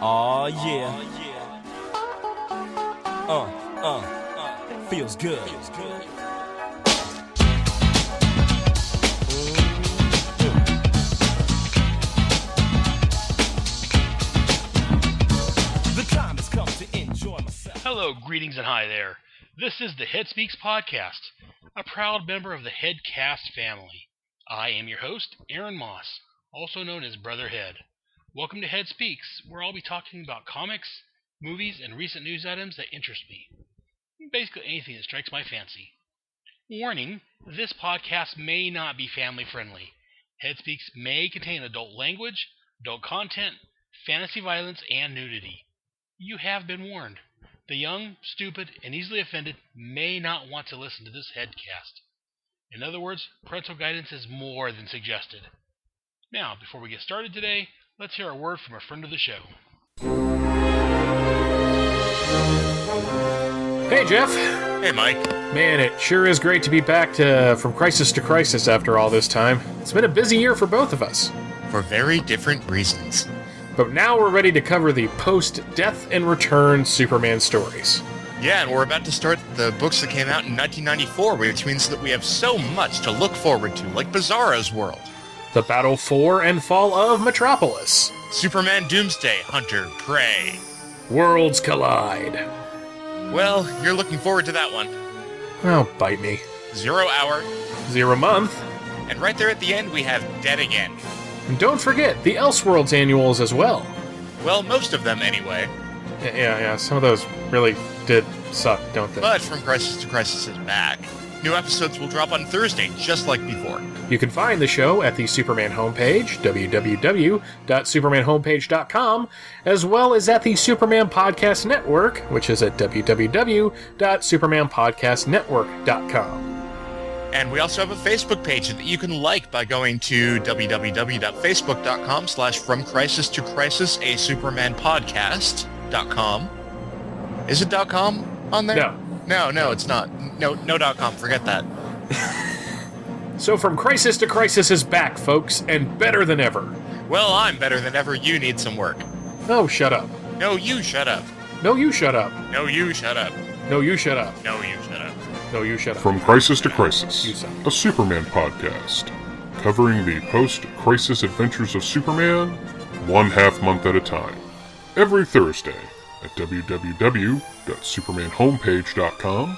Aw, yeah. Feels good. The time has come to enjoy myself. Hello, greetings, and hi there. This is the Head Speaks podcast, a proud member of the Headcast family. I am your host, Aaron Moss, also known as Brother Head. Welcome to Head Speaks, where I'll be talking about comics, movies, and recent news items that interest me. Basically anything that strikes my fancy. Warning, this podcast may not be family friendly. Head Speaks may contain adult language, adult content, fantasy violence, and nudity. You have been warned. The young, stupid, and easily offended may not want to listen to this headcast. In other words, parental guidance is more than suggested. Now, before we get started today, let's hear a word from a friend of the show. Hey, Jeff. Hey, Mike. Man, it sure is great to be back from crisis to crisis after all this time. It's been a busy year for both of us. For very different reasons. But now we're ready to cover the post-Death and Return Superman stories. Yeah, and we're about to start the books that came out in 1994, which means that we have so much to look forward to, like Bizarro's World, The Battle for and Fall of Metropolis, Superman Doomsday Hunter Prey. Worlds Collide. Well, you're looking forward to that one. Oh, bite me. 0 Hour, 0 Month. and right there at the end we have Dead Again. And don't forget the Elseworlds annuals as well. Well, most of them anyway. Yeah, some of those really did suck, don't they? But From Crisis to Crisis is back. New episodes will drop on Thursday, just like before. You can find the show at the Superman homepage, www.supermanhomepage.com, as well as at the Superman Podcast Network, which is at www.supermanpodcastnetwork.com. And we also have a Facebook page that you can like by going to www.facebook.com/FromCrisisToCrisis, a Superman podcast.com. Is it .com on there? No, it's not. No .com. Forget that. So From Crisis to Crisis is back, folks, and better than ever. Well, I'm better than ever. You need some work. No, shut up. No, you shut up. No, you shut up. No, you shut up. No, you shut up. No, you shut up. No, you shut up. From Crisis to Crisis, You suck. a Superman podcast, covering the post-crisis adventures of Superman, one half month at a time. Every Thursday at www.supermanhomepage.com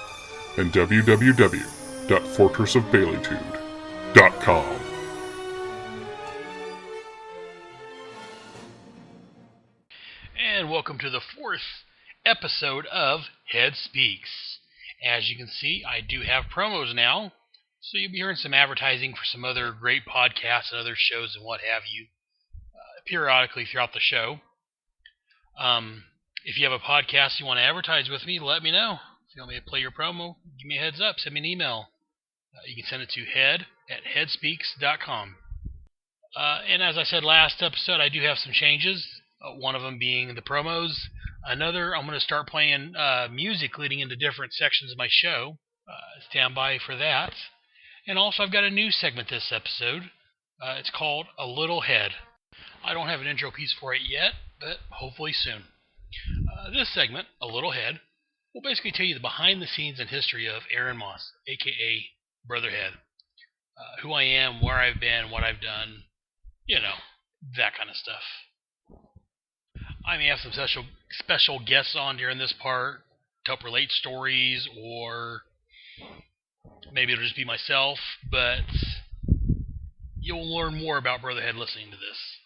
and www.fortressofbaileytude.com. And welcome to the fourth episode of Head Speaks. As you can see, I do have promos now, so you'll be hearing some advertising for some other great podcasts and other shows and what have you periodically throughout the show. If you have a podcast you want to advertise with me, let me know. If you want me to play your promo, give me a heads up, send me an email. You can send it to head@headspeaks.com. And as I said last episode, I do have some changes, one of them being the promos. Another, I'm going to start playing music leading into different sections of my show. Stand by for that. And also, I've got a new segment this episode. It's called A Little Head. I don't have an intro piece for it yet, but hopefully soon. This segment, A Little Head, will basically tell you the behind-the-scenes and history of Aaron Moss, a.k.a. Brother Head. Who I am, where I've been, what I've done, that kind of stuff. I may have some special guests on during this part to help relate stories, or maybe it'll just be myself, but you'll learn more about Brotherhead listening to this.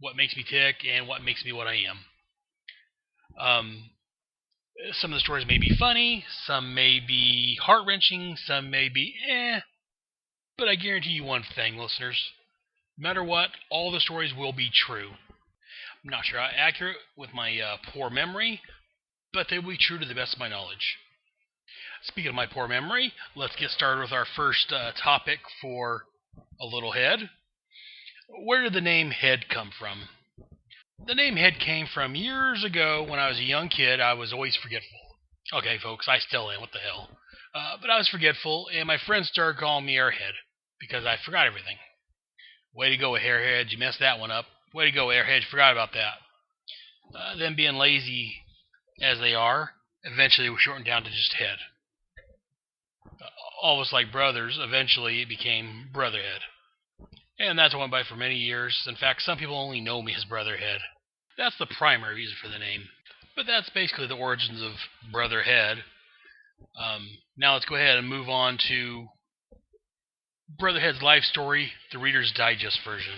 What makes me tick, and what makes me what I am. Some of the stories may be funny, some may be heart-wrenching, some may be but I guarantee you one thing, listeners. No matter what, all the stories will be true. I'm not sure how accurate with my poor memory, but they will be true to the best of my knowledge. Speaking of my poor memory, let's get started with our first topic for A Little Head. Where did the name Head come from? The name Head came from years ago when I was a young kid. I was always forgetful. Okay, folks, I still am. What the hell? But I was forgetful, and my friends started calling me Airhead because I forgot everything. Way to go, Airhead. You messed that one up. Way to go, Airhead. You forgot about that. Them being lazy as they are, eventually were shortened down to just Head. Almost like brothers, eventually it became Brotherhead. And that's what went by for many years. In fact, some people only know me as Brotherhead. That's the primary reason for the name. But that's basically the origins of Brotherhead. Now let's go ahead and move on to Brotherhead's life story, the Reader's Digest version.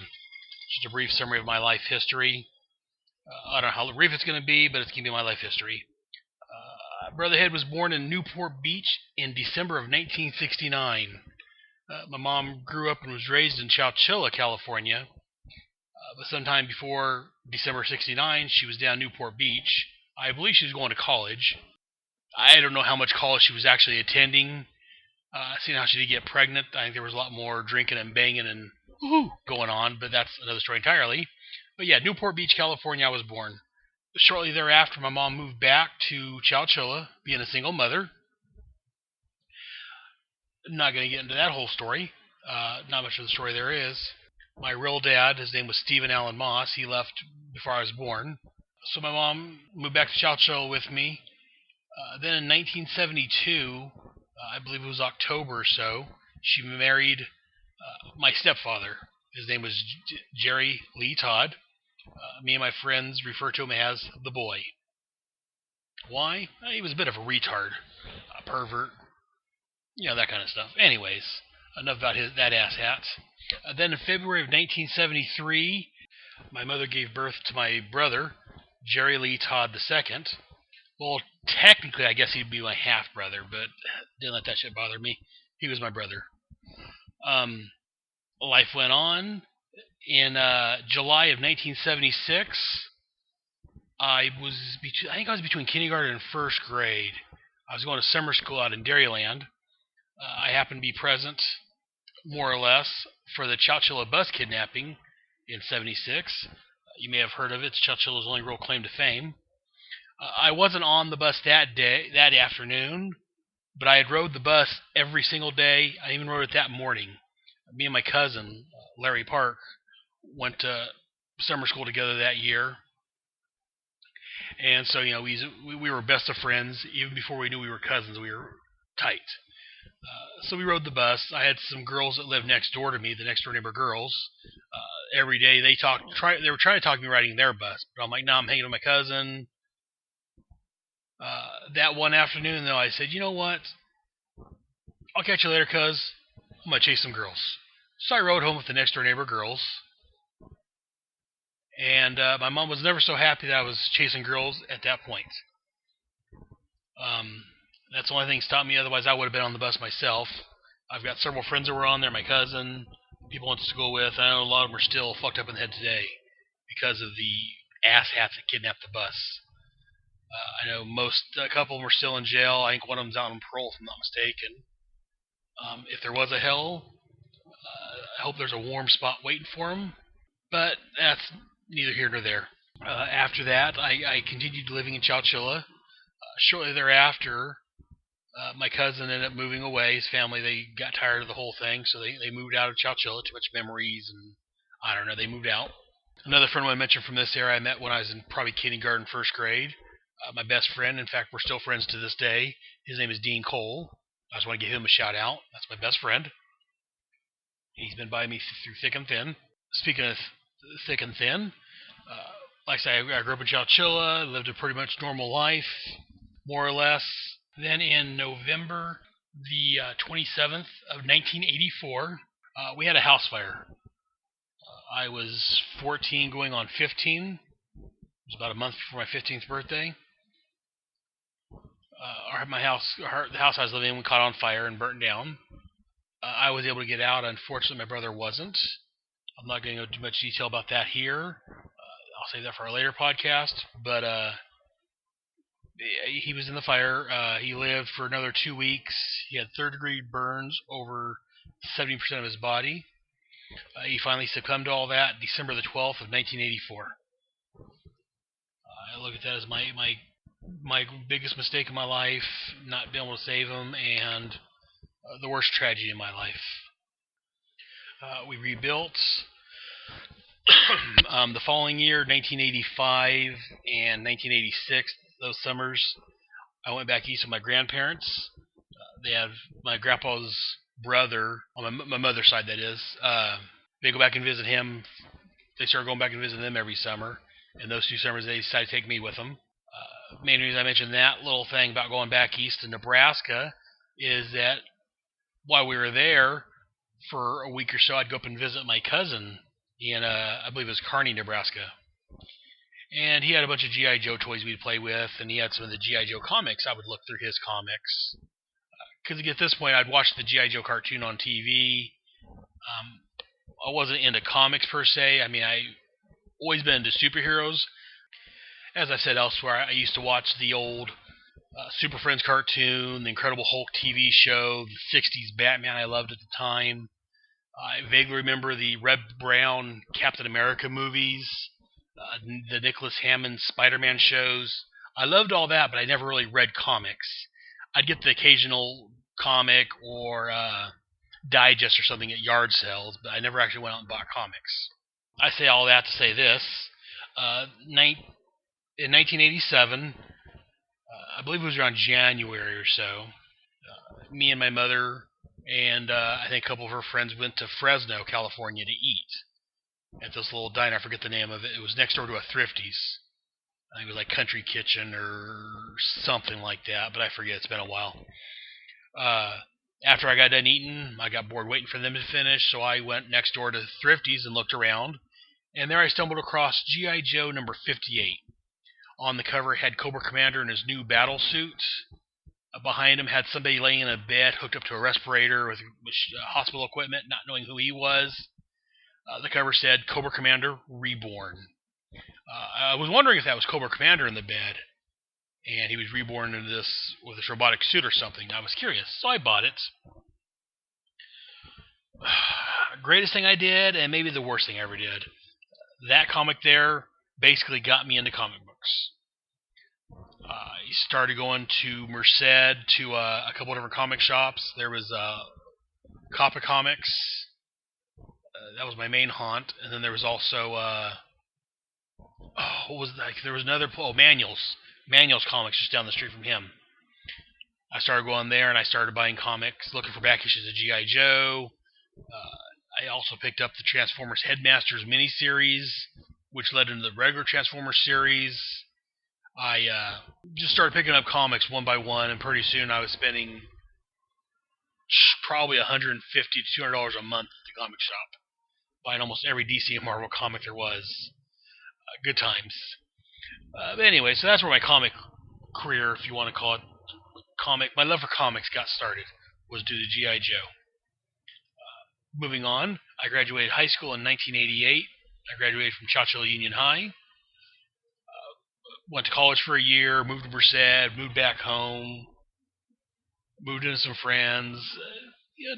Just a brief summary of my life history. I don't know how brief it's going to be, but it's going to be my life history. Brotherhead was born in Newport Beach in December of 1969. My mom grew up and was raised in Chowchilla, California. But sometime before December 69, she was down Newport Beach. I believe she was going to college. I don't know how much college she was actually attending. Seeing how she did get pregnant, I think there was a lot more drinking and banging and going on, but that's another story entirely. But yeah, Newport Beach, California, I was born. Shortly thereafter, my mom moved back to Chowchilla, being a single mother. Not going to get into that whole story. Not much of the story there is. My real dad, his name was Stephen Allen Moss. He left before I was born. So my mom moved back to Chowchilla with me. Then in 1972, I believe it was October or so, she married my stepfather. His name was Jerry Lee Todd. Me and my friends refer to him as the boy. Why? He was a bit of a retard, a pervert, that kind of stuff. Anyways, enough about that asshat. Then in February of 1973, my mother gave birth to my brother, Jerry Lee Todd II. Well, technically, I guess he'd be my half-brother, but didn't let that shit bother me. He was my brother. Life went on. In July of 1976, I think I was between kindergarten and first grade. I was going to summer school out in Dairyland. I happened to be present, more or less, for the Chowchilla bus kidnapping in '76. You may have heard of it. It's Chowchilla's only real claim to fame. I wasn't on the bus that afternoon, but I had rode the bus every single day. I even rode it that morning. Me and my cousin, Larry Park, went to summer school together that year. And so, we were best of friends. Even before we knew we were cousins, we were tight. So we rode the bus. I had some girls that lived next door to me, the next door neighbor girls. Every day they were trying to talk me riding their bus, but I'm like, no, I'm hanging with my cousin. That one afternoon, though, I said, you know what? I'll catch you later, cuz I'm going to chase some girls. So I rode home with the next door neighbor girls. And my mom was never so happy that I was chasing girls at that point. That's the only thing that stopped me. Otherwise, I would have been on the bus myself. I've got several friends that were on there, my cousin, people I went to school with. I know a lot of them are still fucked up in the head today because of the asshats that kidnapped the bus. I know a couple of them are still in jail. I think one of them's out on parole, if I'm not mistaken. If there was a hell, I hope there's a warm spot waiting for them. But that's neither here nor there. After that, I continued living in Chowchilla. Shortly thereafter, my cousin ended up moving away. His family, they got tired of the whole thing, so they moved out of Chowchilla. Too much memories, and I don't know, they moved out. Another friend I mentioned from this area I met when I was in probably kindergarten, first grade. My best friend, in fact, we're still friends to this day. His name is Dean Cole. I just want to give him a shout out. That's my best friend. He's been by me through thick and thin. Speaking of thick and thin, like I say, I grew up in Chowchilla, lived a pretty much normal life, more or less. Then in November the 27th of 1984, we had a house fire. I was 14 going on 15. It was about a month before my 15th birthday. The house I was living in caught on fire and burnt down. I was able to get out. Unfortunately, my brother wasn't. I'm not going to go into much detail about that here. I'll save that for a later podcast. But he was in the fire. He lived for another 2 weeks. He had third-degree burns over 70% of his body. He finally succumbed to all that December the 12th of 1984. I look at that as my biggest mistake in my life, not being able to save him, and the worst tragedy in my life. We rebuilt. The following year, 1985 and 1986, those summers, I went back east with my grandparents. They have my grandpa's brother, on my mother's side, that is. They go back and visit him. They started going back and visiting them every summer. And those 2 summers, they decided to take me with them. Main reason I mentioned that little thing about going back east to Nebraska is that while we were there for a week or so, I'd go up and visit my cousin in, I believe it was Kearney, Nebraska. And he had a bunch of G.I. Joe toys we'd play with, and he had some of the G.I. Joe comics. I would look through his comics. Because at this point, I'd watched the G.I. Joe cartoon on TV. I wasn't into comics per se. I mean, I always been into superheroes. As I said elsewhere, I used to watch the old Super Friends cartoon, the Incredible Hulk TV show, the 60s Batman I loved at the time. I vaguely remember the Red Brown Captain America movies, the Nicholas Hammond Spider-Man shows. I loved all that, but I never really read comics. I'd get the occasional comic or digest or something at yard sales, but I never actually went out and bought comics. I say all that to say this. In 1987, I believe it was around January or so, me and my mother and I think a couple of her friends went to Fresno, California to eat at this little diner. I forget the name of it. It was next door to a Thrifty's. I think it was like Country Kitchen or something like that, but I forget. It's been a while. After I got done eating, I got bored waiting for them to finish, so I went next door to Thrifty's and looked around. And there I stumbled across G.I. Joe number 58. On the cover, it had Cobra Commander in his new battle suit. Behind him had somebody laying in a bed hooked up to a respirator with hospital equipment, not knowing who he was. The cover said, Cobra Commander Reborn. I was wondering if that was Cobra Commander in the bed, and he was reborn into this with this robotic suit or something. I was curious, so I bought it. Greatest thing I did, and maybe the worst thing I ever did. That comic there basically got me into comic books. I started going to Merced, to a couple of different comic shops. There was Coppa Comics. That was my main haunt. And then there was also, what was that? There was another, Manuals. Manuals Comics just down the street from him. I started going there, and I started buying comics, looking for back issues of G.I. Joe. I also picked up the Transformers Headmasters miniseries, which led into the regular Transformers series. I just started picking up comics one by one, and pretty soon I was spending probably $150 to $200 a month at the comic shop, buying almost every DC and Marvel comic there was. Good times. But anyway, so that's where my comic career, if you want to call it, my love for comics got started, was due to G.I. Joe. Moving on, I graduated high school in 1988. I graduated from Chowchilla Union High. Went to college for a year, moved to Merced, moved back home, moved into some friends,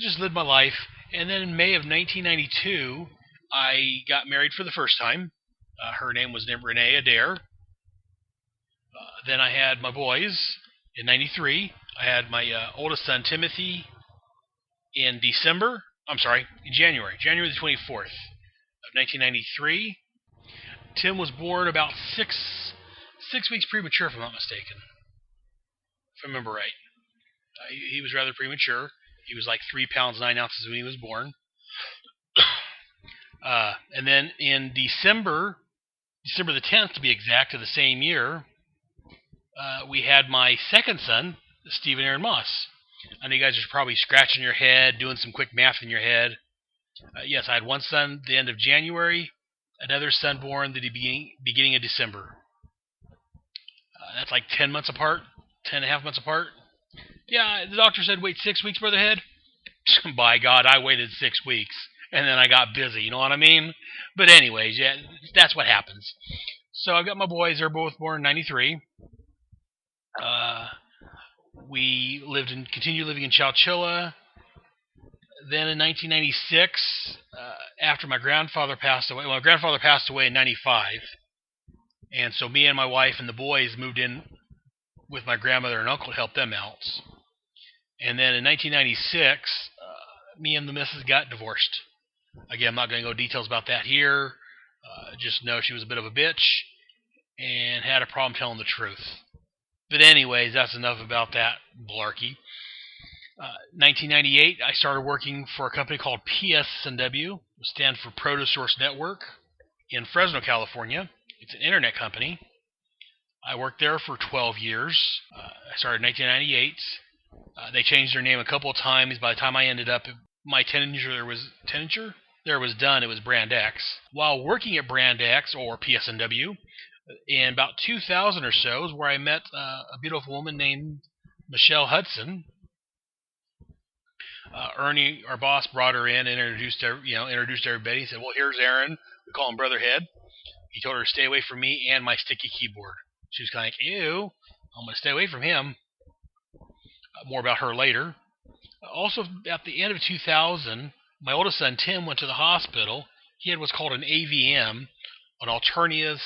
just lived my life. And then in May of 1992, I got married for the first time. Her name was Renee Adair. Then I had my boys in 93. I had my oldest son, Timothy, in January the 24th of 1993. Tim was born about six weeks premature, if I'm not mistaken. If I remember right. He was rather premature. He was like 3 pounds 9 ounces when he was born. And then in December the 10th to be exact, of the same year, we had my second son, Stephen Aaron Moss. I know you guys are probably scratching your head, doing some quick math in your head. Yes, I had one son at the end of January, another son born at the beginning of December. That's like 10 months apart, 10 and a half months apart. Yeah, the doctor said wait 6 weeks, Brotherhead. By God, I waited 6 weeks, and then I got busy, you know what I mean? But anyways, yeah, that's what happens. So I've got my boys, they're both born in 93. We continued living in Chowchilla. Then in 1996, after my grandfather passed away, my grandfather passed away in 95, and so me and my wife and the boys moved in with my grandmother and uncle to help them out. And then in 1996, me and the missus got divorced. Again, I'm not going to go details about that here. Just know she was a bit of a bitch and had a problem telling the truth. But anyways, that's enough about that blarkey. 1998, I started working for a company called PSNW, which stands for Protosource Network, in Fresno, California. It's an internet company. I worked there for 12 years. I started in 1998. They changed their name a couple of times. By the time I ended up, my tenure was done. It was Brand X. While working at Brand X, or PSNW, in about 2000 or so, is where I met a beautiful woman named Michelle Hudson. Ernie, our boss, brought her in and introduced everybody. He said, "Well, here's Aaron. We call him Brother Head." He told her to stay away from me and my sticky keyboard. She was kind of like, "Ew, I'm going to stay away from him." More about her later. Also, at the end of 2000, my oldest son, Tim, went to the hospital. He had what's called an AVM, an alternative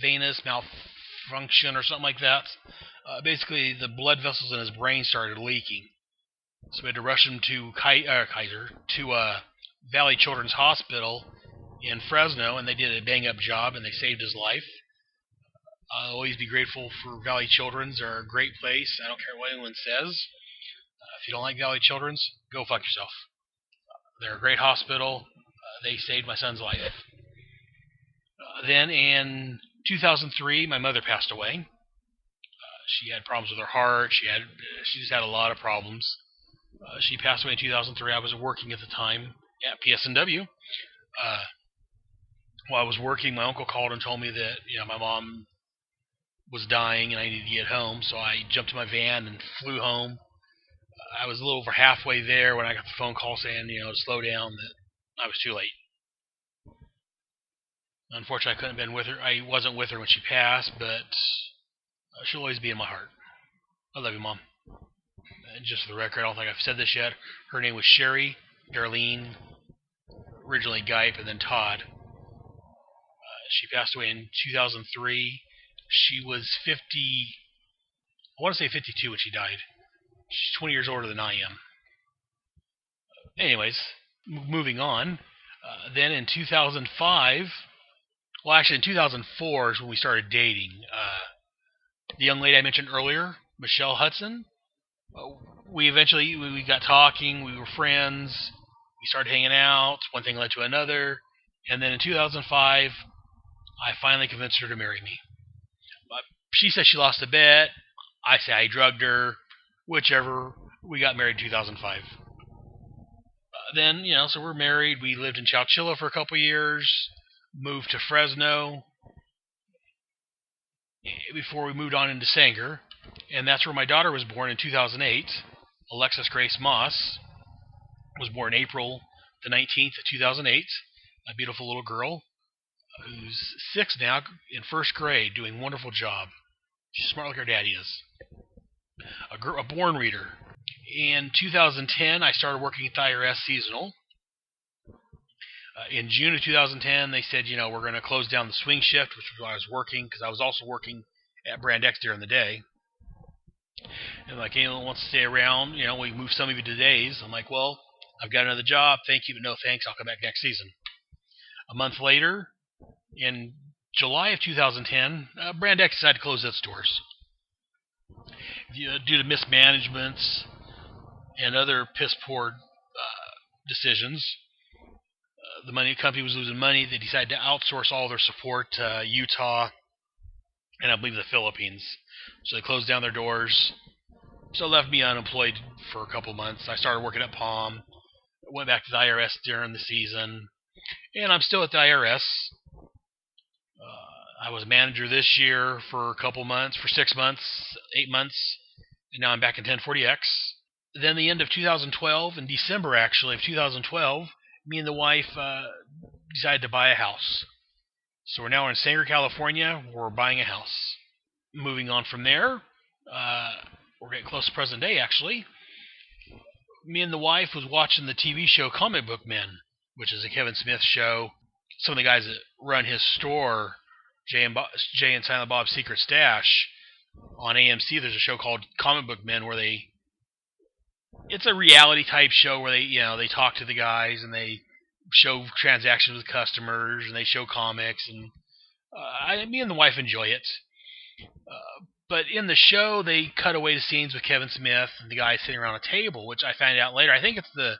venous malfunction or something like that. Basically, the blood vessels in his brain started leaking. So we had to rush him to Valley Children's Hospital in Fresno, and they did a bang-up job, and they saved his life. I'll always be grateful for Valley Children's. They're a great place. I don't care what anyone says. If you don't like Valley Children's, go fuck yourself. They're a great hospital. They saved my son's life. Then in 2003, my mother passed away. She had problems with her heart. She just had a lot of problems. She passed away in 2003. I was working at the time at PSNW. While I was working, my uncle called and told me that my mom was dying and I needed to get home. So I jumped in my van and flew home. I was a little over halfway there when I got the phone call saying, to slow down, that I was too late. Unfortunately, I couldn't have been with her. I wasn't with her when she passed, but she'll always be in my heart. I love you, Mom. And just for the record, I don't think I've said this yet. Her name was Sherry Darlene, originally Gipe, and then Todd. She passed away in 2003. She was 50, I want to say 52 when she died. She's 20 years older than I am. Anyways, moving on. Then in 2005, well, actually in 2004 is when we started dating. The young lady I mentioned earlier, Michelle Hudson, we got talking. We were friends. We started hanging out. One thing led to another. And then in 2005, I finally convinced her to marry me. She said she lost a bet. I say I drugged her. Whichever. We got married in 2005. Then, so we're married. We lived in Chowchilla for a couple years. Moved to Fresno before we moved on into Sanger. And that's where my daughter was born in 2008. Alexis Grace Moss was born April the 19th of 2008. A beautiful little girl who's 6 now, in first grade, doing a wonderful job. She's smart like her daddy is. A born reader. In 2010, I started working at the IRS seasonal. In June of 2010, they said, we're going to close down the swing shift, which was why I was working, because I was also working at Brand X during the day. And like, anyone wants to stay around, we move some of you to days. I'm like, well, I've got another job. Thank you, but no thanks. I'll come back next season. A month later, in July of 2010, Brand X decided to close its doors. Due to mismanagements and other piss-poor decisions, the company was losing money. They decided to outsource all their support to Utah and I believe the Philippines. So they closed down their doors. So it left me unemployed for a couple months. I started working at Palm. Went back to the IRS during the season. And I'm still at the IRS. I was a manager this year for a couple months, for 6 months, 8 months, and now I'm back in 1040X. Then the end of 2012, in December actually of 2012, me and the wife decided to buy a house. So we're now in Sanger, California. We're buying a house. Moving on from there, we're getting close to present day actually. Me and the wife was watching the TV show Comic Book Men, which is a Kevin Smith show. Some of the guys that run his store, Jay and Silent Bob's Secret Stash, on AMC, there's a show called Comic Book Men where it's a reality type show where they talk to the guys and they show transactions with customers, and they show comics, and me and the wife enjoy it. But in the show, they cut away to scenes with Kevin Smith and the guy sitting around a table, which I found out later. I think it's the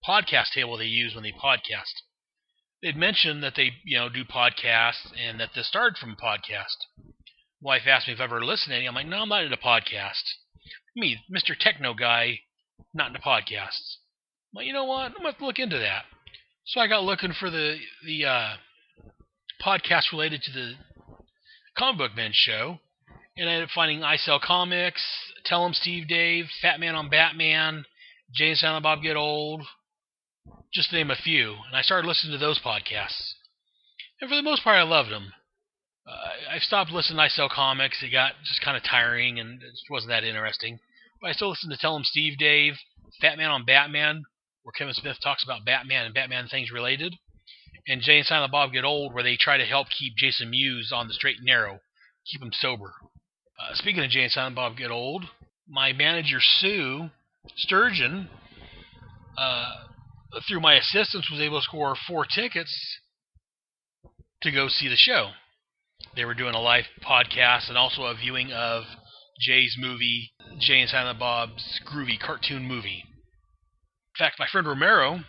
podcast table they use when they podcast. They'd mentioned that they, do podcasts and that this started from a podcast. Wife asked me if I've ever listened to any. I'm like, no, I'm not into podcasts. Me, Mr. Techno guy, not into podcasts. Well, you know what? I'm going to have to look into that. So I got looking for the podcast related to the Comic Book Men show, and I ended up finding I Sell Comics, Tell 'em Steve Dave, Fat Man on Batman, Jay and Silent Bob Get Old, just to name a few. And I started listening to those podcasts. And for the most part, I loved them. I stopped listening to I Sell Comics. It got just kind of tiring, and it just wasn't that interesting. But I still listen to Tell 'em Steve Dave, Fat Man on Batman, where Kevin Smith talks about Batman and Batman things related, and Jay and Silent Bob Get Old, where they try to help keep Jason Mewes on the straight and narrow, keep him sober. Speaking of Jay and Silent Bob Get Old, my manager, Sue Sturgeon, through my assistance, was able to score 4 tickets to go see the show. They were doing a live podcast and also a viewing of Jay's movie, Jay and Silent Bob's Groovy cartoon movie. In fact, my friend Romero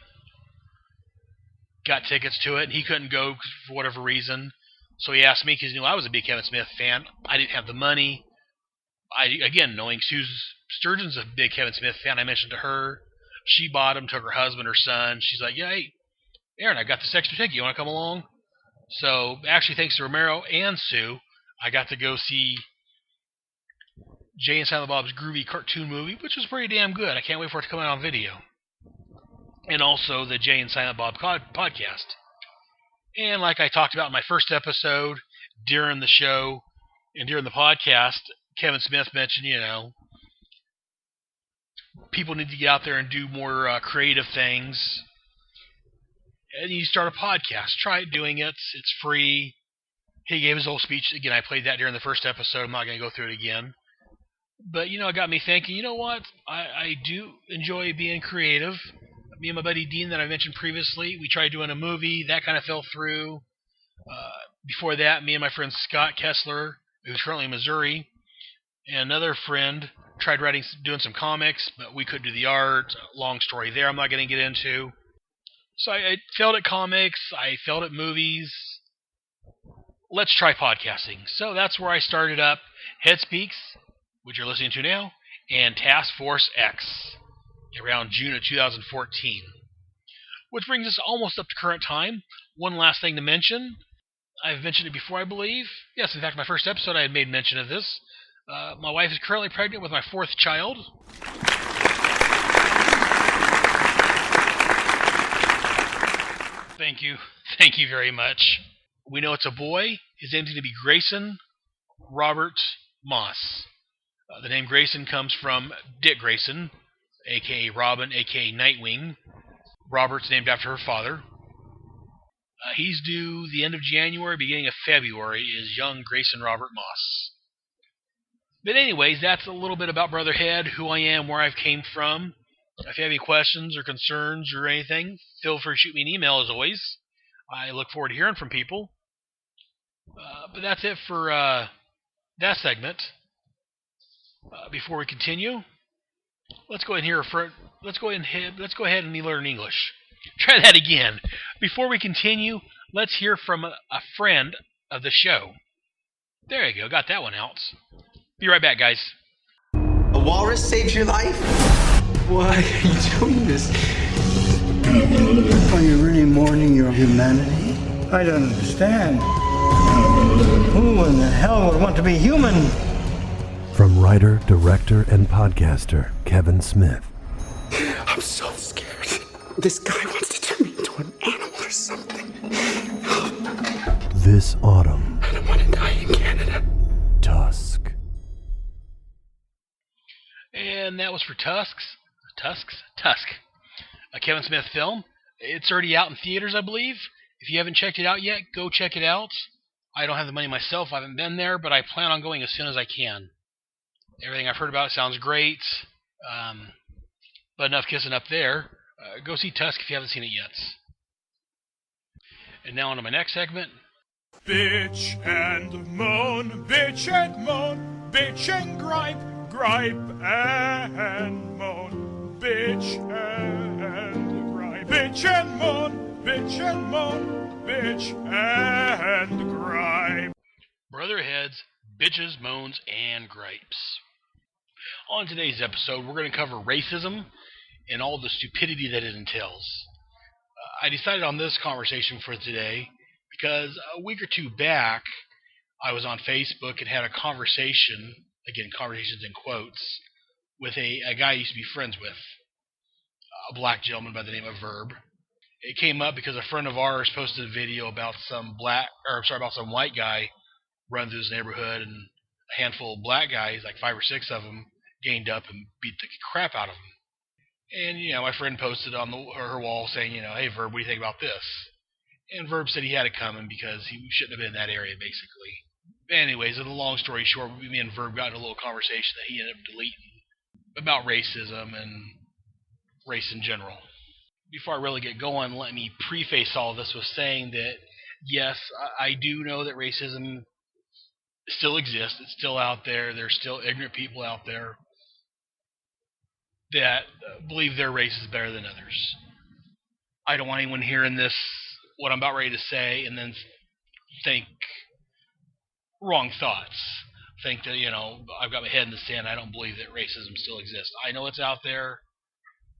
got tickets to it, and he couldn't go for whatever reason. So he asked me, because I was a big Kevin Smith fan. I didn't have the money. Again, knowing Sturgeon's a big Kevin Smith fan, I mentioned to her. She bought him, took her husband, her son. She's like, yeah, hey, Aaron, I got this extra ticket. You want to come along? So, actually, thanks to Romero and Sue, I got to go see Jay and Silent Bob's Groovy cartoon movie, which was pretty damn good. I can't wait for it to come out on video. And also the Jay and Silent Bob podcast. And like I talked about in my first episode, during the show and during the podcast, Kevin Smith mentioned, people need to get out there and do more creative things. And you start a podcast. Try doing it. It's free. He gave his whole speech. Again, I played that during the first episode. I'm not going to go through it again. But, it got me thinking, you know what? I do enjoy being creative. Me and my buddy Dean that I mentioned previously, we tried doing a movie. That kind of fell through. Before that, me and my friend Scott Kessler, who's currently in Missouri, and another friend tried doing some comics, but we couldn't do the art. Long story there I'm not going to get into. So I failed at comics. I failed at movies. Let's try podcasting. So that's where I started up Head Speaks, which you're listening to now, and Task Force X, around June of 2014. Which brings us almost up to current time. One last thing to mention. I've mentioned it before, I believe. Yes, in fact, my first episode I had made mention of this. My wife is currently pregnant with my 4th child. Thank you. Thank you very much. We know it's a boy. His name's going to be Grayson Robert Moss. The name Grayson comes from Dick Grayson, a.k.a. Robin, a.k.a. Nightwing. Robert's named after her father. He's due the end of January, beginning of February, is young Grayson Robert Moss. But anyways, that's a little bit about Brotherhead, who I am, where I've came from. If you have any questions or concerns or anything, feel free to shoot me an email as always. I look forward to hearing from people. But that's it for that segment. Before we continue, let's go ahead and learn English. Try that again. Before we continue, let's hear from a friend of the show. There you go, got that one out. Be right back, guys. A walrus saved your life? Why are you doing this? Are you really mourning your humanity? I don't understand. Who in the hell would want to be human? From writer, director, and podcaster Kevin Smith. I'm so scared. This guy wants to turn me into an animal or something. This autumn. I don't want to die in Canada. Tusk. And that was for Tusk. A Kevin Smith film. It's already out in theaters, I believe. If you haven't checked it out yet, go check it out. I don't have the money myself. I haven't been there, but I plan on going as soon as I can. Everything I've heard about it sounds great. But enough kissing up there. Go see Tusk if you haven't seen it yet. And now on to my next segment. Bitch and moan, bitch and moan, bitch and gripe, gripe and moan, bitch and gripe, bitch and moan, bitch and moan, bitch and gripe. Brotherheads, bitches, moans, and gripes. On today's episode, we're going to cover racism and all the stupidity that it entails. I decided on this conversation for today because a week or two back, I was on Facebook and had a conversation, again, conversations in quotes, with a guy I used to be friends with, a black gentleman by the name of Verb. It came up because a friend of ours posted a video about some white guy running through his neighborhood, and a handful of black guys, like 5 or 6 of them, gained up and beat the crap out of him. And, my friend posted on her wall saying, hey, Verb, what do you think about this? And Verb said he had it coming because he shouldn't have been in that area, basically. Anyways, the long story short, me and Verb got in a little conversation that he ended up deleting about racism and race in general. Before I really get going, let me preface all this with saying that, yes, I do know that racism still exists. It's still out there. There's still ignorant people out there that believe their race is better than others. I don't want anyone hearing this, what I'm about ready to say, and then think wrong thoughts. Think that, I've got my head in the sand. I don't believe that racism still exists. I know it's out there,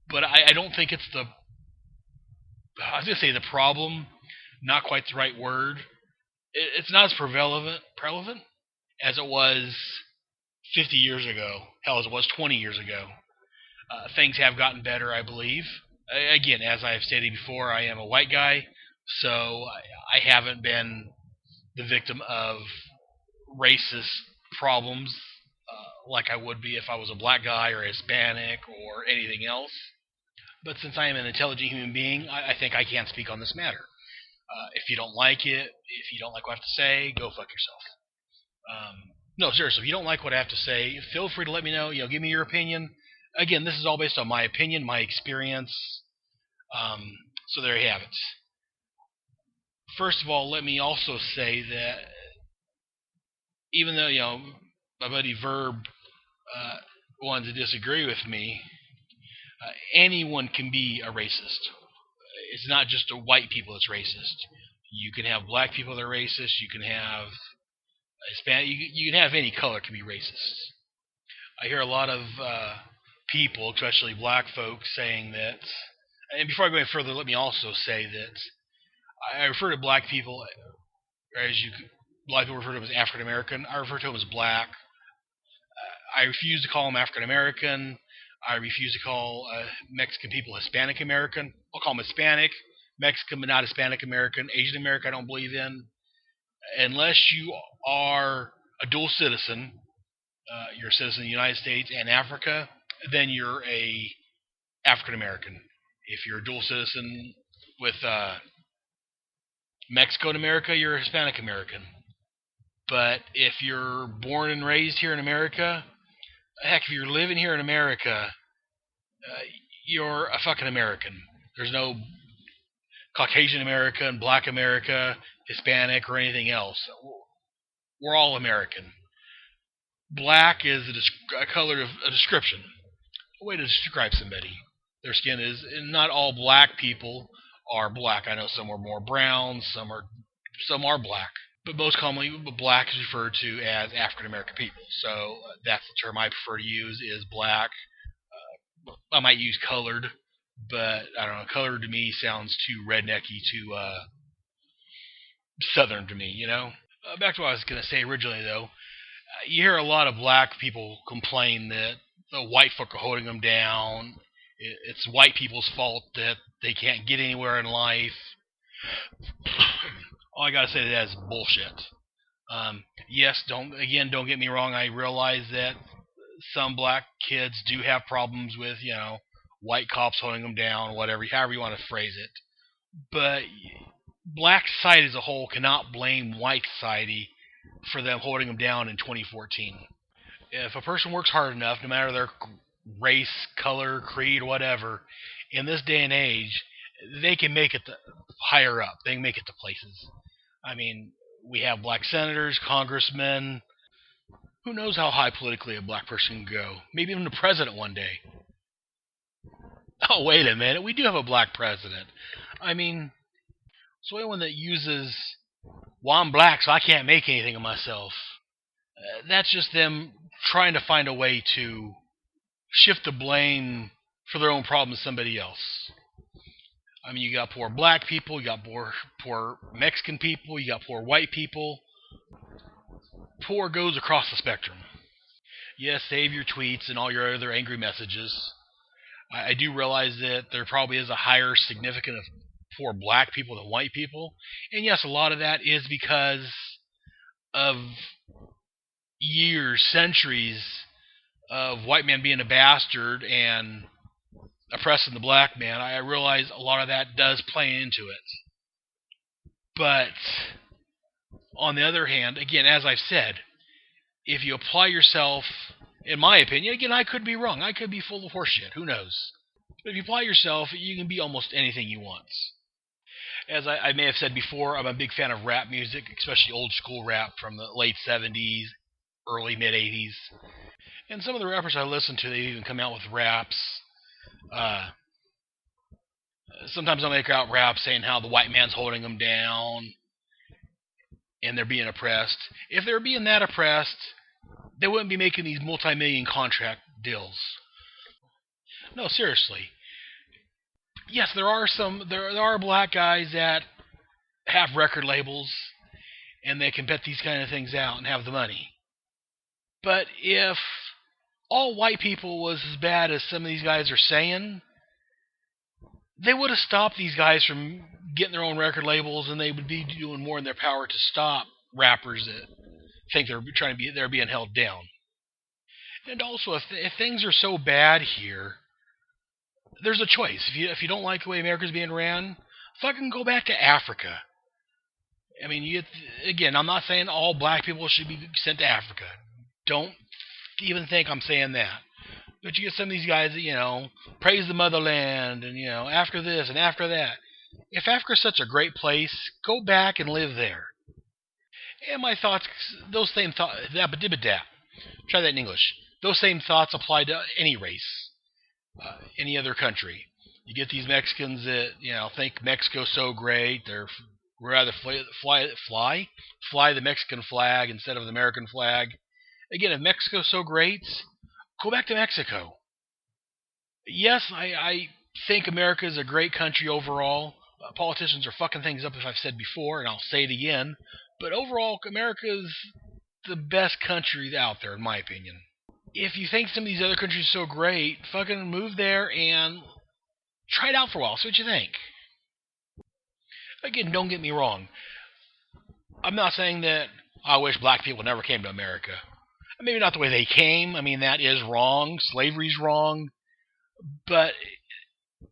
but I don't think it's I was going to say the problem, not quite the right word. It's not as prevalent as it was 50 years ago. Hell, as it was 20 years ago. Things have gotten better, I believe. Again, as I have stated before, I am a white guy, so I haven't been the victim of racist problems like I would be if I was a black guy or Hispanic or anything else. But since I am an intelligent human being, I think I can speak on this matter. If you don't like it, if you don't like what I have to say, go fuck yourself. No, seriously, if you don't like what I have to say, feel free to let me know. Give me your opinion. Again, this is all based on my opinion, my experience. So there you have it. First of all, let me also say that even though, my buddy Verb wanted to disagree with me, anyone can be a racist. It's not just white people that's racist. You can have black people that are racist. You can have Hispanic. You can have any color can be racist. I hear a lot of people, especially black folks, saying that. And before I go any further, let me also say that I refer to black people black people refer to them as African American. I refer to them as black. I refuse to call them African American. I refuse to call Mexican people Hispanic American. I'll call them Hispanic, Mexican, but not Hispanic American. Asian American, I don't believe in. Unless you are a dual citizen, you're a citizen of the United States and Africa, then you're a African American. If you're a dual citizen with Mexico and America, you're a Hispanic American. But if you're born and raised here in America, heck, if you're living here in America, you're a fucking American. There's no Caucasian American, Black America, Hispanic, or anything else. We're all American. Black is a color of a description, a way to describe somebody. Their skin is, and not all black people are black. I know some are more brown, some are black. But most commonly, black is referred to as African American people. So that's the term I prefer to use is black. I might use colored, but I don't know. Colored to me sounds too rednecky, too southern to me, Back to what I was going to say originally, though. You hear a lot of black people complain that the white folk are holding them down. It's white people's fault that they can't get anywhere in life. All I gotta say to that is bullshit. Yes, don't get me wrong. I realize that some black kids do have problems with, white cops holding them down, however you want to phrase it. But black society as a whole cannot blame white society for them holding them down in 2014. If a person works hard enough, no matter their race, color, creed, whatever, in this day and age, they can make it higher up. They can make it to places. I mean, we have black senators, congressmen. Who knows how high politically a black person can go? Maybe even the president one day. Oh, wait a minute. We do have a black president. I mean, so anyone that uses, well, I'm black, so I can't make anything of myself. That's just them trying to find a way to shift the blame for their own problems to somebody else. I mean, you got poor black people, you got poor Mexican people, you got poor white people. Poor goes across the spectrum. Yes, save your tweets and all your other angry messages. I do realize that there probably is a higher significance of poor black people than white people. And yes, a lot of that is because of years, centuries of white man being a bastard and oppressing the black man. I realize a lot of that does play into it. But on the other hand, again, as I've said, if you apply yourself, in my opinion, again, I could be wrong. I could be full of horseshit. Who knows? But if you apply yourself, you can be almost anything you want. As I may have said before, I'm a big fan of rap music, especially old school rap from the late 70s, early mid-80s. And some of the rappers I listen to, they even come out with raps. Sometimes I'll make out raps saying how the white man's holding them down and they're being oppressed. If they were being that oppressed, they wouldn't be making these multi-million contract deals. No, seriously. Yes, there are black guys that have record labels and they can bet these kind of things out and have the money. But if all white people was as bad as some of these guys are saying, they would have stopped these guys from getting their own record labels, and they would be doing more in their power to stop rappers that think they're being held down. And also, if things are so bad here, there's a choice. If you don't like the way America's being ran, fucking go back to Africa. I mean, again, I'm not saying all black people should be sent to Africa. Don't even think I'm saying that. But you get some of these guys that, praise the motherland and, after this and after that. If Africa's such a great place, go back and live there. And my thoughts, those same thoughts, try that in English. Those same thoughts apply to any race, any other country. You get these Mexicans that, think Mexico's so great, they're rather fly the Mexican flag instead of the American flag. Again, if Mexico's so great, go back to Mexico. Yes, I think America is a great country overall. Politicians are fucking things up, as I've said before, and I'll say it again. But overall, America is the best country out there, in my opinion. If you think some of these other countries are so great, fucking move there and try it out for a while. See what you think. Again, don't get me wrong. I'm not saying that I wish black people never came to America. Maybe not the way they came. I mean, that is wrong. Slavery's wrong. But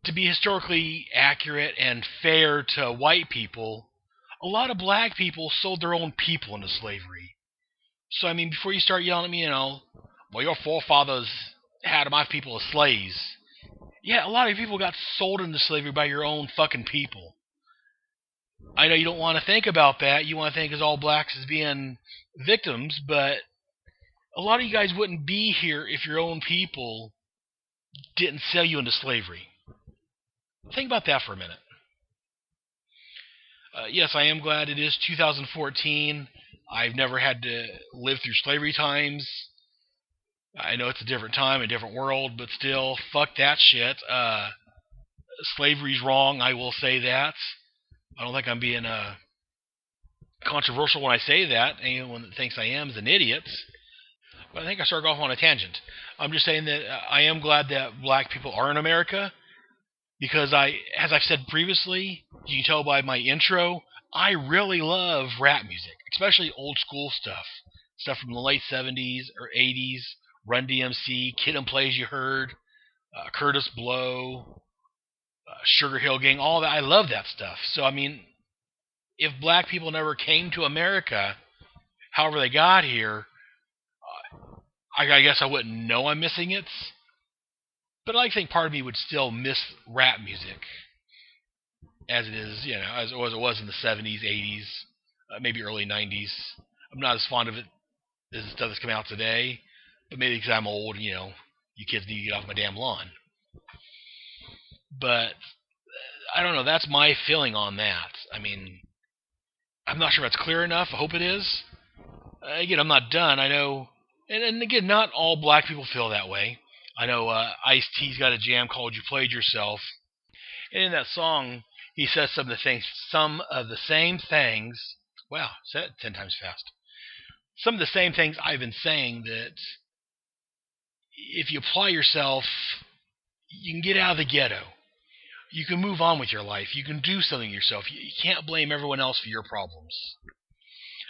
to be historically accurate and fair to white people, a lot of black people sold their own people into slavery. So, I mean, before you start yelling at me, well, your forefathers had my people as slaves. Yeah, a lot of people got sold into slavery by your own fucking people. I know you don't want to think about that. You want to think of all blacks as being victims, but a lot of you guys wouldn't be here if your own people didn't sell you into slavery. Think about that for a minute. Yes, I am glad it is 2014. I've never had to live through slavery times. I know it's a different time, a different world, but still, fuck that shit. Slavery's wrong, I will say that. I don't think I'm being controversial when I say that. Anyone that thinks I am is an idiot. But I think I started off on a tangent. I'm just saying that I am glad that black people are in America, because as I've said previously, you can tell by my intro, I really love rap music, especially old school stuff. Stuff from the late 70s or 80s, Run DMC, Kid and Plays you heard, Curtis Blow, Sugar Hill Gang, all that. I love that stuff. So, I mean, if black people never came to America, however they got here, I guess I wouldn't know I'm missing it. But I think part of me would still miss rap music. as it is, as it was in the 70s, 80s, maybe early 90s. I'm not as fond of it as the stuff that's coming out today, but maybe because I'm old, you kids need to get off my damn lawn. But I don't know, that's my feeling on that. I mean, I'm not sure if that's clear enough. I hope it is. Again, I'm not done. I know, and again, not all black people feel that way. I know Ice-T's got a jam called "You Played Yourself," and in that song, he says some of the same things. Wow, said it 10 times fast. Some of the same things I've been saying, that if you apply yourself, you can get out of the ghetto. You can move on with your life. You can do something yourself. You can't blame everyone else for your problems.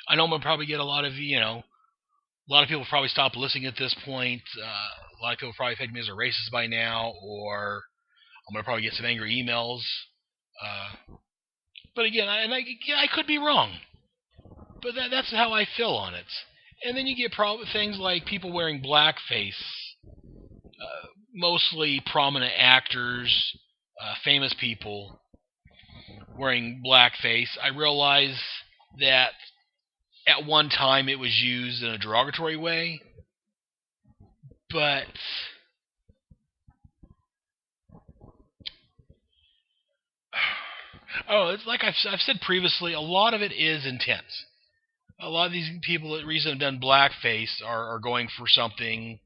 I know I'm going to probably get a lot of people probably stop listening at this point. A lot of people probably think me as a racist by now, or I'm going to probably get some angry emails. But again, I could be wrong. But that's how I feel on it. And then you get things like people wearing blackface. Mostly prominent actors, famous people wearing blackface. I realize that at one time it was used in a derogatory way, but it's like I've said previously, a lot of it is intense. A lot of these people that recently have done blackface are going for something.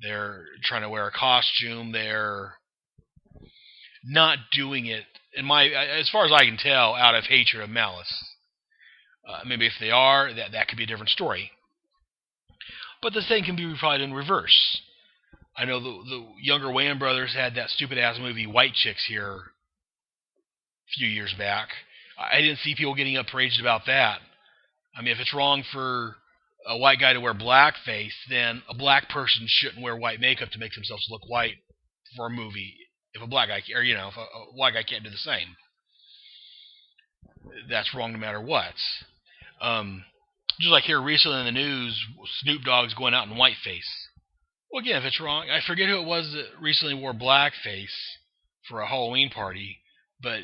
They're trying to wear a costume. They're not doing it, as far as I can tell, out of hatred of malice. Maybe if they are, that could be a different story. But the thing can be applied in reverse. I know the younger Wayans brothers had that stupid-ass movie White Chicks here a few years back. I didn't see people getting outraged about that. I mean, if it's wrong for a white guy to wear blackface, then a black person shouldn't wear white makeup to make themselves look white for a movie. If a black guy, if a white guy can't do the same, that's wrong no matter what. Just like here recently in the news, Snoop Dogg's going out in whiteface. Well, again, if it's wrong, I forget who it was that recently wore blackface for a Halloween party, but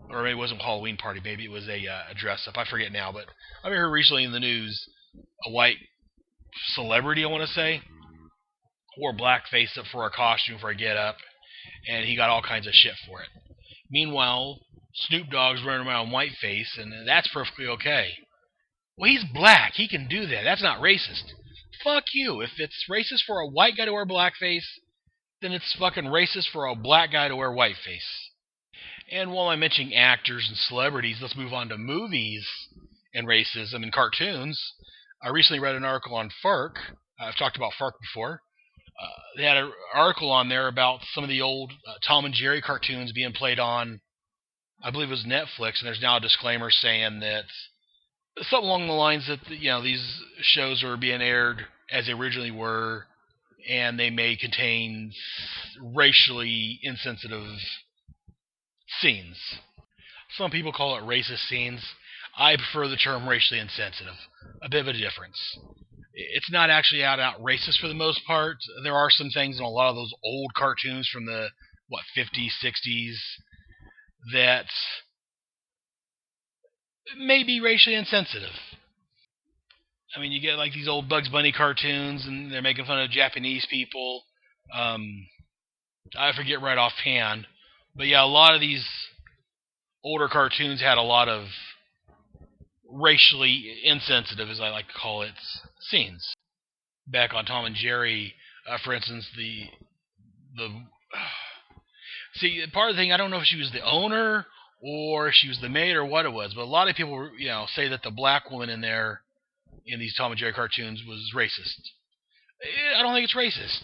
or maybe it wasn't a Halloween party, maybe it was a dress-up, I forget now, but I heard recently in the news, a white celebrity, I want to say, wore blackface up for a costume, for a get-up, and he got all kinds of shit for it. Meanwhile, Snoop Dogg's running around whiteface, and that's perfectly okay. Well, he's black. He can do that. That's not racist. Fuck you. If it's racist for a white guy to wear blackface, then it's fucking racist for a black guy to wear whiteface. And while I'm mentioning actors and celebrities, let's move on to movies and racism and cartoons. I recently read an article on Fark. I've talked about Fark before. They had an article on there about some of the old Tom and Jerry cartoons being played on, I believe it was Netflix, and there's now a disclaimer saying that something along the lines that these shows are being aired as they originally were, and they may contain racially insensitive scenes. Some people call it racist scenes. I prefer the term racially insensitive. A bit of a difference. It's not actually out racist for the most part. There are some things in a lot of those old cartoons from the 50s, 60s that may be racially insensitive. I mean, you get like these old Bugs Bunny cartoons, and they're making fun of Japanese people. I forget right offhand, but yeah, a lot of these older cartoons had a lot of racially insensitive, as I like to call it, scenes. Back on Tom and Jerry, for instance, see, part of the thing, I don't know if she was the owner or if she was the maid or what it was, but a lot of people, say that the black woman in there in these Tom and Jerry cartoons was racist. I don't think it's racist.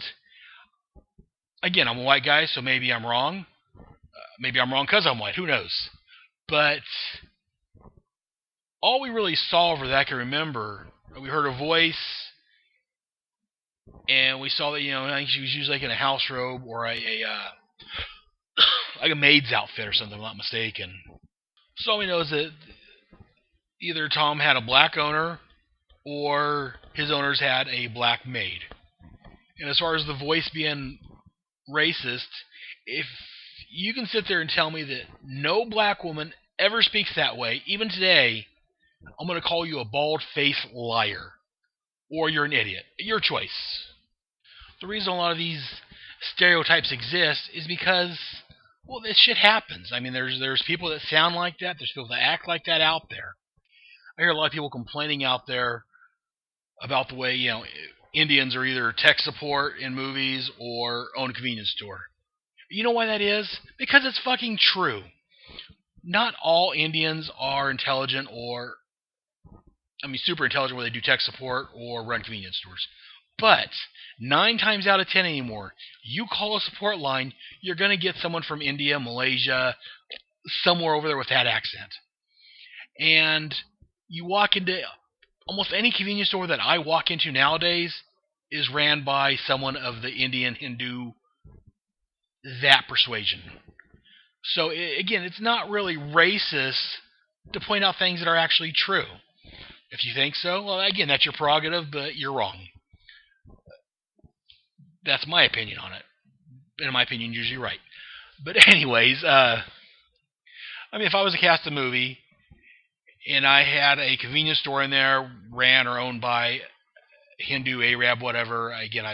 Again, I'm a white guy, so maybe I'm wrong. Maybe I'm wrong because I'm white. Who knows? But all we really saw over that I can remember, we heard a voice, and we saw that, I think she was usually like in a house robe or like a maid's outfit or something, if I'm not mistaken. So all we know is that either Tom had a black owner or his owners had a black maid. And as far as the voice being racist, if you can sit there and tell me that no black woman ever speaks that way, even today, I'm going to call you a bald-faced liar. Or you're an idiot. Your choice. The reason a lot of these stereotypes exist is because, well, this shit happens. I mean, there's people that sound like that. There's people that act like that out there. I hear a lot of people complaining out there about the way, Indians are either tech support in movies or own a convenience store. You know why that is? Because it's fucking true. Not all Indians are intelligent super intelligent where they do tech support or run convenience stores. But 9 times out of 10 anymore, you call a support line, you're going to get someone from India, Malaysia, somewhere over there with that accent. And you walk into almost any convenience store that I walk into nowadays is ran by someone of the Indian, Hindu, that persuasion. So again, it's not really racist to point out things that are actually true. If you think so, well, again, that's your prerogative, but you're wrong. That's my opinion on it. And my opinion is usually right. But anyways, if I was to cast a movie and I had a convenience store in there ran or owned by Hindu, Arab, whatever, again,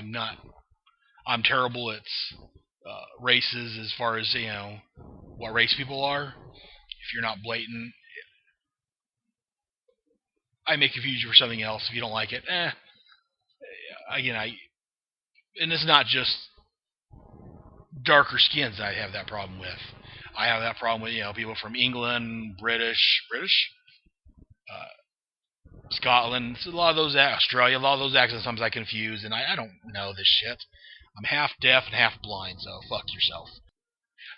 I'm terrible at races as far as, what race people are. If you're not blatant, I may confuse you for something else if you don't like it. Again, and it's not just darker skins I have that problem with. I have that problem with, people from England, British, Scotland, a lot of those, Australia, a lot of those accents sometimes I confuse, and I don't know this shit. I'm half deaf and half blind, so fuck yourself.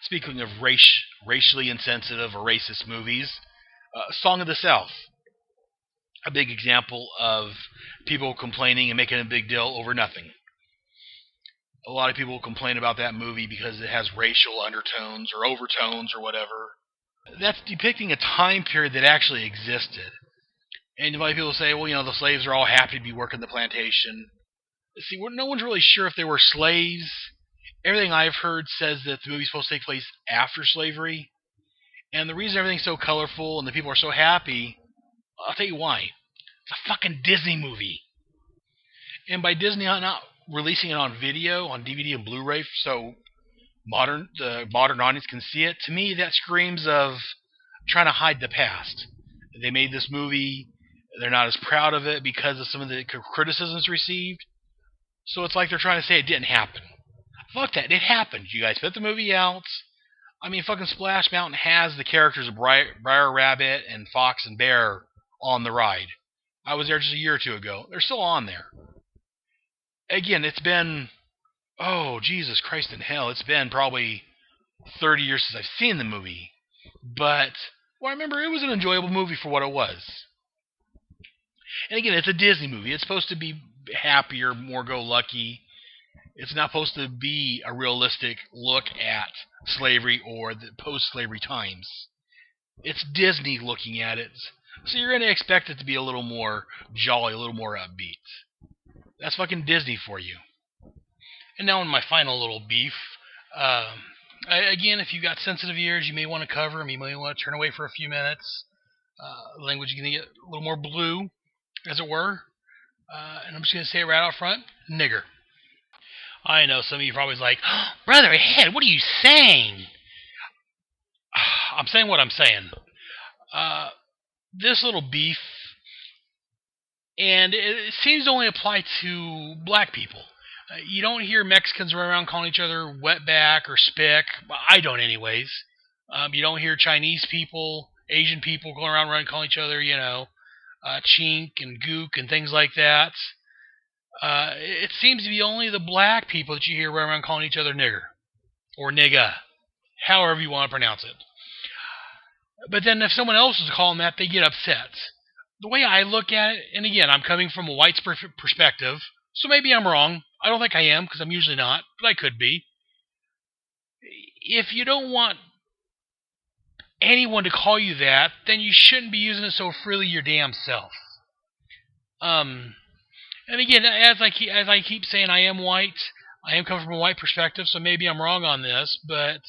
Speaking of racially insensitive or racist movies, Song of the South. A big example of people complaining and making a big deal over nothing. A lot of people complain about that movie because it has racial undertones or overtones or whatever. That's depicting a time period that actually existed. And a lot of people say, well, the slaves are all happy to be working the plantation. See, no one's really sure if they were slaves. Everything I've heard says that the movie's supposed to take place after slavery. And the reason everything's so colorful and the people are so happy, I'll tell you why. It's a fucking Disney movie. And by Disney not releasing it on video, on DVD and Blu-ray, so the modern audience can see it, to me that screams of trying to hide the past. They made this movie, they're not as proud of it because of some of the criticisms received. So it's like they're trying to say it didn't happen. Fuck that, it happened. You guys put the movie out. Fucking Splash Mountain has the characters of Briar Rabbit and Fox and Bear on the ride. I was there just a year or two ago. They're still on there. Again, it's been, Jesus Christ in hell, it's been probably 30 years since I've seen the movie. But, I remember it was an enjoyable movie for what it was. And again, it's a Disney movie. It's supposed to be happier, more go-lucky. It's not supposed to be a realistic look at slavery or the post-slavery times. It's Disney looking at it. So you're going to expect it to be a little more jolly, a little more upbeat. That's fucking Disney for you. And now in my final little beef. Again, if you've got sensitive ears, you may want to cover them. You may want to turn away for a few minutes. Language is going to get a little more blue, as it were. And I'm just going to say it right out front. Nigger. I know some of you are probably like, Brother Head, what are you saying? I'm saying what I'm saying. This little beef, and it seems to only apply to black people. You don't hear Mexicans run around calling each other wetback or spick. I don't anyways. You don't hear Chinese people, Asian people going around calling each other, chink and gook and things like that. It seems to be only the black people that you hear running around calling each other nigger or nigga, however you want to pronounce it. But then if someone else is calling that, they get upset. The way I look at it, and again, I'm coming from a white perspective, so maybe I'm wrong. I don't think I am, because I'm usually not, but I could be. If you don't want anyone to call you that, then you shouldn't be using it so freely your damn self. And again, as I keep saying, I am white. I am coming from a white perspective, so maybe I'm wrong on this, but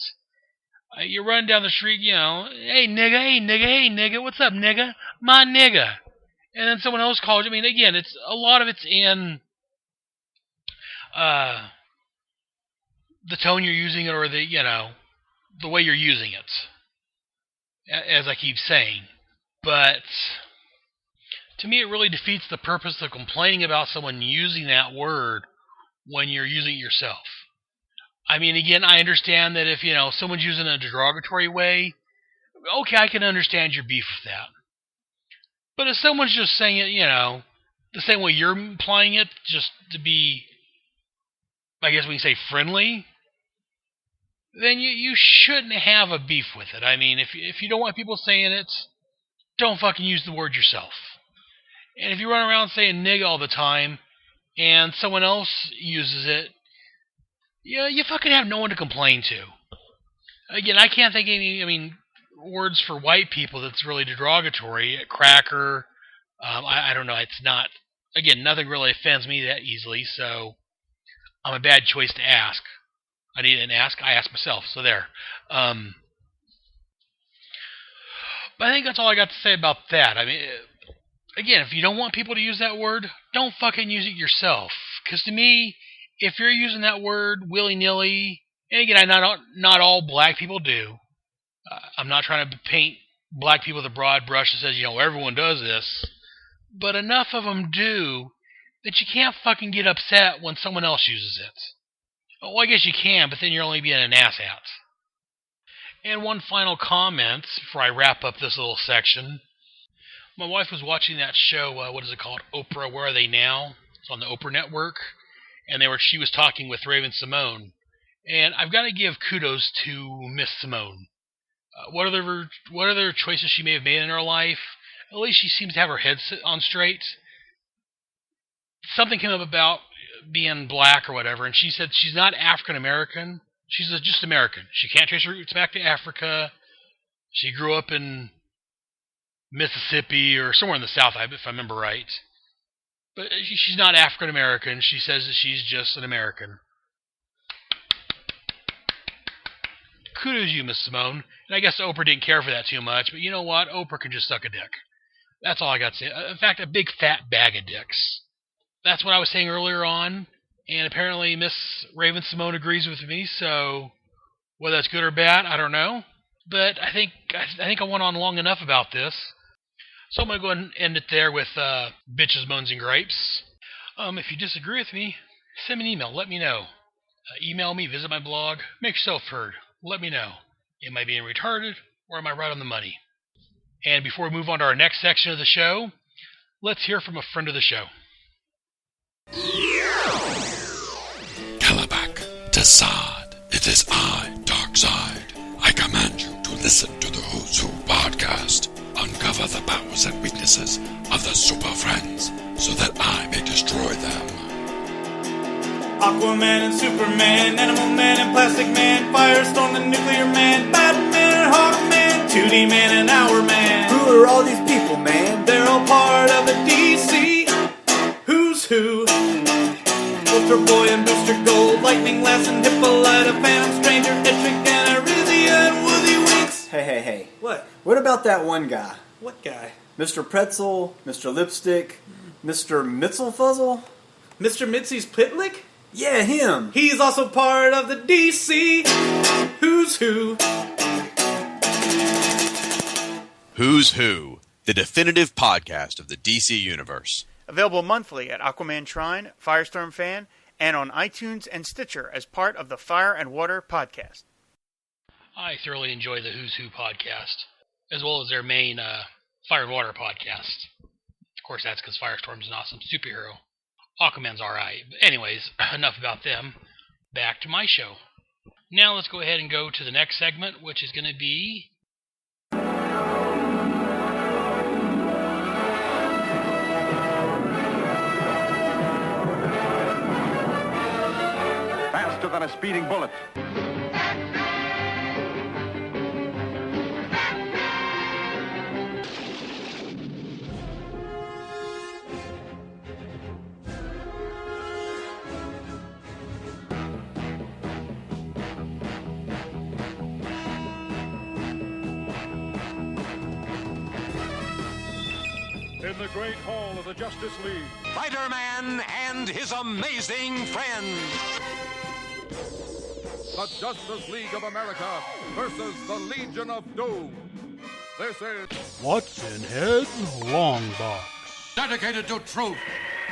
You're running down the street, hey nigga, what's up, nigga? My nigga. And then someone else calls you. I mean, again, a lot of it's in the tone you're using it, or the way you're using it, as I keep saying. But to me, it really defeats the purpose of complaining about someone using that word when you're using it yourself. I mean, again, I understand that if, someone's using it in a derogatory way, okay, I can understand your beef with that. But if someone's just saying it, the same way you're implying it, just to be, I guess we can say, friendly, then you shouldn't have a beef with it. I mean, if you don't want people saying it, don't fucking use the word yourself. And if you run around saying nigga all the time, and someone else uses it, you fucking have no one to complain to. Again, I can't think of any, words for white people that's really derogatory. Cracker, I don't know, it's not, again, nothing really offends me that easily, so I'm a bad choice to ask. I ask myself, so there. But I think that's all I got to say about that. I mean, again, if you don't want people to use that word, don't fucking use it yourself. Because to me, if you're using that word willy-nilly, and again, not all black people do. I'm not trying to paint black people with a broad brush that says, everyone does this. But enough of them do that you can't fucking get upset when someone else uses it. Well, I guess you can, but then you're only being an asshat. And one final comment before I wrap up this little section. My wife was watching that show, what is it called? Oprah, Where Are They Now? It's on the Oprah Network. And she was talking with Raven-Symoné. And I've got to give kudos to Miss Simone. What other choices she may have made in her life, at least she seems to have her head on straight. Something came up about being black or whatever, and she said she's not African American. She's just American. She can't trace her roots back to Africa. She grew up in Mississippi or somewhere in the South, if I remember right. But she's not African American. She says that she's just an American. Kudos to you, Miss Simone. And I guess Oprah didn't care for that too much, but you know what? Oprah can just suck a dick. That's all I got to say. In fact, a big fat bag of dicks. That's what I was saying earlier on, and apparently Miss Raven-Symoné agrees with me, so whether that's good or bad, I don't know. But I think I went on long enough about this. So I'm going to go ahead and end it there with bitches, moans, and gripes. If you disagree with me, send me an email. Let me know. Email me, visit my blog, make yourself heard. Let me know. Am I being retarded, or am I right on the money? And before we move on to our next section of the show, let's hear from a friend of the show. Kalabak, Tassad, it is I, Darkseid. I command you to listen to the Who's Who podcast. Uncover the powers and weaknesses of the Super Friends so that I may destroy them. Aquaman and Superman, Animal Man and Plastic Man, Firestorm and Nuclear Man, Batman and Hawkman, 2D Man and Hour Man. Who are all these people, man? They're all part of the DC Who's Who. Ultra Boy and Booster Gold, Lightning Lass and Hippolyta, Phantom Stranger, Etrick and Arisia and Woozy Winks. Hey. What? What about that one guy? What guy? Mr. Pretzel, Mr. Lipstick, Mr. Mitzelfuzzle? Mr. Mitzi's Pitlick? Yeah, him. He's also part of the DC Who's Who. Who's Who, the definitive podcast of the DC Universe. Available monthly at Aquaman Shrine, Firestorm Fan, and on iTunes and Stitcher as part of the Fire and Water podcast. I thoroughly enjoy the Who's Who podcast, as well as their main Fire and Water podcast. Of course, that's because Firestorm's an awesome superhero. Aquaman's alright. But anyways, enough about them. Back to my show. Now let's go ahead and go to the next segment, which is going to be... Faster than a speeding bullet. the Great Hall of the Justice League. Spider-Man and his amazing friends. The Justice League of America versus the Legion of Doom. This is... What's in Head's Long Box? Dedicated to truth,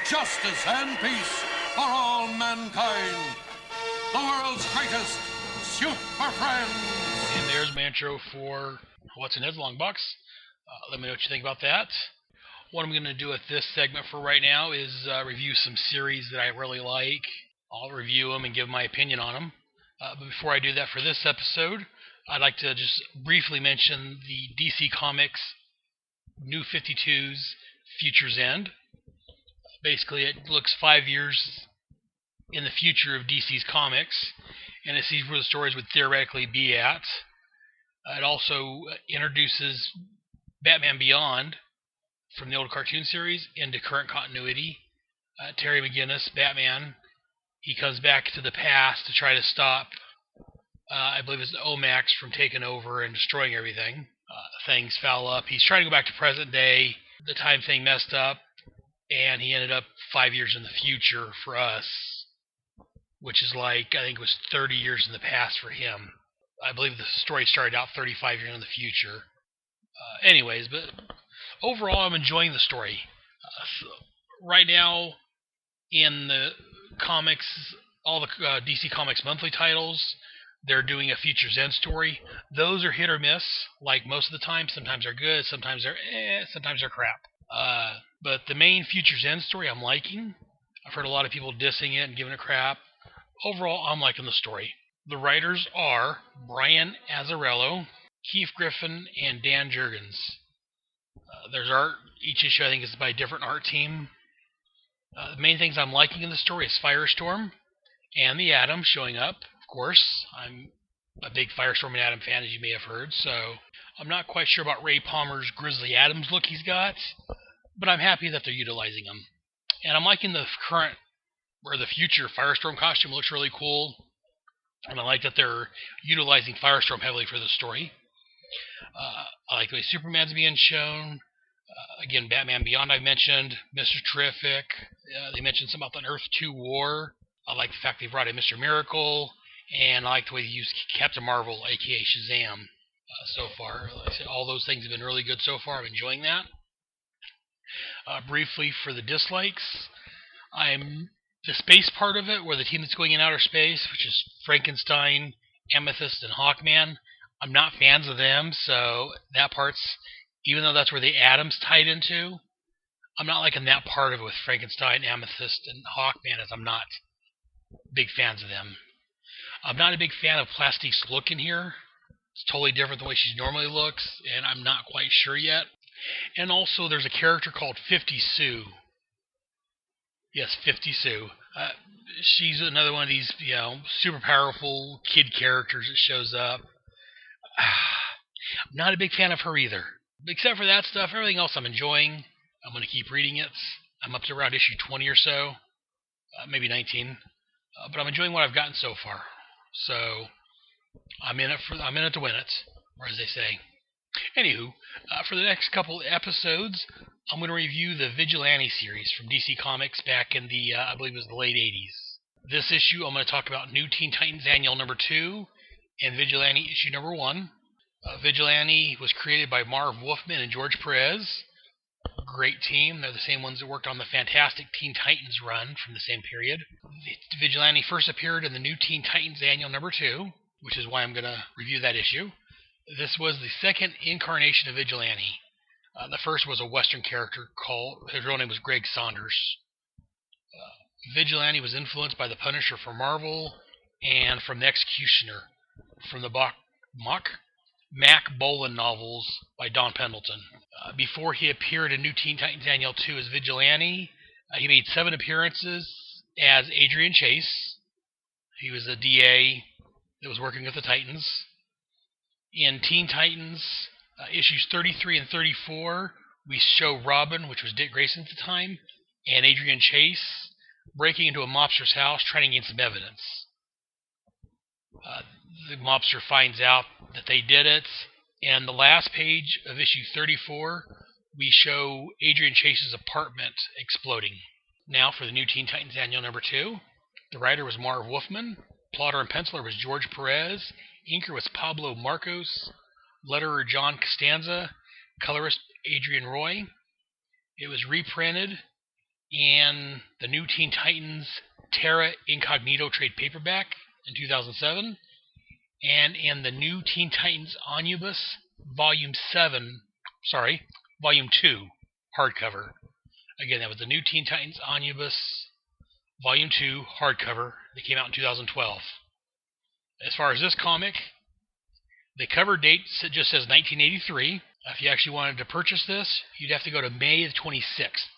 justice, and peace for all mankind. The world's greatest super friends. And there's my intro for What's in Head's Long Box. Let me know what you think about that. What I'm going to do with this segment for right now is review some series that I really like. I'll review them and give my opinion on them. But before I do that for this episode, I'd like to just briefly mention the DC Comics New 52's Future's End. Basically, it looks 5 years in the future of DC's comics, and it sees where the stories would theoretically be at. It also introduces Batman Beyond from the old cartoon series into current continuity. Terry McGinnis, Batman, he comes back to the past to try to stop, I believe it's OMAX from taking over and destroying everything. Things foul up. He's trying to go back to present day. The time thing messed up, and he ended up 5 years in the future for us, which is like, I think it was 30 years in the past for him. I believe the story started out 35 years in the future. Anyways, but overall, I'm enjoying the story. Right now, in the comics, all the DC Comics monthly titles, they're doing a Future's End story. Those are hit or miss, like most of the time. Sometimes they're good, sometimes they're crap. But the main Future's End story I'm liking. I've heard a lot of people dissing it and giving it crap. Overall, I'm liking the story. The writers are Brian Azzarello, Keith Giffen, and Dan Jurgens. There's art. Each issue, I think, is by a different art team. The main things I'm liking in the story is Firestorm and the Atom showing up. Of course, I'm a big Firestorm and Atom fan, as you may have heard, so I'm not quite sure about Ray Palmer's Grizzly Adams look he's got, but I'm happy that they're utilizing him. And I'm liking the current, or the future Firestorm costume. Looks really cool, and I like that they're utilizing Firestorm heavily for the story. I like the way Superman's being shown. Again, Batman Beyond I've mentioned. Mr. Terrific. They mentioned something about the Earth 2 war. I like the fact they brought in Mr. Miracle. And I like the way they used Captain Marvel, a.k.a. Shazam, so far. Like I said, all those things have been really good so far. I'm enjoying that. Briefly, for the dislikes, the space part of it, where the team that's going in outer space, which is Frankenstein, Amethyst, and Hawkman, I'm not fans of them, so that part's, even though that's where the Atom's tied into, I'm not liking that part of it with Frankenstein, Amethyst, and Hawkman, as I'm not big fans of them. I'm not a big fan of Plastique's look in here. It's totally different than the way she normally looks, and I'm not quite sure yet. And also, there's a character called 50 Sue. Yes, 50 Sue. She's another one of these, super powerful kid characters that shows up. I'm not a big fan of her either. Except for that stuff, everything else I'm enjoying. I'm going to keep reading it. I'm up to around issue 20 or so. Maybe 19. But I'm enjoying what I've gotten so far. So, I'm in it to win it, or as they say. Anywho, for the next couple episodes, I'm going to review the Vigilante series from DC Comics back in the, I believe it was the late 80s. This issue, I'm going to talk about New Teen Titans Annual number 2 and Vigilante issue number 1. Vigilante was created by Marv Wolfman and George Perez. Great team. They're the same ones that worked on the Fantastic Teen Titans run from the same period. Vigilante first appeared in the New Teen Titans Annual number 2, which is why I'm going to review that issue. This was the second incarnation of Vigilante. The first was a Western character his real name was Greg Saunders. Vigilante was influenced by the Punisher from Marvel and from the Executioner from the Mac Bolan novels by Don Pendleton. Before he appeared in New Teen Titans Annual 2 as Vigilante, he made 7 appearances as Adrian Chase. He was a DA that was working with the Titans. In Teen Titans, issues 33 and 34, we show Robin, which was Dick Grayson at the time, and Adrian Chase breaking into a mobster's house trying to gain some evidence. The mobster finds out that they did it, and the last page of issue 34, we show Adrian Chase's apartment exploding. Now for the New Teen Titans Annual number 2. The writer was Marv Wolfman. Plotter and penciler was George Perez. Inker was Pablo Marcos. Letterer John Costanza. Colorist Adrian Roy. It was reprinted in the New Teen Titans Terra Incognito trade paperback in 2007, and in the New Teen Titans Omnibus Volume 2 hardcover. Again, that was the New Teen Titans Omnibus Volume 2 hardcover that came out in 2012. As far as this comic, the cover date just says 1983. If you actually wanted to purchase this, you'd have to go to May the 26th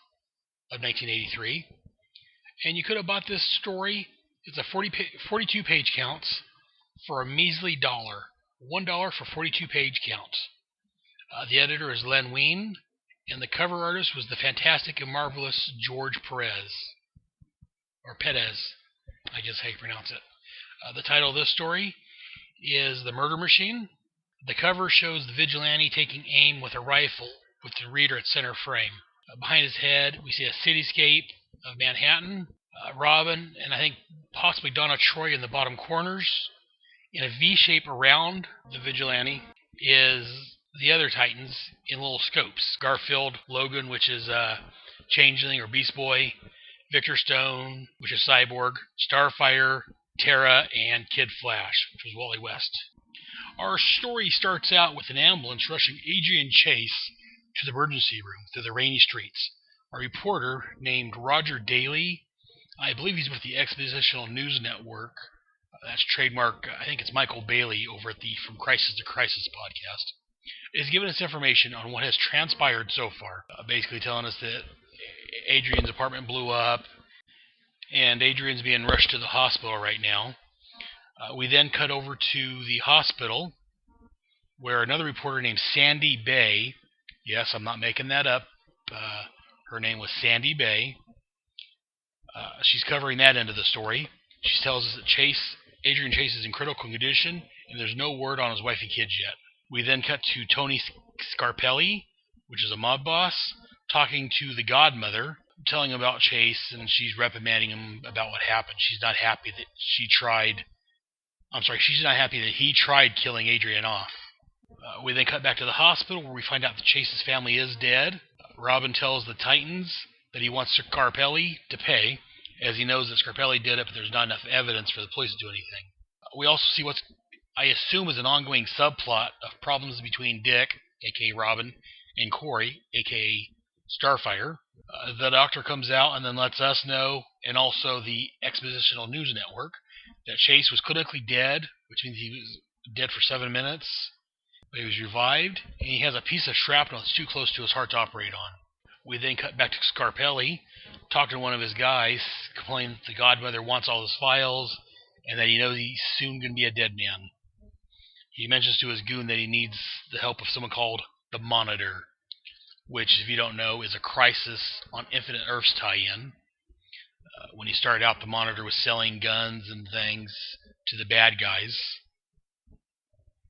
of 1983. And you could have bought this story. It's a 42 page counts for a measly $1. $1 for 42 page counts. The editor is Len Wein, and the cover artist was the fantastic and marvelous George Perez. Or Perez, I guess how you pronounce it. The title of this story is The Murder Machine. The cover shows the vigilante taking aim with a rifle with the reader at center frame. Behind his head, we see a cityscape of Manhattan, Robin, and I think possibly Donna Troy in the bottom corners. In a V shape around the vigilante is the other Titans in little scopes. Garfield, Logan, which is Changeling or Beast Boy, Victor Stone, which is Cyborg, Starfire, Terra, and Kid Flash, which was Wally West. Our story starts out with an ambulance rushing Adrian Chase to the emergency room through the rainy streets. A reporter named Roger Daly, I believe he's with the Expositional News Network. That's trademark, I think it's Michael Bailey over at the From Crisis to Crisis podcast, is giving us information on what has transpired so far. Basically telling us that Adrian's apartment blew up, and Adrian's being rushed to the hospital right now. We then cut over to the hospital, where another reporter named Sandy Bay, yes, I'm not making that up, her name was Sandy Bay, she's covering that end of the story. She tells us that Adrian Chase is in critical condition, and there's no word on his wife and kids yet. We then cut to Tony Scarpelli, which is a mob boss, talking to the godmother, telling him about Chase, and she's reprimanding him about what happened. She's not happy that he tried killing Adrian off. We then cut back to the hospital, where we find out that Chase's family is dead. Robin tells the Titans that he wants Scarpelli to pay, as he knows that Scarpelli did it, but there's not enough evidence for the police to do anything. We also see what I assume is an ongoing subplot of problems between Dick, a.k.a. Robin, and Corey, a.k.a. Starfire. The doctor comes out and then lets us know, and also the Expositional News Network, that Chase was clinically dead, which means he was dead for 7 minutes, but he was revived, and he has a piece of shrapnel that's too close to his heart to operate on. We then cut back to Scarpelli, talking to one of his guys, complaining that the godmother wants all his files, and that he knows he's soon going to be a dead man. He mentions to his goon that he needs the help of someone called the Monitor, which, if you don't know, is a Crisis on Infinite Earths tie-in. When he started out, the Monitor was selling guns and things to the bad guys.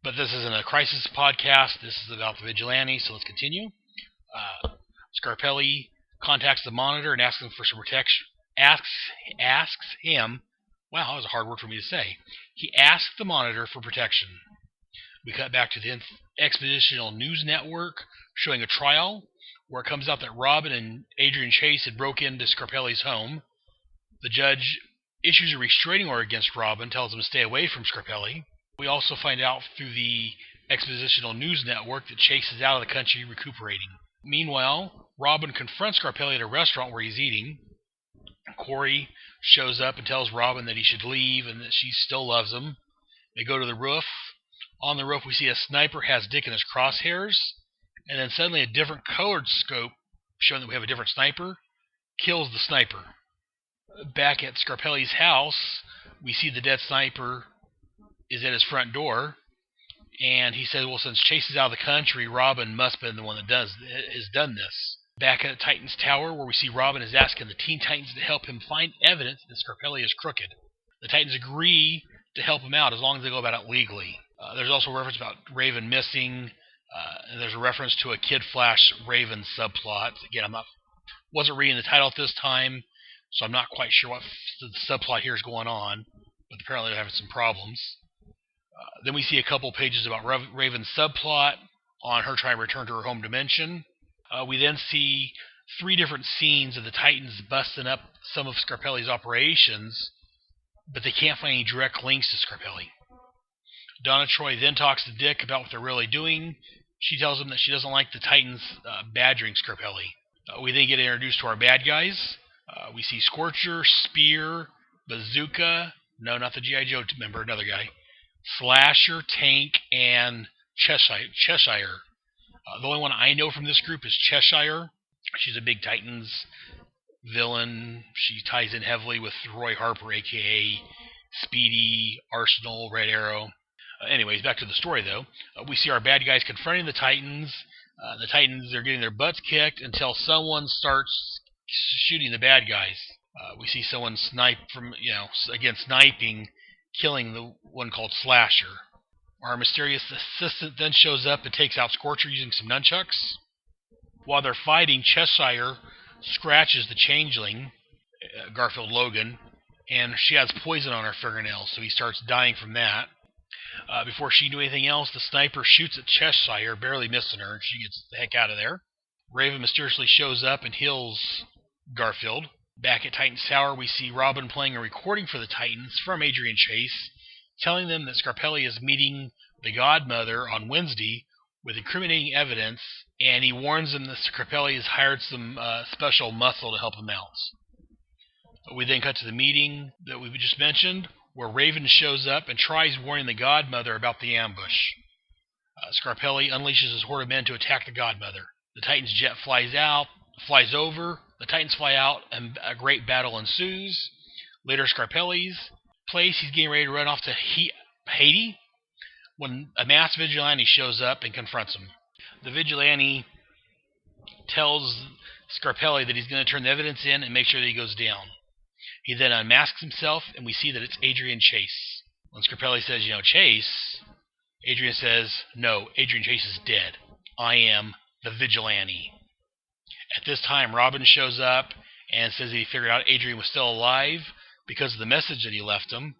But this isn't a Crisis podcast. This is about the vigilante, so let's continue. Scarpelli contacts the Monitor and asks him for some protection. Asks him. Wow, that was a hard word for me to say. He asks the Monitor for protection. We cut back to the Expositional News Network, showing a trial where it comes out that Robin and Adrian Chase had broke into Scarpelli's home. The judge issues a restraining order against Robin, tells him to stay away from Scarpelli. We also find out through the Expositional News Network that Chase is out of the country recuperating. Meanwhile, Robin confronts Scarpelli at a restaurant where he's eating. Corey shows up and tells Robin that he should leave and that she still loves him. They go to the roof. On the roof, we see a sniper has Dick in his crosshairs, and then suddenly a different colored scope, showing that we have a different sniper, kills the sniper. Back at Scarpelli's house, we see the dead sniper is at his front door, and he says, well, since Chase is out of the country, Robin must have been the one that has done this. Back at Titan's Tower, where we see Robin is asking the Teen Titans to help him find evidence that Scarpelli is crooked. The Titans agree to help him out as long as they go about it legally. There's also a reference about Raven missing. And there's a reference to a Kid Flash Raven subplot. Again, wasn't reading the title at this time, so I'm not quite sure what the subplot here is going on, but apparently they're having some problems. Then we see a couple pages about Raven's subplot on her trying to return to her home dimension. We then see 3 different scenes of the Titans busting up some of Scarpelli's operations, but they can't find any direct links to Scarpelli. Donna Troy then talks to Dick about what they're really doing. She tells him that she doesn't like the Titans badgering Scarpelli. We then get introduced to our bad guys. We see Scorcher, Spear, Bazooka, no, not the G.I. Joe member, another guy, Slasher, Tank, and Cheshire. The only one I know from this group is Cheshire. She's a big Titans villain. She ties in heavily with Roy Harper, a.k.a. Speedy, Arsenal, Red Arrow. Anyways, back to the story, though. We see our bad guys confronting the Titans. The Titans are getting their butts kicked until someone starts shooting the bad guys. We see someone sniping, killing the one called Slasher. Our mysterious assistant then shows up and takes out Scorcher using some nunchucks. While they're fighting, Cheshire scratches the changeling, Garfield Logan, and she has poison on her fingernails, so he starts dying from that. Before she can do anything else, the sniper shoots at Cheshire, barely missing her, and she gets the heck out of there. Raven mysteriously shows up and heals Garfield. Back at Titan's Tower, we see Robin playing a recording for the Titans from Adrian Chase, telling them that Scarpelli is meeting the Godmother on Wednesday with incriminating evidence, and he warns them that Scarpelli has hired some special muscle to help him out. We then cut to the meeting that we just mentioned, where Raven shows up and tries warning the Godmother about the ambush. Scarpelli unleashes his horde of men to attack the Godmother. The Titan's jet flies over, the Titans fly out, and a great battle ensues. Later, Scarpelli's place, he's getting ready to run off to Haiti when a masked vigilante shows up and confronts him. The vigilante tells Scarpelli that he's going to turn the evidence in and make sure that he goes down. He then unmasks himself, and we see that it's Adrian Chase. When Scarpelli says, Chase, Adrian says, no, Adrian Chase is dead. I am the vigilante. At this time, Robin shows up and says that he figured out Adrian was still alive because of the message that he left him.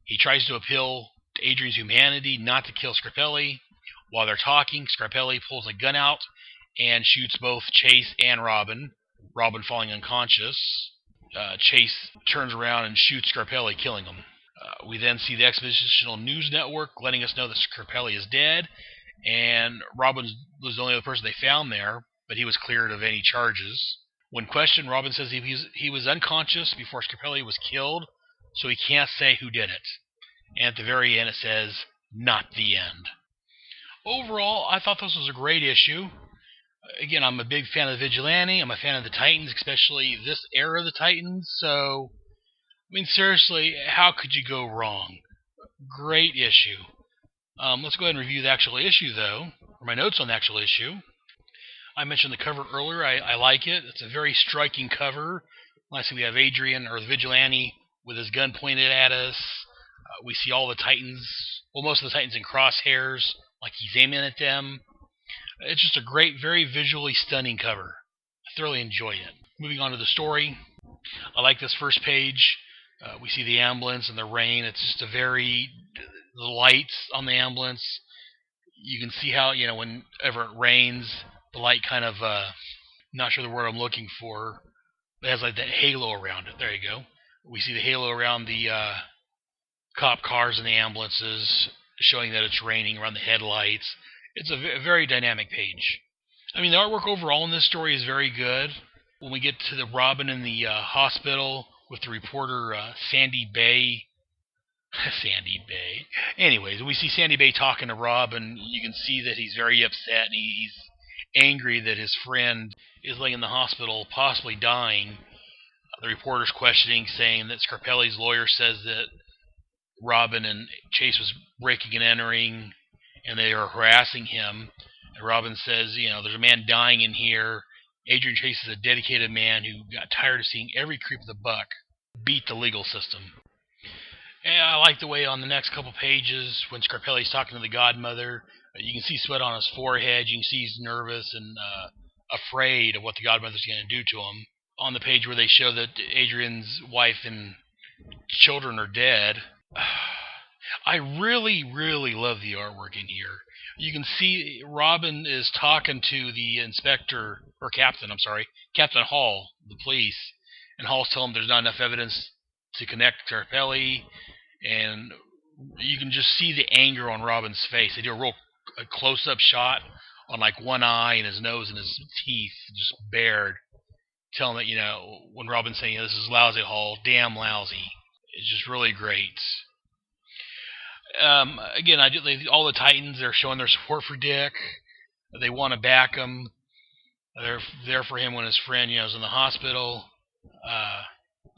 He tries to appeal to Adrian's humanity not to kill Scarpelli. While they're talking, Scarpelli pulls a gun out and shoots both Chase and Robin, Robin falling unconscious. Chase turns around and shoots Scarpelli, killing him. We then see the Expositional News Network letting us know that Scarpelli is dead, and Robin was the only other person they found there, but he was cleared of any charges. When questioned, Robin says he was unconscious before Scarpelli was killed, so he can't say who did it. And at the very end it says, not the end. Overall, I thought this was a great issue. Again, I'm a big fan of the Vigilante. I'm a fan of the Titans, especially this era of the Titans. So, seriously, how could you go wrong? Great issue. Let's go ahead and review the actual issue, though, or my notes on the actual issue. I mentioned the cover earlier. I like it. It's a very striking cover. Lastly, we have Adrian, or the Vigilante, with his gun pointed at us. We see all the Titans, most of the Titans in crosshairs, like he's aiming at them. It's just a great, very visually stunning cover. I thoroughly enjoy it. Moving on to the story. I like this first page. We see the ambulance and the rain. It's just the lights on the ambulance. You can see how, whenever it rains, the light kind of, not sure the word I'm looking for. It has like that halo around it. There you go. We see the halo around the cop cars and the ambulances, showing that it's raining around the headlights. It's a very dynamic page. The artwork overall in this story is very good. When we get to the Robin in the hospital with the reporter Sandy Bay. Sandy Bay. Anyways, we see Sandy Bay talking to Robin. You can see that he's very upset and he's angry that his friend is laying in the hospital, possibly dying. The reporter's questioning, saying that Scarpelli's lawyer says that Robin and Chase was breaking and entering, and they are harassing him. And Robin says, there's a man dying in here. Adrian Chase is a dedicated man who got tired of seeing every creep of the buck beat the legal system. And I like the way on the next couple pages, when Scarpelli's talking to the Godmother, You can see sweat on his forehead. You can see he's nervous and afraid of what the Godmother's going to do to him. On the page where they show that Adrian's wife and children are dead, I really, really love the artwork in here. You can see Robin is talking to the Captain Hall, the police, and Hall's telling him there's not enough evidence to connect Scarpelli, and you can just see the anger on Robin's face. They do a close-up shot on like one eye and his nose and his teeth just bared, telling that, when Robin's saying, this is lousy, Hall, damn lousy. It's just really great. Again, all the Titans, they're showing their support for Dick. They want to back him. They're there for him when his friend, is in the hospital.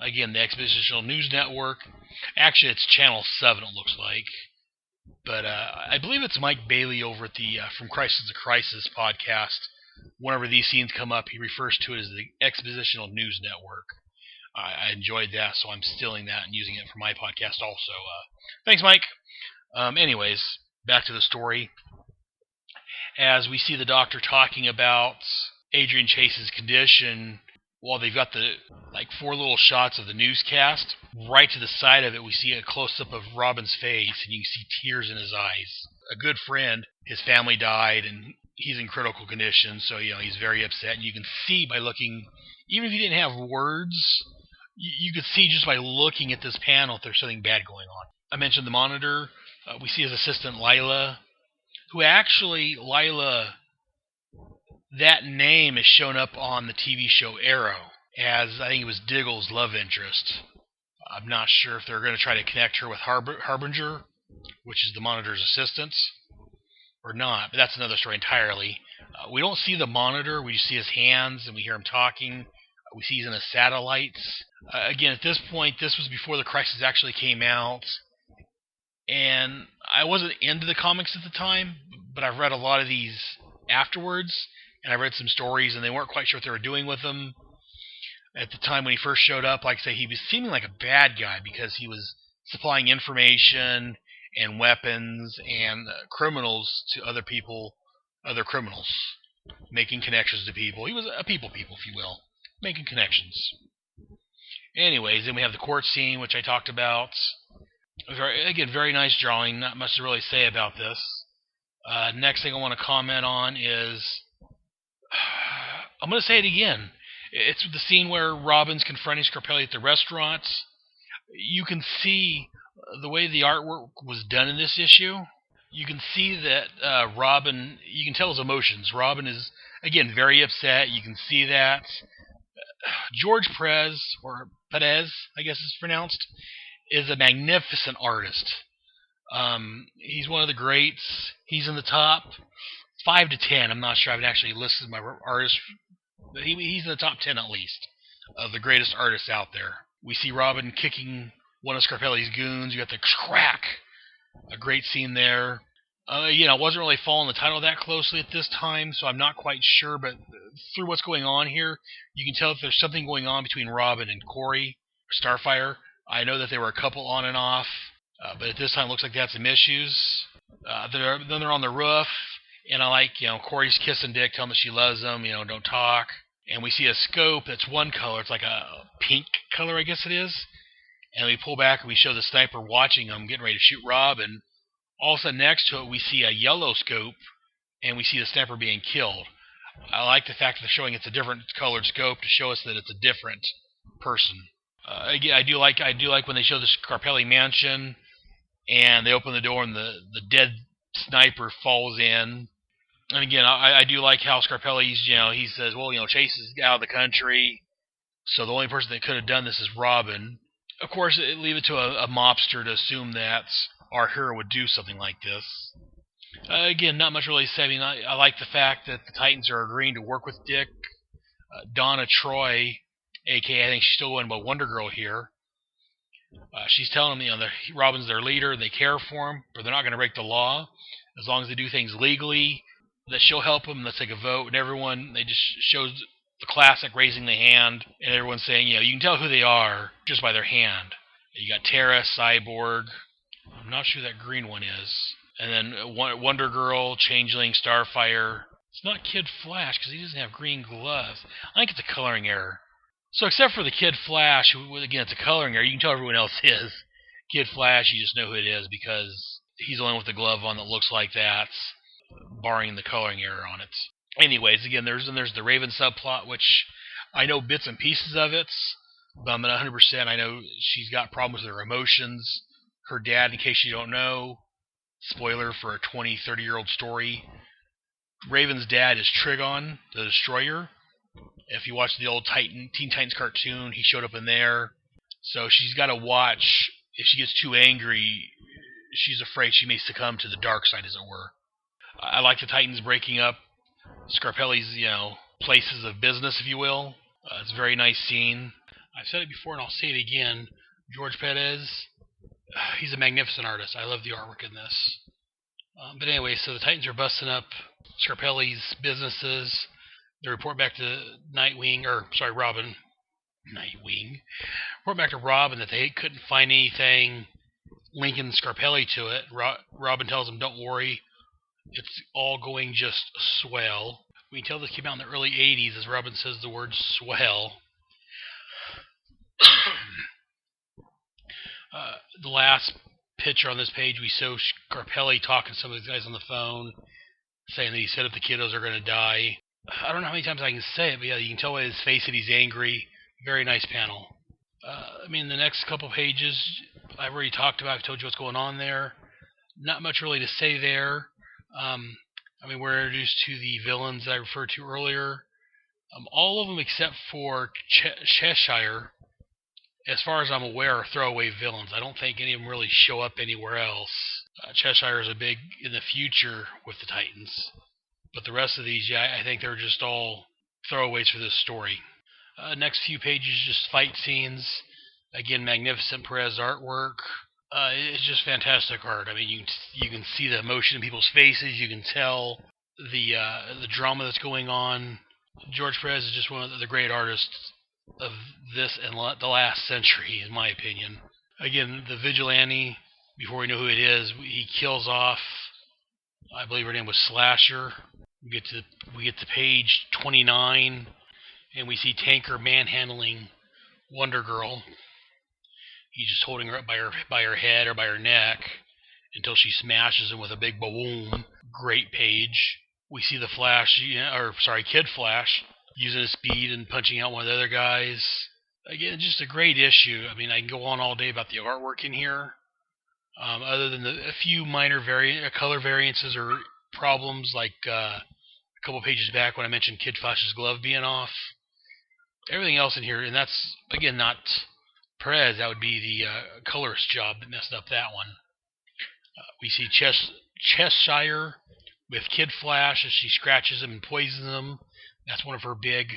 Again, the Expositional News Network. Actually, it's Channel 7, it looks like. But I believe it's Mike Bailey over at the From Crisis to Crisis podcast. Whenever these scenes come up, he refers to it as the Expositional News Network. I enjoyed that, so I'm stealing that and using it for my podcast also. Thanks, Mike. Anyways, back to the story. As we see the doctor talking about Adrian Chase's condition, while they've got the 4 little shots of the newscast, right to the side of it we see a close-up of Robin's face, and you can see tears in his eyes. A good friend, his family died, and he's in critical condition, so he's very upset. And you can see by looking, even if you didn't have words, you could see just by looking at this panel if there's something bad going on. I mentioned the monitor. We see his assistant Lila, who actually, that name is shown up on the TV show Arrow, as I think it was Diggle's love interest. I'm not sure if they're going to try to connect her with Harbinger, which is the monitor's assistant, or not, but that's another story entirely. We don't see the monitor, we just see his hands, and we hear him talking. We see he's in a satellite. Again, at this point, this was before the Crisis actually came out, and I wasn't into the comics at the time, but I've read a lot of these afterwards, and I read some stories, and they weren't quite sure what they were doing with him. At the time when he first showed up, like I say, he was seeming like a bad guy because he was supplying information and weapons and criminals to other people, other criminals, making connections to people. He was a people, if you will, making connections. Anyways, then we have the court scene, which I talked about. Very nice drawing. Not much to really say about this. Next thing I want to comment on is, I'm going to say it again. It's the scene where Robin's confronting Scarpelli at the restaurant. You can see the way the artwork was done in this issue. You can see that Robin, you can tell his emotions. Robin is, again, very upset. You can see that. George Perez, or Perez, I guess it's pronounced, is a magnificent artist. He's one of the greats. He's in the top 5 to 10. I'm not sure. I haven't actually listed my artists, but he's in the top 10 at least of the greatest artists out there. We see Robin kicking one of Scarpelli's goons. You got the crack. A great scene there. I wasn't really following the title that closely at this time, so I'm not quite sure, but through what's going on here, you can tell if there's something going on between Robin and Corey, or Starfire. I know that they were a couple on and off, but at this time it looks like they had some issues. Then they're on the roof, and I like, Corey's kissing Dick, telling him that she loves him, don't talk. And we see a scope that's one color. It's like a pink color, I guess it is. And we pull back and we show the sniper watching him, getting ready to shoot Rob, and all of a sudden next to it we see a yellow scope, and we see the sniper being killed. I like the fact that they're showing it's a different colored scope to show us that it's a different person. Again, I do like when they show the Scarpelli mansion, and they open the door and the dead sniper falls in. And again, I do like how Scarpelli's, he says, well, Chase is out of the country, so the only person that could have done this is Robin. Of course, it leave it to a mobster to assume that our hero would do something like this. Again, not much really to say. I like the fact that the Titans are agreeing to work with Dick. Donna Troy, a.k.a. I think she's still going by Wonder Girl here. She's telling them, Robin's their leader, they care for him, but they're not going to break the law. As long as they do things legally, that she'll help them, let's take a vote. And everyone, they just shows the classic raising the hand, and everyone's saying, you can tell who they are just by their hand. You got Terra, Cyborg. I'm not sure who that green one is. And then Wonder Girl, Changeling, Starfire. It's not Kid Flash because he doesn't have green gloves. I think it's a coloring error. So except for the Kid Flash, who, again, it's a coloring error. You can tell everyone else is. Kid Flash, you just know who it is because he's the one with the glove on that looks like that, barring the coloring error on it. Anyways, again, there's the Raven subplot, which I know bits and pieces of it, but I'm at 100%. I know she's got problems with her emotions. Her dad, in case you don't know, spoiler for a 20, 30-year-old story, Raven's dad is Trigon, the Destroyer. If you watch the old Teen Titans cartoon, he showed up in there. So she's got to watch. If she gets too angry, she's afraid she may succumb to the dark side, as it were. I like the Titans breaking up Scarpelli's, places of business, if you will. It's a very nice scene. I've said it before, and I'll say it again. George Perez, he's a magnificent artist. I love the artwork in this. But anyway, so the Titans are busting up Scarpelli's businesses. They report back to Robin. Nightwing. Report back to Robin that they couldn't find anything linking Scarpelli to it. Robin tells them, don't worry, it's all going just swell. We can tell this came out in the early 80s as Robin says the word swell. The last picture on this page, we saw Scarpelli talking to some of these guys on the phone, saying that he said if the kiddos are going to die. I don't know how many times I can say it, but yeah, you can tell by his face that he's angry. Very nice panel. The next couple pages, I've already talked about. I've told you what's going on there. Not much really to say there. We're introduced to the villains that I referred to earlier. All of them except for Cheshire, as far as I'm aware, are throwaway villains. I don't think any of them really show up anywhere else. Cheshire is a big in the future with the Titans. But the rest of these, I think they're just all throwaways for this story. Next few pages, just fight scenes. Again, magnificent Perez artwork. It's just fantastic art. You can see the emotion in people's faces. You can tell the drama that's going on. George Perez is just one of the great artists of this and the last century, in my opinion. Again, the vigilante, before we know who it is, he kills off, I believe her name was Slasher. We get to page 29, and we see Tanker manhandling Wonder Girl. He's just holding her up by her head or by her neck until she smashes him with a big boom. Great page. We see the Kid Flash using his speed and punching out one of the other guys. Again, just a great issue. I can go on all day about the artwork in here. Other than a few minor color variances or problems, like a couple pages back when I mentioned Kid Flash's glove being off. Everything else in here, and that's, again, not Perez, that would be the colorist job that messed up that one. We see Cheshire with Kid Flash as she scratches him and poisons him. That's one of her big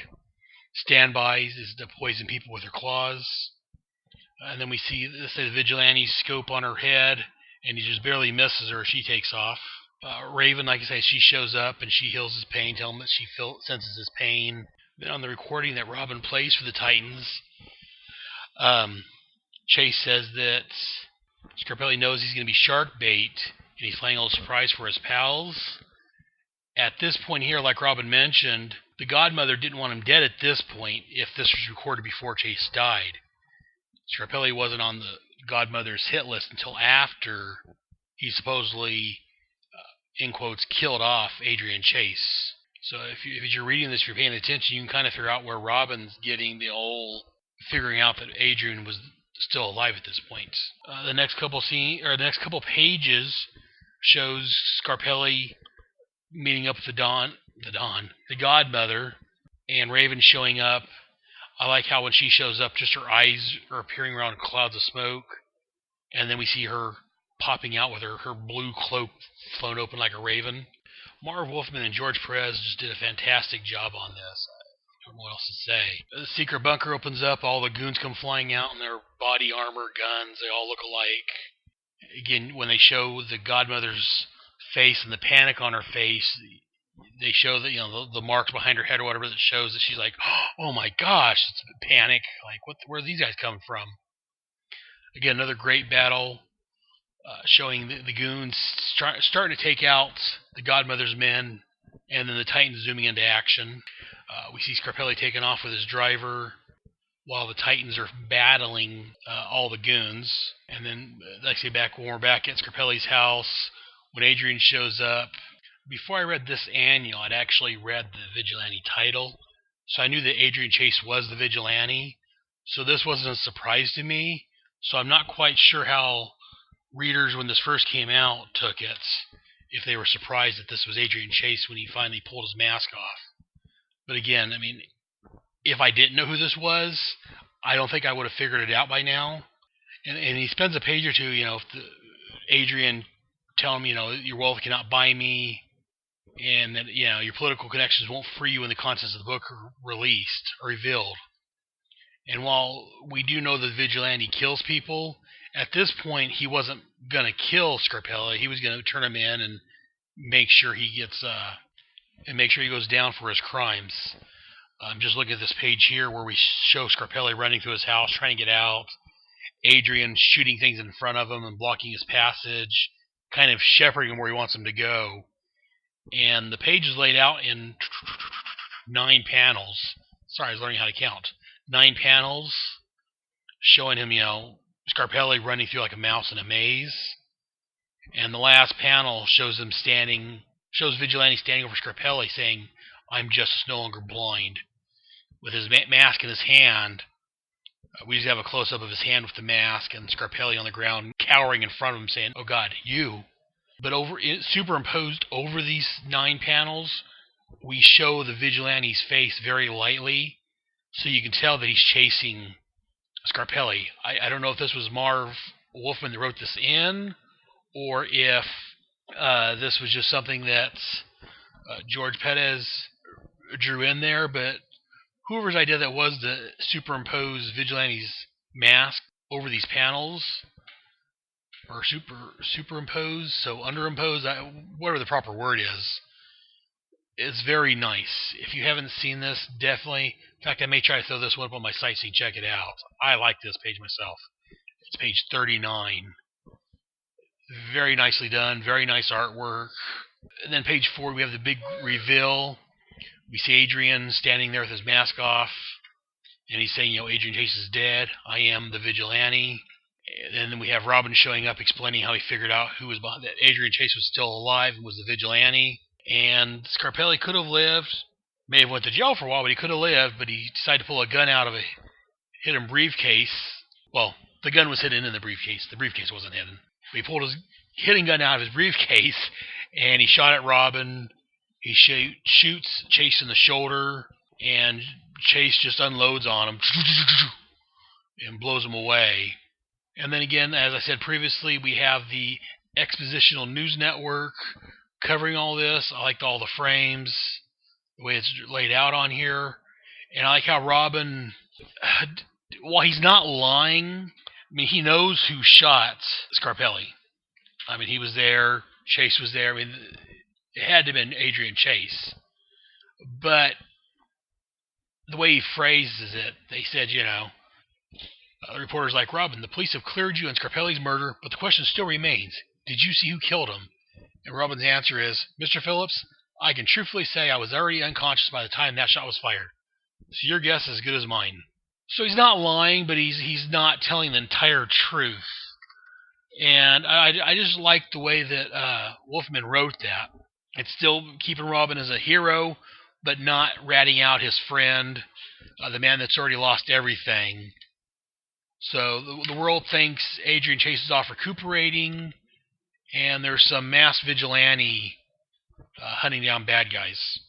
standbys, is to poison people with her claws. And then we see the vigilante's scope on her head, and he just barely misses her. She takes off. Raven, like I say, she shows up and she heals his pain, tells him that she senses his pain. Then on the recording that Robin plays for the Titans, Chase says that Scarpelli knows he's going to be shark bait, and he's playing a little surprise for his pals. At this point here, like Robin mentioned, the Godmother didn't want him dead at this point if this was recorded before Chase died. Scarpelli wasn't on the Godmother's hit list until after he supposedly, in quotes, killed off Adrian Chase. So if you're reading this, if you're paying attention, you can kind of figure out where Robin's getting the whole figuring out that Adrian was still alive at this point. The next couple pages shows Scarpelli meeting up with the Godmother, and Raven showing up. I like how when she shows up, just her eyes are appearing around clouds of smoke, and then we see her popping out with her blue cloak flown open like a raven. Marv Wolfman and George Perez just did a fantastic job on this. I don't know what else to say. The secret bunker opens up, all the goons come flying out in their body armor, guns, they all look alike. Again, when they show the Godmother's face and the panic on her face, they show that, the marks behind her head or whatever, that shows that she's like, oh my gosh, it's a panic. Like, where are these guys coming from? Again, another great battle. showing the goons starting to take out the Godmother's men, and then the Titans zooming into action. We see Scarpelli taking off with his driver while the Titans are battling all the goons. And then, like I say, when we're back at Scarpelli's house, when Adrian shows up. Before I read this annual, I'd actually read the Vigilante title, so I knew that Adrian Chase was the Vigilante. So this wasn't a surprise to me. So I'm not quite sure how readers, when this first came out, took it. If they were surprised that this was Adrian Chase when he finally pulled his mask off. But again, I mean, if I didn't know who this was, I don't think I would have figured it out by now. And he spends a page or two, Adrian telling him, your wealth cannot buy me, and that, your political connections won't free you when the contents of the book are released or revealed. And while we do know that Vigilante kills people, at this point he wasn't going to kill Scarpelli. He was going to turn him in and make sure he goes down for his crimes. I'm just looking at this page here where we show Scarpelli running through his house, trying to get out. Adrian shooting things in front of him and blocking his passage, kind of shepherding him where he wants him to go. And the page is laid out in 9 panels. Sorry, I was learning how to count. 9 panels showing him, Scarpelli running through like a mouse in a maze. And the last panel shows Vigilante standing over Scarpelli saying, "I'm Justice, no longer blind." With his mask in his hand, we just have a close-up of his hand with the mask, and Scarpelli on the ground, cowering in front of him, saying, "Oh God, you." But superimposed over these 9 panels, we show the Vigilante's face very lightly, so you can tell that he's chasing Scarpelli. I don't know if this was Marv Wolfman that wrote this in, or if this was just something that George Perez drew in there, but whoever's idea that was to superimpose Vigilante's mask over these panels, or superimpose, so underimpose, whatever the proper word is, it's very nice. If you haven't seen this, definitely, in fact, I may try to throw this one up on my site so you can check it out. I like this page myself. It's page 39. Very nicely done, very nice artwork. And then page 4, we have the big reveal. We see Adrian standing there with his mask off, and he's saying, Adrian Chase is dead. I am the Vigilante. And then we have Robin showing up, explaining how he figured out who was behind that. Adrian Chase was still alive and was the Vigilante. And Scarpelli could have lived, may have went to jail for a while, but he could have lived. But he decided to pull a gun out of a hidden briefcase. Well, the gun was hidden in the briefcase. The briefcase wasn't hidden. But he pulled his hidden gun out of his briefcase, and he shot at Robin. He shoots Chase in the shoulder, and Chase just unloads on him and blows him away. And then again, as I said previously, we have the Expositional News Network covering all this. I liked all the frames, the way it's laid out on here. And I like how Robin, while he's not lying, he knows who shot Scarpelli. He was there. Chase was there. It had to have been Adrian Chase. But the way he phrases it, they said, the reporter's like, "Robin, the police have cleared you on Scarpelli's murder, but the question still remains. Did you see who killed him?" And Robin's answer is, "Mr. Phillips, I can truthfully say I was already unconscious by the time that shot was fired. So your guess is as good as mine." So he's not lying, but he's not telling the entire truth. And I just like the way that Wolfman wrote that. It's still keeping Robin as a hero, but not ratting out his friend, the man that's already lost everything. So the world thinks Adrian Chase is off recuperating, and there's some mass vigilante hunting down bad guys.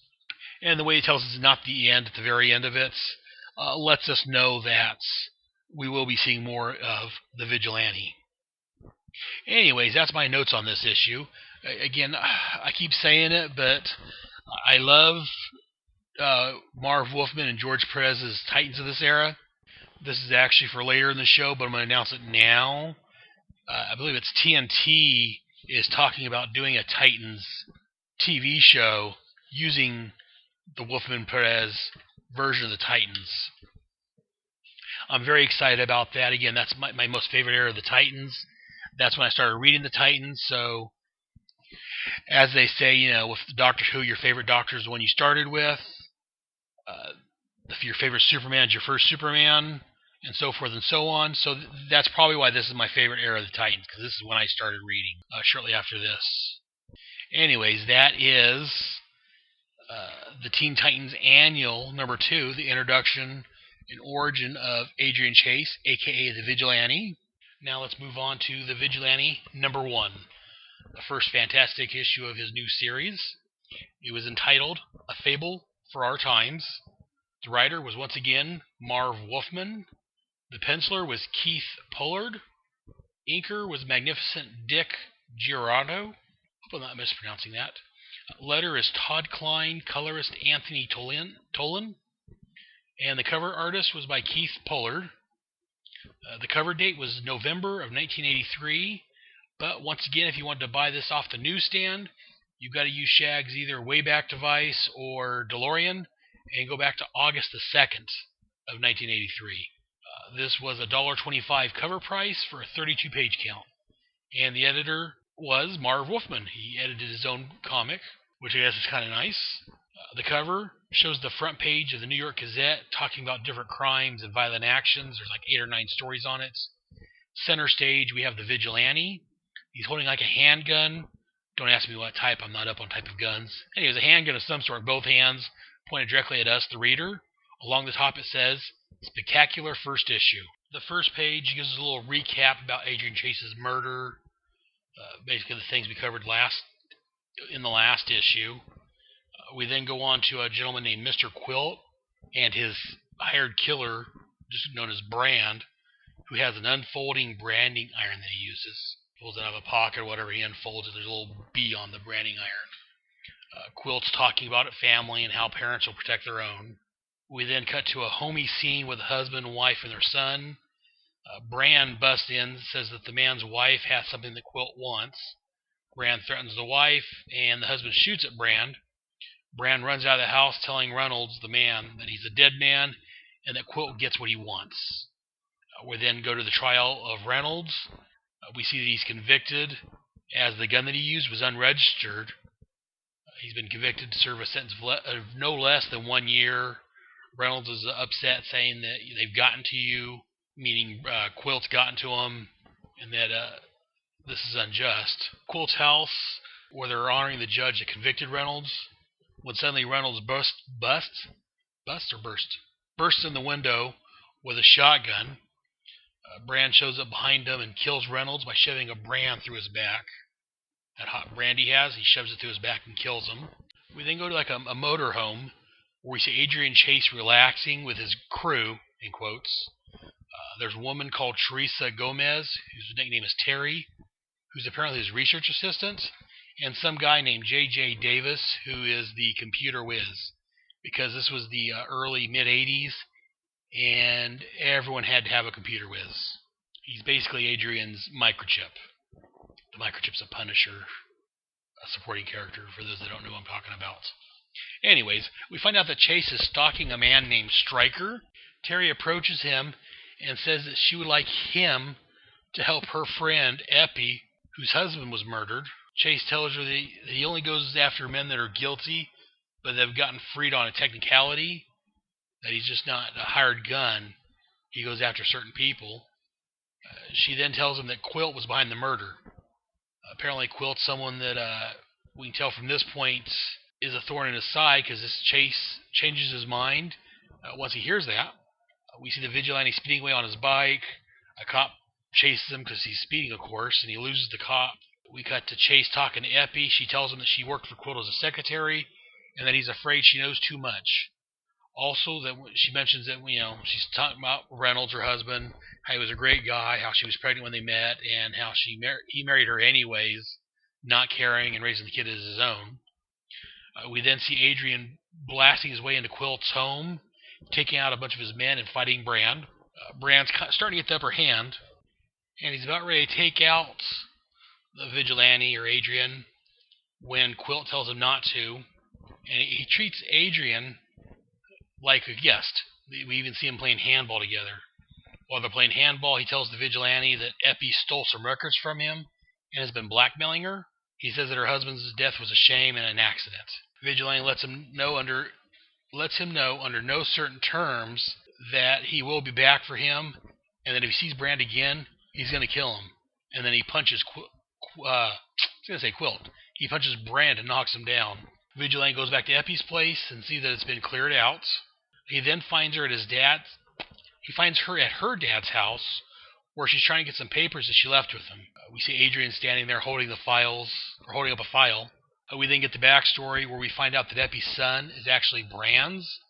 And the way it tells us it's not the end, at the very end of it, lets us know that we will be seeing more of the vigilante. Anyways, that's my notes on this issue. Again, I keep saying it, but I love Marv Wolfman and George Perez's Titans of this era. This is actually for later in the show, but I'm going to announce it now. I believe it's TNT is talking about doing a Titans TV show using the Wolfman-Perez version of the Titans. I'm very excited about that. Again, that's my most favorite era of the Titans. That's when I started reading the Titans. So, as they say, with Doctor Who, your favorite Doctor is the one you started with. If your favorite Superman is your first Superman, and so forth and so on. So that's probably why this is my favorite era of the Titans, because this is when I started reading, shortly after this. Anyways, that is the Teen Titans Annual number 2, the introduction and origin of Adrian Chase, a.k.a. the Vigilante. Now let's move on to the Vigilante number 1, the first fantastic issue of his new series. It was entitled A Fable for Our Times. The writer was once again Marv Wolfman. The penciler was Keith Pollard. Inker was Magnificent Dick Giordano. Hope I'm not mispronouncing that. Letter is Todd Klein. Colorist Anthony Tolan. And the cover artist was by Keith Pollard. The cover date was November of 1983. But once again, if you want to buy this off the newsstand, you've got to use Shag's either Wayback Device or DeLorean and go back to August the 2nd of 1983. This was a $1.25 cover price for a 32-page count. And the editor was Marv Wolfman. He edited his own comic, which I guess is kind of nice. The cover shows the front page of the New York Gazette talking about different crimes and violent actions. There's like 8 or 9 stories on it. Center stage, we have the Vigilante. He's holding like a handgun. Don't ask me what type. I'm not up on type of guns. Anyways, a handgun of some sort, both hands pointed directly at us, the reader. Along the top it says, Spectacular First Issue. The first page gives us a little recap about Adrian Chase's murder. Basically the things we covered in the last issue. We then go on to a gentleman named Mr. Quilt and his hired killer, just known as Brand, who has an unfolding branding iron that he uses. Pulls it out of a pocket or whatever, he unfolds it. There's a little bee on the branding iron. Quilt's talking about family and how parents will protect their own. We then cut to a homey scene with a husband, wife, and their son. Brand busts in, says that the man's wife has something that Quilt wants. Brand threatens the wife, and the husband shoots at Brand. Brand runs out of the house telling Reynolds, the man, that he's a dead man and that Quilt gets what he wants. We then go to the trial of Reynolds. We see that he's convicted as the gun that he used was unregistered. He's been convicted to serve a sentence of no less than 1 year. Reynolds is upset, saying that they've gotten to you, meaning Quilt's gotten to him, and that this is unjust. Quilt's house, where they're honoring the judge that convicted Reynolds, when suddenly Reynolds bursts in the window with a shotgun. Brand shows up behind him and kills Reynolds by shoving a brand through his back. That hot brand he has, he shoves it through his back and kills him. We then go to like a motorhome where we see Adrian Chase relaxing with his crew, in quotes. There's a woman called Teresa Gomez, whose nickname is Terry, who's apparently his research assistant, and some guy named J.J. Davis, who is the computer whiz, because this was the early mid-'80s, and everyone had to have a computer whiz. He's basically Adrian's microchip. The microchip's a Punisher, a supporting character, for those that don't know what I'm talking about. Anyways, we find out that Chase is stalking a man named Stryker. Terry approaches him and says that she would like him to help her friend, Epi, whose husband was murdered. Chase tells her that he only goes after men that are guilty, but they've gotten freed on a technicality, that he's just not a hired gun. He goes after certain people. She then tells him that Quilt was behind the murder. Apparently Quilt's someone that we can tell from this point is a thorn in his side, because this Chase changes his mind once he hears that. We see the Vigilante speeding away on his bike. A cop chases him because he's speeding, of course, and he loses the cop. We cut to Chase talking to Epi. She tells him that she worked for Quilt as a secretary and that he's afraid she knows too much. Also, that she mentions that, she's talking about Reynolds, her husband, how he was a great guy, how she was pregnant when they met, and how he married her anyways, not caring and raising the kid as his own. We then see Adrian blasting his way into Quilt's home, taking out a bunch of his men and fighting Brand. Brand's starting to get the upper hand, and he's about ready to take out the Vigilante, or Adrian, when Quilt tells him not to, and he treats Adrian like a guest. We even see him playing handball together. While they're playing handball, he tells the vigilante that Epi stole some records from him and has been blackmailing her. He says that her husband's death was a shame and an accident. Vigilante lets him know under no certain terms that he will be back for him, and that if he sees Brand again, he's going to kill him. And then he punches Quilt. He punches Brand and knocks him down. Vigilante goes back to Epi's place and sees that it's been cleared out. He then finds her at his dad's. He finds her at her dad's house, where she's trying to get some papers that she left with him. We see Adrian standing there holding up a file. We then get the backstory where we find out that Epi's son is actually Brand's,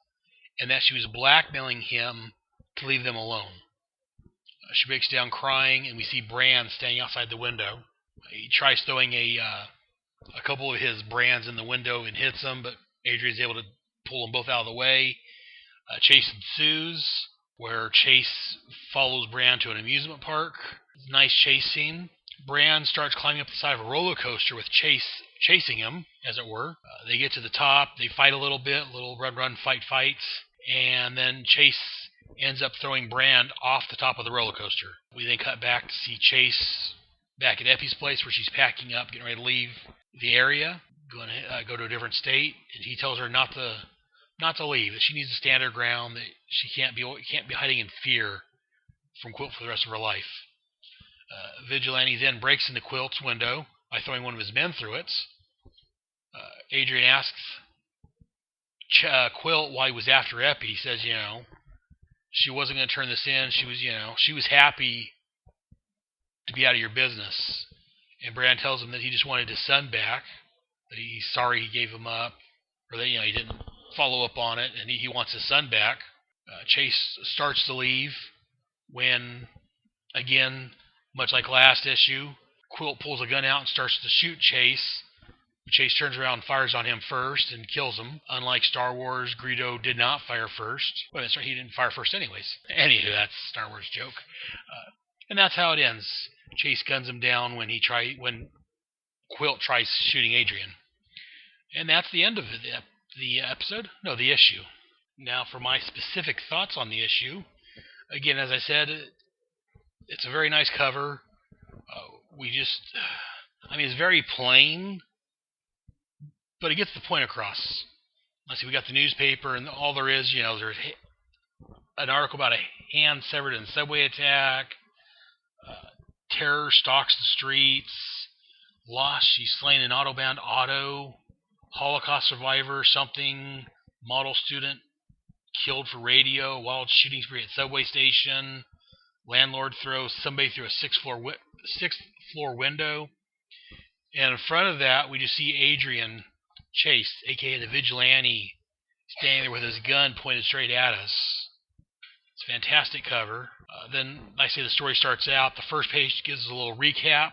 and that she was blackmailing him to leave them alone. She breaks down crying, and we see Brand standing outside the window. He tries throwing a couple of his brands in the window and hits them, but Adrian's able to pull them both out of the way. Chase ensues, where Chase follows Brand to an amusement park. Nice chase scene. Brand starts climbing up the side of a roller coaster with Chase chasing him, as it were. They get to the top, they fight a little bit, little run, fight, and then Chase ends up throwing Brand off the top of the roller coaster. We then cut back to see Chase back at Epi's place, where she's packing up, getting ready to leave the area, going to go to a different state, and he tells her not to leave, that she needs to stand her ground, that she can't be hiding in fear from Quilt for the rest of her life. Vigilante then breaks into Quilt's window by throwing one of his men through it. Adrian asks Quilt why he was after Epi. He says, she wasn't going to turn this in. She was happy to be out of your business. And Brand tells him that he just wanted his son back, that he's sorry he gave him up, or that he didn't follow up on it, and he wants his son back. Chase starts to leave when, again, much like last issue, Quilt pulls a gun out and starts to shoot Chase. Chase turns around and fires on him first and kills him. Unlike Star Wars, Greedo did not fire first. Well, that's right, he didn't fire first anyways. Anywho, that's a Star Wars joke. And that's how it ends. Chase guns him down when Quilt tries shooting Adrian. And that's the end of the episode. No, the issue. Now for my specific thoughts on the issue. Again, as I said, it's a very nice cover. It's very plain, but it gets the point across. Let's see, we got the newspaper, and all there is, there's an article about a hand severed in a subway attack. Terror stalks the streets. Lost, she's slain in autobound auto. Holocaust survivor, something. Model student killed for radio. Wild shooting spree at subway station. Landlord throws somebody through a sixth floor window. And in front of that, we just see Adrian Chase, a.k.a. the Vigilante, standing there with his gun pointed straight at us. It's a fantastic cover. Then, like I say, the story starts out. The first page gives us a little recap.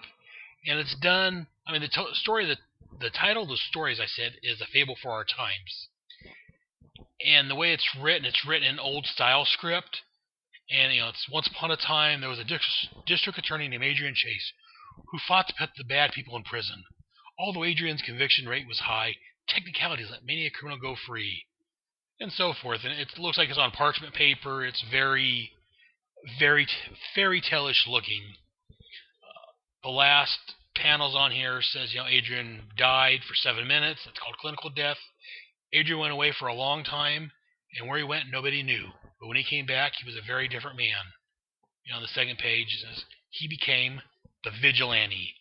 And it's done... the title of the story, as I said, is A Fable for Our Times. And the way it's written in old style script. And, it's once upon a time, there was a district attorney named Adrian Chase who fought to put the bad people in prison. Although Adrian's conviction rate was high, technicalities let many a criminal go free. And so forth. And it looks like it's on parchment paper. It's very, very fairy tale-ish looking. The last panels on here says, Adrian died for 7 minutes. That's called clinical death. Adrian went away for a long time, and where he went, nobody knew. But when he came back, he was a very different man. On the second page, it says, he became the Vigilante.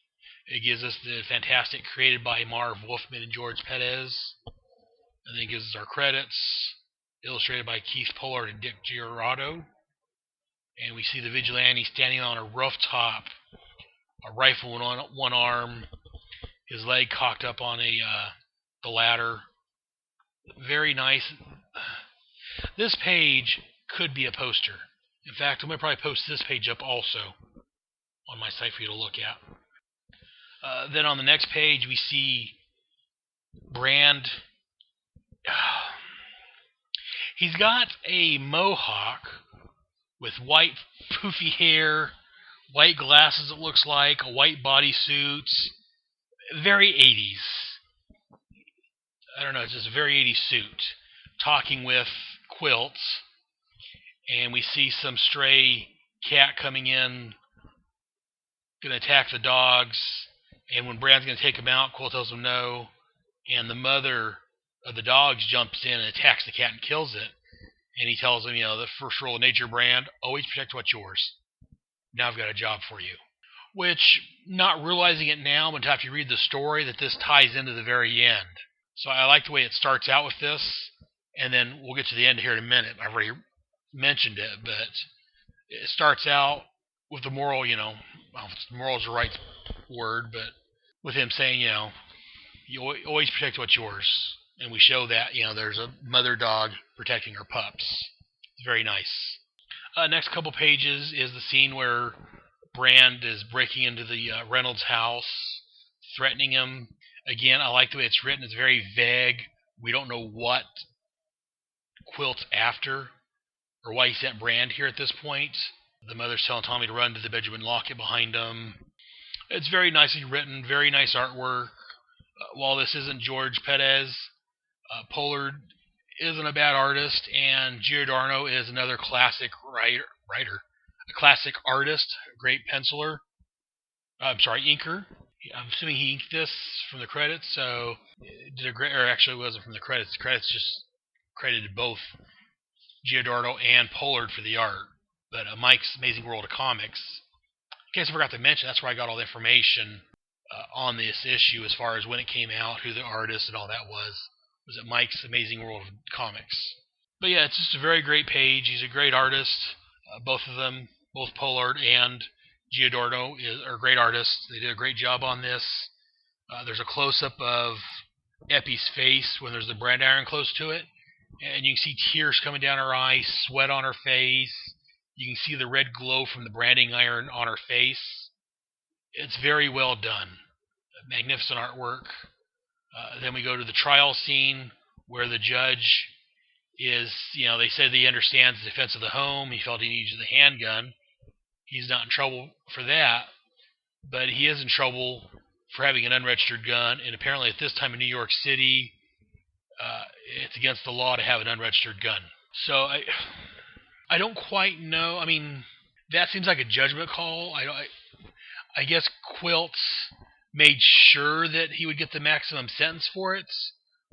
It gives us the fantastic created by Marv Wolfman and George Perez. And then it gives us our credits, illustrated by Keith Pollard and Dick Girodo. And we see the Vigilante standing on a rooftop, a rifle on one arm, his leg cocked up on the ladder. Very nice. This page could be a poster. In fact, I'm going to probably post this page up also on my site for you to look at. Then on the next page, we see Brand. He's got a mohawk with white poofy hair, white glasses it looks like, a white bodysuit. Very 80s. I don't know, it's just a very 80s suit. Talking with Quilt. And we see some stray cat coming in, going to attack the dogs, and when Brand's going to take him out, Quill tells him no, and the mother of the dogs jumps in and attacks the cat and kills it, and he tells him, the first rule of nature, Brand, always protect what's yours. Now I've got a job for you. Which, not realizing it now, but after you read the story, that this ties into the very end. So I like the way it starts out with this, and then we'll get to the end here in a minute. I've already mentioned it, but it starts out with the moral, moral is the right word, but with him saying, you always protect what's yours. And we show that, there's a mother dog protecting her pups. It's very nice. Next couple pages is the scene where Brand is breaking into the Reynolds house, threatening him. Again, I like the way it's written. It's very vague. We don't know what Quilt's after or why he sent Brand here at this point. The mother's telling Tommy to run to the bedroom and lock it behind him. It's very nicely written, very nice artwork. While this isn't George Perez, Pollard isn't a bad artist, and Giordano is another classic writer, a classic artist, a great penciler. Inker. I'm assuming he inked this from the credits, so it did a great. Or actually, it wasn't from the credits. The credits just credited both Giordano and Pollard for the art. But Mike's Amazing World of Comics. In case I forgot to mention, that's where I got all the information on this issue as far as when it came out, who the artist and all that was at Mike's Amazing World of Comics. But yeah, it's just a very great page. He's a great artist. Both of them, both Pollard and Giordano, are great artists. They did a great job on this. There's a close-up of Eppie's face when there's the brand iron close to it, and you can see tears coming down her eyes, sweat on her face. You can see the red glow from the branding iron on her face. It's very well done. Magnificent artwork. Then we go to the trial scene where the judge is, they said he understands the defense of the home. He felt he needed the handgun. He's not in trouble for that, but he is in trouble for having an unregistered gun, and apparently at this time in New York City, it's against the law to have an unregistered gun. So I don't quite know. I mean, that seems like a judgment call. I guess Quilts made sure that he would get the maximum sentence for it,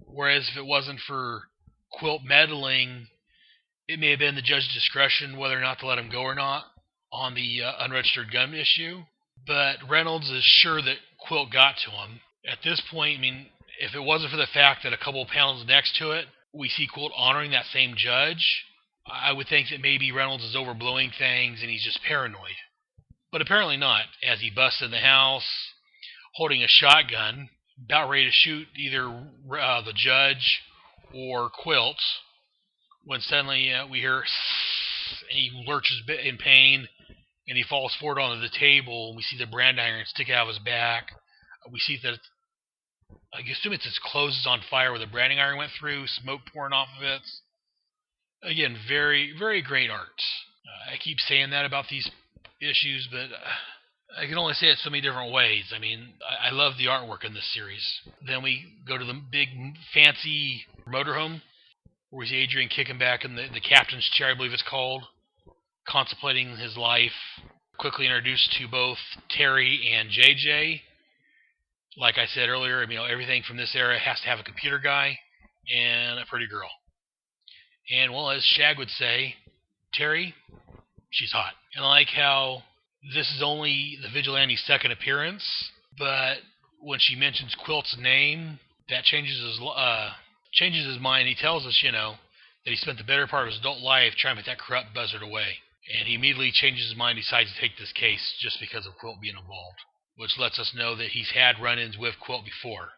whereas if it wasn't for Quilt meddling, it may have been the judge's discretion whether or not to let him go or not on the unregistered gun issue. But Reynolds is sure that Quilt got to him. At this point, I mean, if it wasn't for the fact that a couple of panels next to it, we see Quilt honoring that same judge, I would think that maybe Reynolds is overblowing things and he's just paranoid. But apparently not, as he busts in the house, holding a shotgun, about ready to shoot either the judge or Quilt, when suddenly we hear, and he lurches in pain, and he falls forward onto the table, and we see the brand iron stick out of his back. We see that, I assume it's his clothes is on fire where the branding iron went through, smoke pouring off of it. Again, very, very great art. I keep saying that about these issues, but I can only say it so many different ways. I mean, I love the artwork in this series. Then we go to the big, fancy motorhome, where we see Adrian kicking back in the captain's chair, I believe it's called, contemplating his life. Quickly introduced to both Terry and JJ. Like I said earlier, everything from this era has to have a computer guy and a pretty girl. And, well, as Shag would say, Terry, she's hot. And I like how this is only the Vigilante's second appearance, but when she mentions Quilt's name, that changes his mind. He tells us, that he spent the better part of his adult life trying to put that corrupt buzzard away. And he immediately changes his mind, decides to take this case just because of Quilt being involved, which lets us know that he's had run-ins with Quilt before.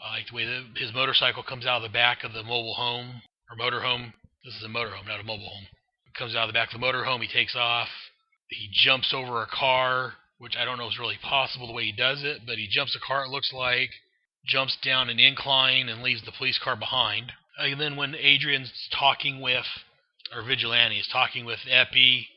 I like the way his motorcycle comes out of the back of the mobile home, or motorhome. This is a motorhome, not a mobile home. It comes out of the back of the motorhome, he takes off. He jumps over a car, which I don't know is really possible the way he does it, but he jumps a car, it looks like, jumps down an incline and leaves the police car behind. And then when Adrian's talking with, or Vigilante is talking with Eppie,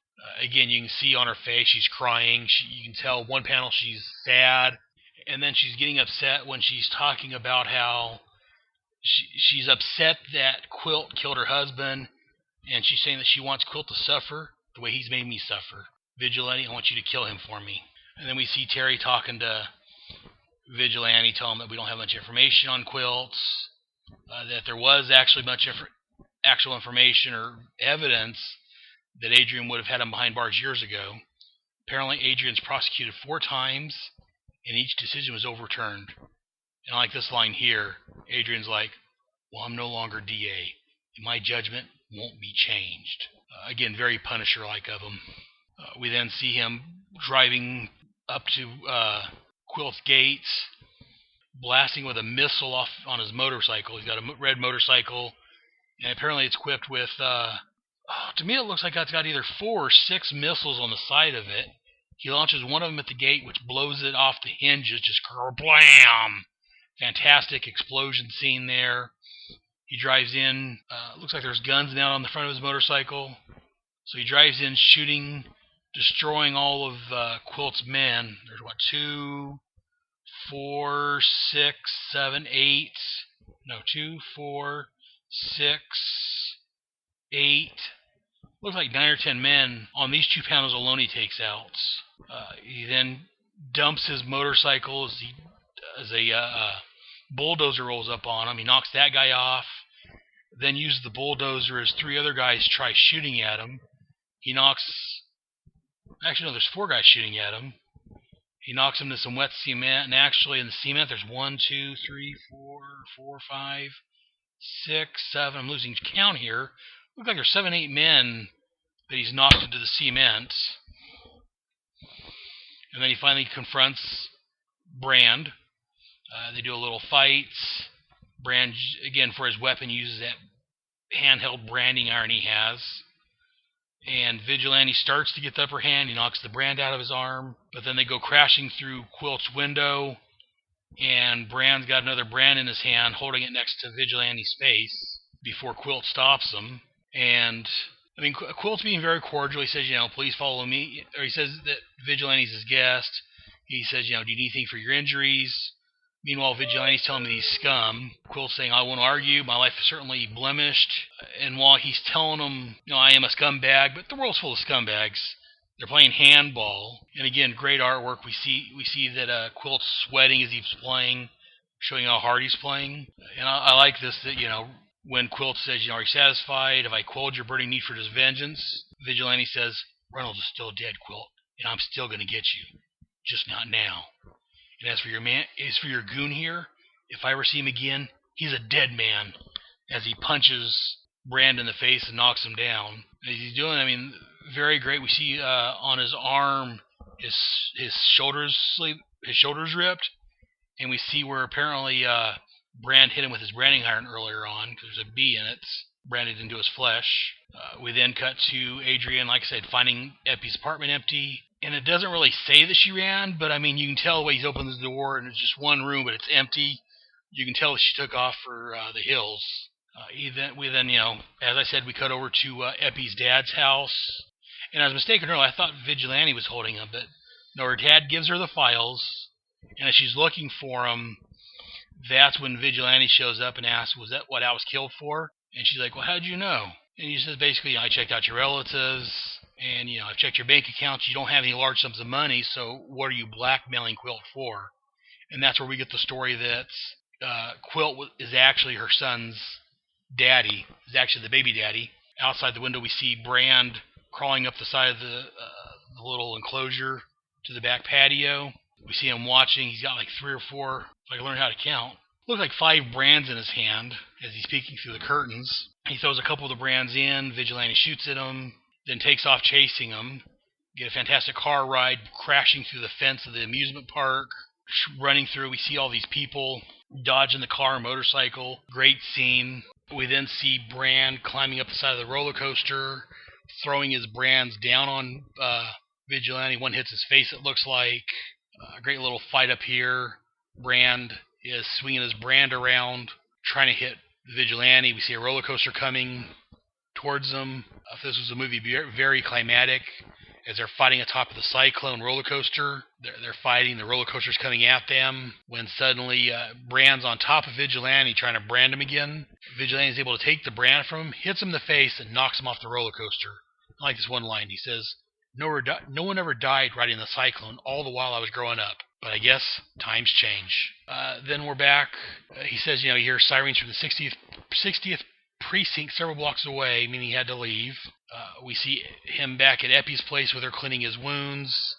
again, you can see on her face she's crying. You can tell one panel she's sad, and then she's getting upset when she's talking about how she's upset that Quilt killed her husband, and she's saying that she wants Quilt to suffer the way he's made me suffer. Vigilante, I want you to kill him for me. And then we see Terry talking to Vigilante, telling him that we don't have much information on Quilts, that there was actually much actual information or evidence that Adrian would have had him behind bars years ago. Apparently, Adrian's prosecuted 4 times, and each decision was overturned. And I like this line here. Adrian's like, well, I'm no longer DA, and my judgment won't be changed. Again, very Punisher-like of him. We then see him driving up to Quilt's gates, blasting with a missile off on his motorcycle. He's got a red motorcycle, and apparently it's equipped with, to me it looks like it's got either 4 or 6 missiles on the side of it. He launches one of them at the gate, which blows it off the hinges, just blam! Fantastic explosion scene there. He drives in, looks like there's guns now on the front of his motorcycle. So he drives in shooting, destroying all of Quilt's men. There's 2, 4, 6, 7, 8. No, 2, 4, 6, 8. Looks like 9 or 10 men. On these 2 panels alone he takes out. He then dumps his motorcycle as a bulldozer rolls up on him. He knocks that guy off. Then uses the bulldozer as 3 other guys try shooting at him. He knocks... Actually, no, there's 4 guys shooting at him. He knocks him to some wet cement, and actually in the cement there's 1, 2, 3, 4, 5, 6, 7. I'm losing count here. Looks like there's 7, 8 men that he's knocked into the cement. And then he finally confronts Brand. They do a little fight. Brand, again, for his weapon, uses that handheld branding iron he has. And Vigilante starts to get the upper hand. He knocks the brand out of his arm. But then they go crashing through Quilt's window. And Brand's got another brand in his hand, holding it next to Vigilante's face before Quilt stops him. And, I mean, Quilt's being very cordial. He says, please follow me. Or he says that Vigilante's his guest. He says, do you need anything for your injuries? Meanwhile, Vigilante's telling me he's scum. Quilt's saying, I won't argue. My life is certainly blemished. And while he's telling him, I am a scumbag, but the world's full of scumbags. They're playing handball. And again, great artwork. We see that Quilt's sweating as he's playing, showing how hard he's playing. And I like this, that, when Quilt says, are you satisfied? Have I quelled your burning need for this vengeance? Vigilante says, Reynolds is still dead, Quilt, and I'm still going to get you. Just not now. And as for your goon here, if I ever see him again, he's a dead man. As he punches Brand in the face and knocks him down. As he's doing, very great. We see on his arm his shoulders ripped, and we see where apparently Brand hit him with his branding iron earlier on, because there's a bee in it, branded into his flesh. We then cut to Adrian, like I said, finding Epi's apartment empty. And it doesn't really say that she ran, but you can tell the way he's opened the door, and it's just one room, but it's empty. You can tell that she took off for the hills. We then, as I said, we cut over to Epi's dad's house. And I was mistaken earlier. I thought Vigilante was holding him, but no, her dad gives her the files. And as she's looking for him, that's when Vigilante shows up and asks, was that what I was killed for? And she's like, well, how'd you know? And he says, basically, I checked out your relatives, and, I've checked your bank accounts. You don't have any large sums of money, so what are you blackmailing Quilt for? And that's where we get the story that Quilt is actually her son's daddy, is actually the baby daddy. Outside the window, we see Brand crawling up the side of the little enclosure to the back patio. We see him watching. He's got like 3 or 4, if I can learn how to count. Looks like 5 brands in his hand as he's peeking through the curtains. He throws a couple of the brands in. Vigilante shoots at him, then takes off chasing him. Get a fantastic car ride, crashing through the fence of the amusement park. Running through, we see all these people dodging the car and motorcycle. Great scene. We then see Brand climbing up the side of the roller coaster, throwing his brands down on Vigilante. One hits his face, it looks like. A great little fight up here. Brand is swinging his brand around, trying to hit Vigilante. We see a roller coaster coming towards them. If this was a movie, very climatic. As they're fighting atop of the Cyclone roller coaster, they're fighting. The roller coaster's coming at them. When suddenly Brand's on top of Vigilante, trying to brand him again. Vigilante's able to take the brand from him, hits him in the face, and knocks him off the roller coaster. I like this one line. He says, No one ever died riding the Cyclone all the while I was growing up. But I guess times change. Then we're back. He says, he hears sirens from the 60th precinct several blocks away, meaning he had to leave. We see him back at Eppie's place with her cleaning his wounds.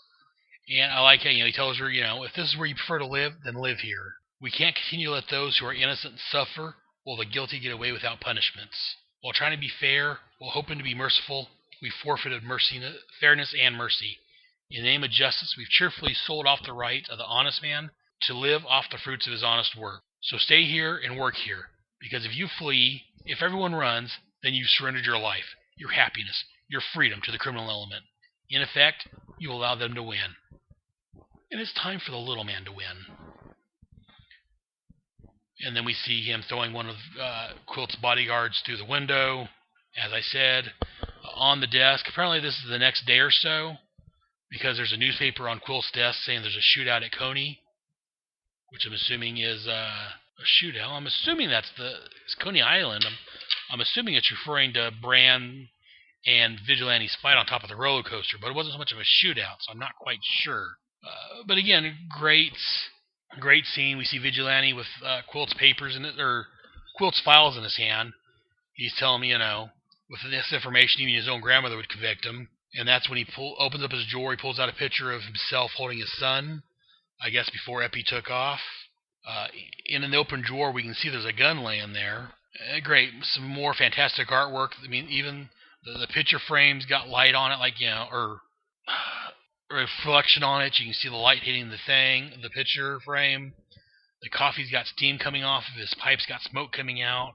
And I like how, he tells her, if this is where you prefer to live, then live here. We can't continue to let those who are innocent suffer while the guilty get away without punishments. While trying to be fair, while hoping to be merciful, we forfeited fairness and mercy. In the name of justice, we've cheerfully sold off the right of the honest man to live off the fruits of his honest work. So stay here and work here, because if you flee, if everyone runs, then you've surrendered your life, your happiness, your freedom to the criminal element. In effect, you allow them to win. And it's time for the little man to win. And then we see him throwing one of Quilt's bodyguards through the window. As I said, on the desk. Apparently this is the next day or so, because there's a newspaper on Quilt's desk saying there's a shootout at Coney, which I'm assuming is a shootout. I'm assuming it's Coney Island. I'm assuming it's referring to Bran and Vigilante's fight on top of the roller coaster, but it wasn't so much of a shootout, so I'm not quite sure. But again, great scene. We see Vigilante with Quilt's papers in it, or Quilt's files in his hand. He's telling me, with this information, even his own grandmother would convict him. And that's when he opens up his drawer. He pulls out a picture of himself holding his son, I guess before Eppie took off. In an open drawer, we can see there's a gun laying there. Great. Some more fantastic artwork. I mean, even the picture frame's got light on it, or reflection on it. You can see the light hitting the picture frame. The coffee's got steam coming off of his pipe's got smoke coming out.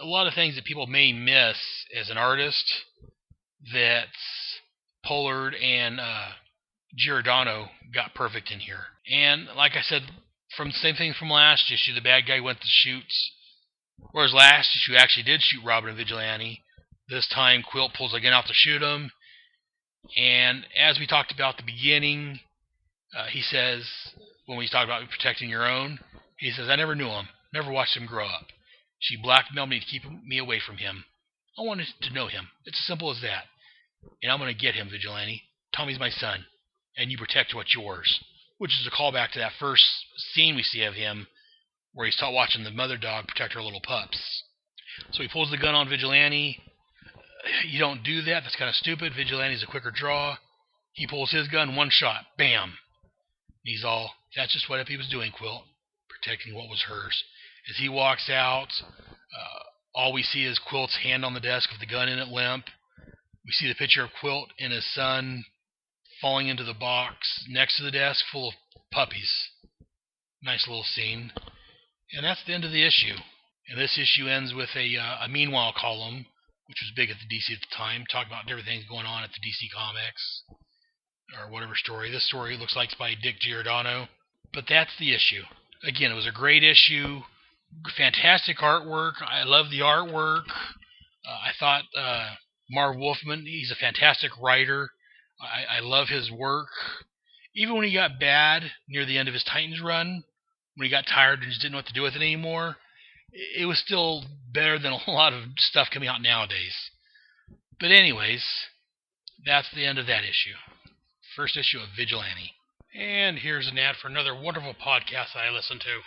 A lot of things that people may miss as an artist that Pollard and Giordano got perfect in here. And like I said, from the same thing from last issue, the bad guy went to shoot, whereas last issue actually did shoot Robin and Vigilante. This time Quilt pulls a gun out to shoot him. And as we talked about at the beginning, he says, when we talked about protecting your own, he says, I never knew him, never watched him grow up. She blackmailed me to keep me away from him. I wanted to know him. It's as simple as that. And I'm going to get him, Vigilante. Tommy's my son. And you protect what's yours. Which is a callback to that first scene we see of him where he's watching the mother dog protect her little pups. So he pulls the gun on Vigilante. You don't do that. That's kind of stupid. Vigilante's a quicker draw. He pulls his gun, one shot. Bam. He's all, that's just what Eppie was doing, Quilt. Protecting what was hers. As he walks out, all we see is Quilt's hand on the desk with the gun in it limp. We see the picture of Quilt and his son falling into the box next to the desk full of puppies. Nice little scene. And that's the end of the issue. And this issue ends with a Meanwhile column, which was big at the DC at the time, talking about everything going on at the DC Comics, or whatever story. This story looks like it's by Dick Giordano. But that's the issue. Again, it was a great issue. Fantastic artwork. I love the artwork. I thought Marv Wolfman, he's a fantastic writer. I love his work. Even when he got bad near the end of his Titans run, when he got tired and just didn't know what to do with it anymore, it was still better than a lot of stuff coming out nowadays. But anyways, that's the end of that issue. First issue of Vigilante. And here's an ad for another wonderful podcast I listen to.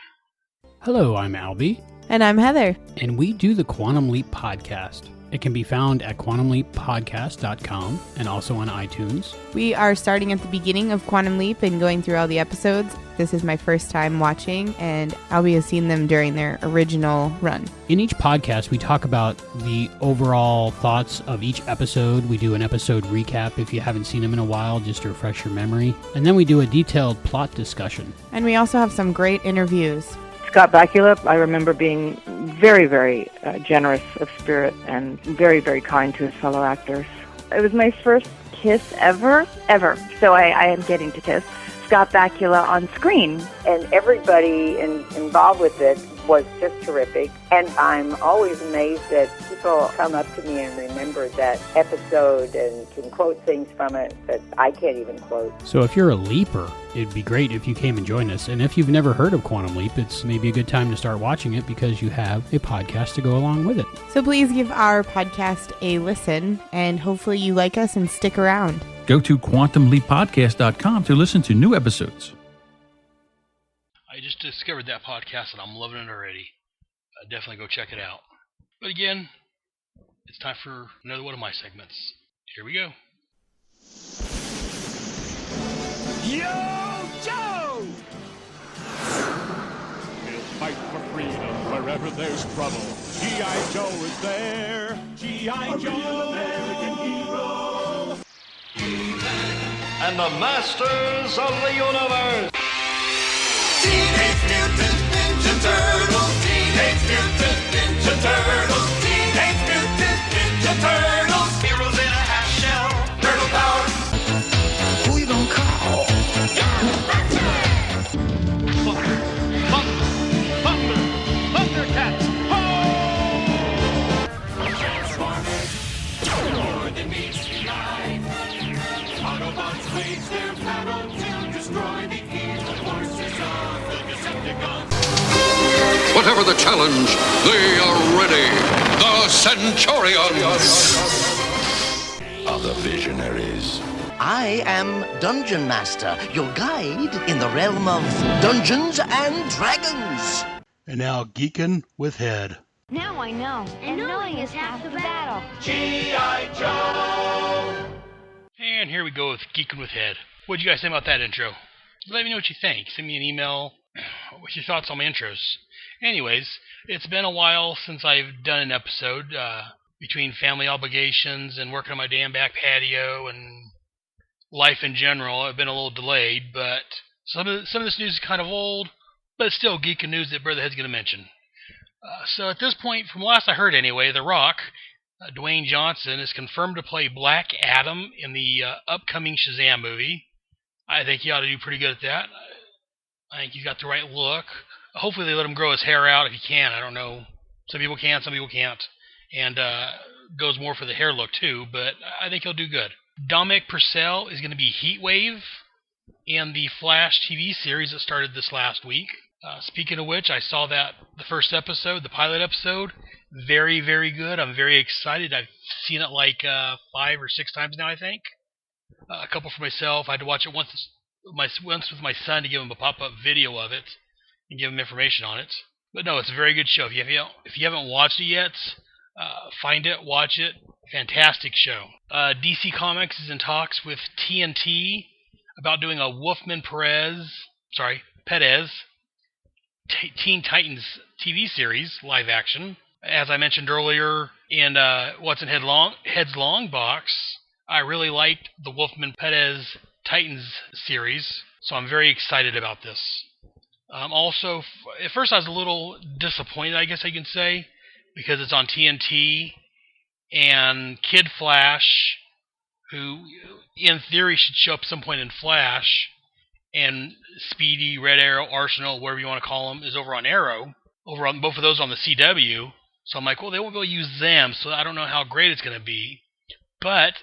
Hello, I'm Albie. And I'm Heather. And we do the Quantum Leap Podcast. It can be found at quantumleappodcast.com and also on iTunes. We are starting at the beginning of Quantum Leap and going through all the episodes. This is my first time watching, and Albie has seen them during their original run. In each podcast, we talk about the overall thoughts of each episode. We do an episode recap if you haven't seen them in a while, just to refresh your memory. And then we do a detailed plot discussion. And we also have some great interviews. Scott Bakula, I remember being very, very generous of spirit and very, very kind to his fellow actors. It was my first kiss ever. So I am getting to kiss Scott Bakula on screen. And everybody involved with it was just terrific. And I'm always amazed that people come up to me and remember that episode and can quote things from it that I can't even quote. So if you're a leaper, it'd be great if you came and joined us. And if you've never heard of Quantum Leap, it's maybe a good time to start watching it because you have a podcast to go along with it. So please give our podcast a listen, and hopefully you like us and stick around. go to quantumleappodcast.com to listen to new episodes. I just discovered that podcast and I'm loving it already. Definitely go check it out. But again, it's time for another one of my segments. Here we go. Yo, Joe! He'll fight for freedom wherever there's trouble. G.I. Joe is there. G.I. Joe, American hero. And the masters of the universe. Teenage Mutant Ninja Turtles. Teenage Mutant Ninja Turtles. Teenage Mutant Ninja Turtles. Heroes in a half shell. Turtle power. Who you gonna call? Thundercats. Transformers. More than meets the eye. Autobots raise their battle to destroy the evil forces of the Decepticons. Whatever the challenge, they are ready. The Centurions Are the visionaries. I am Dungeon Master, your guide in the realm of Dungeons and Dragons. And now Geekin' with Head. Now I know. And knowing is half the battle. G.I. Joe! And here we go with Geekin' with Head. What'd you guys think about that intro? Let me know what you think. Send me an email with your thoughts on my intros. Anyways, it's been a while since I've done an episode. Between family obligations and working on my damn back patio and life in general, I've been a little delayed, but some of this news is kind of old, but it's still geeking news that Brotherhead's going to mention. So at this point, from last I heard anyway, The Rock, Dwayne Johnson, is confirmed to play Black Adam in the upcoming Shazam movie. I think he ought to do pretty good at that. I think he's got the right look. Hopefully they let him grow his hair out if he can. I don't know. Some people can, some people can't. And goes more for the hair look too, but I think he'll do good. Dominic Purcell is going to be Heatwave in the Flash TV series that started this last week. Speaking of which, I saw that the first episode, the pilot episode, very, very good. I'm very excited. I've seen it like 5 or 6 times now, I think. A couple for myself. I had to watch it once with my son to give him a pop-up video of it and give him information on it. But no, it's a very good show. If you haven't watched it yet, find it, watch it. Fantastic show. DC Comics is in talks with TNT about doing a Pettis Teen Titans TV series, live action. As I mentioned earlier in What's in Head's Long Box, I really liked the Wolfman Pettis Titans series, so I'm very excited about this. Also, at first I was a little disappointed, I guess I can say, because it's on TNT, and Kid Flash, who in theory should show up some point in Flash, and Speedy, Red Arrow, Arsenal, whatever you want to call them, is over on Arrow, over on both of those on the CW. So I'm like, well, they won't be able to use them, so I don't know how great it's going to be. But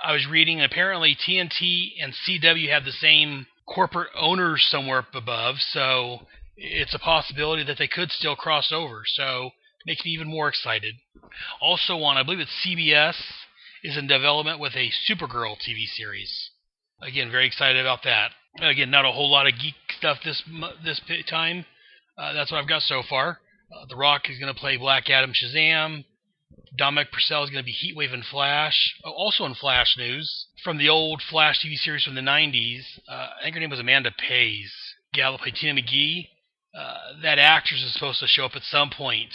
I was reading, and apparently TNT and CW have the same corporate owners somewhere up above, so it's a possibility that they could still cross over. So it makes me even more excited. Also on, I believe it's CBS, is in development with a Supergirl TV series. Again, very excited about that. Again, not a whole lot of geek stuff this time. That's what I've got so far. The Rock is going to play Black Adam Shazam. Dominic Purcell is going to be Heatwave and Flash. Also in Flash news, from the old Flash TV series from the 90s, I think her name was Amanda Pays. Gal played Tina McGee. That actress is supposed to show up at some point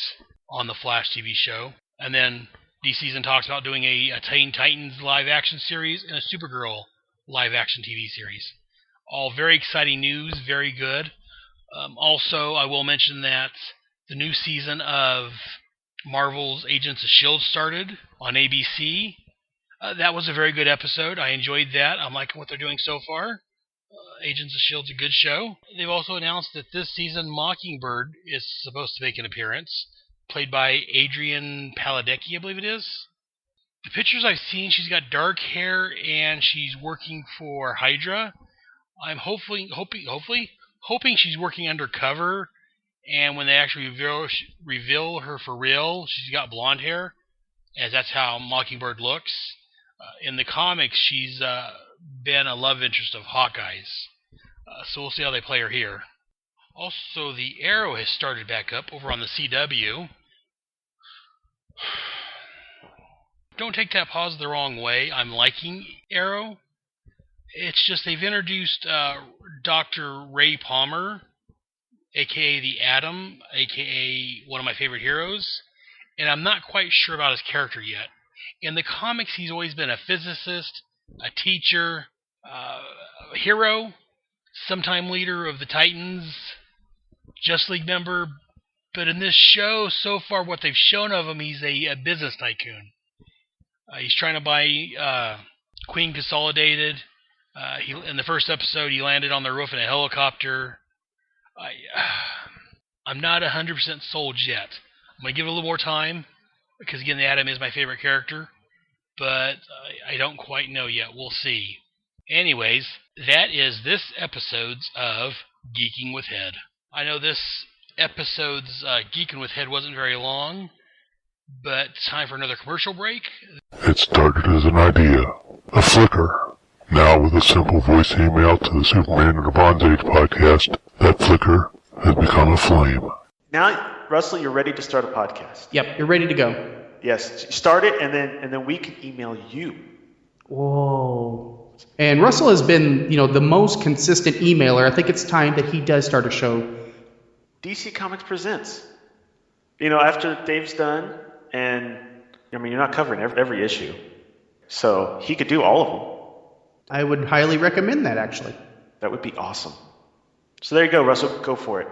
on the Flash TV show. And then DC's in talks about doing a Teen Titans live action series and a Supergirl live action TV series. All very exciting news, very good. Also, I will mention that the new season of Marvel's Agents of S.H.I.E.L.D. started on ABC. That was a very good episode. I enjoyed that. I'm liking what they're doing so far. Agents of S.H.I.E.L.D.'s a good show. They've also announced that this season Mockingbird is supposed to make an appearance, played by Adrian Paladecki, I believe it is. The pictures I've seen, she's got dark hair and she's working for Hydra. I'm hoping she's working undercover, and when they actually reveal her for real, she's got blonde hair, as that's how Mockingbird looks. In the comics, she's been a love interest of Hawkeye's. So we'll see how they play her here. Also, the Arrow has started back up over on the CW. Don't take that pause the wrong way. I'm liking Arrow. It's just they've introduced Dr. Ray Palmer, a.k.a. the Atom, a.k.a. one of my favorite heroes, and I'm not quite sure about his character yet. In the comics, he's always been a physicist, a teacher, a hero, sometime leader of the Titans, Justice League member, but in this show, so far what they've shown of him, he's a business tycoon. He's trying to buy Queen Consolidated. In the first episode, he landed on the roof in a helicopter. I'm not 100% sold yet. I'm going to give it a little more time, because again, the Atom is my favorite character, but I don't quite know yet. We'll see. Anyways, that is this episode's of Geeking with Head. I know this episode's Geeking with Head wasn't very long, but time for another commercial break. It started as an idea, a flicker. Now with a simple voice email to the Superman in the Bronze Age podcast, that flicker has become a flame. Now, Russell, you're ready to start a podcast. Yep, you're ready to go. Yes, start it, and then we can email you. Whoa. And Russell has been, the most consistent emailer. I think it's time that he does start a show. DC Comics Presents. After Dave's done, and you're not covering every issue, so he could do all of them. I would highly recommend that, actually. That would be awesome. So there you go, Russell. Go for it.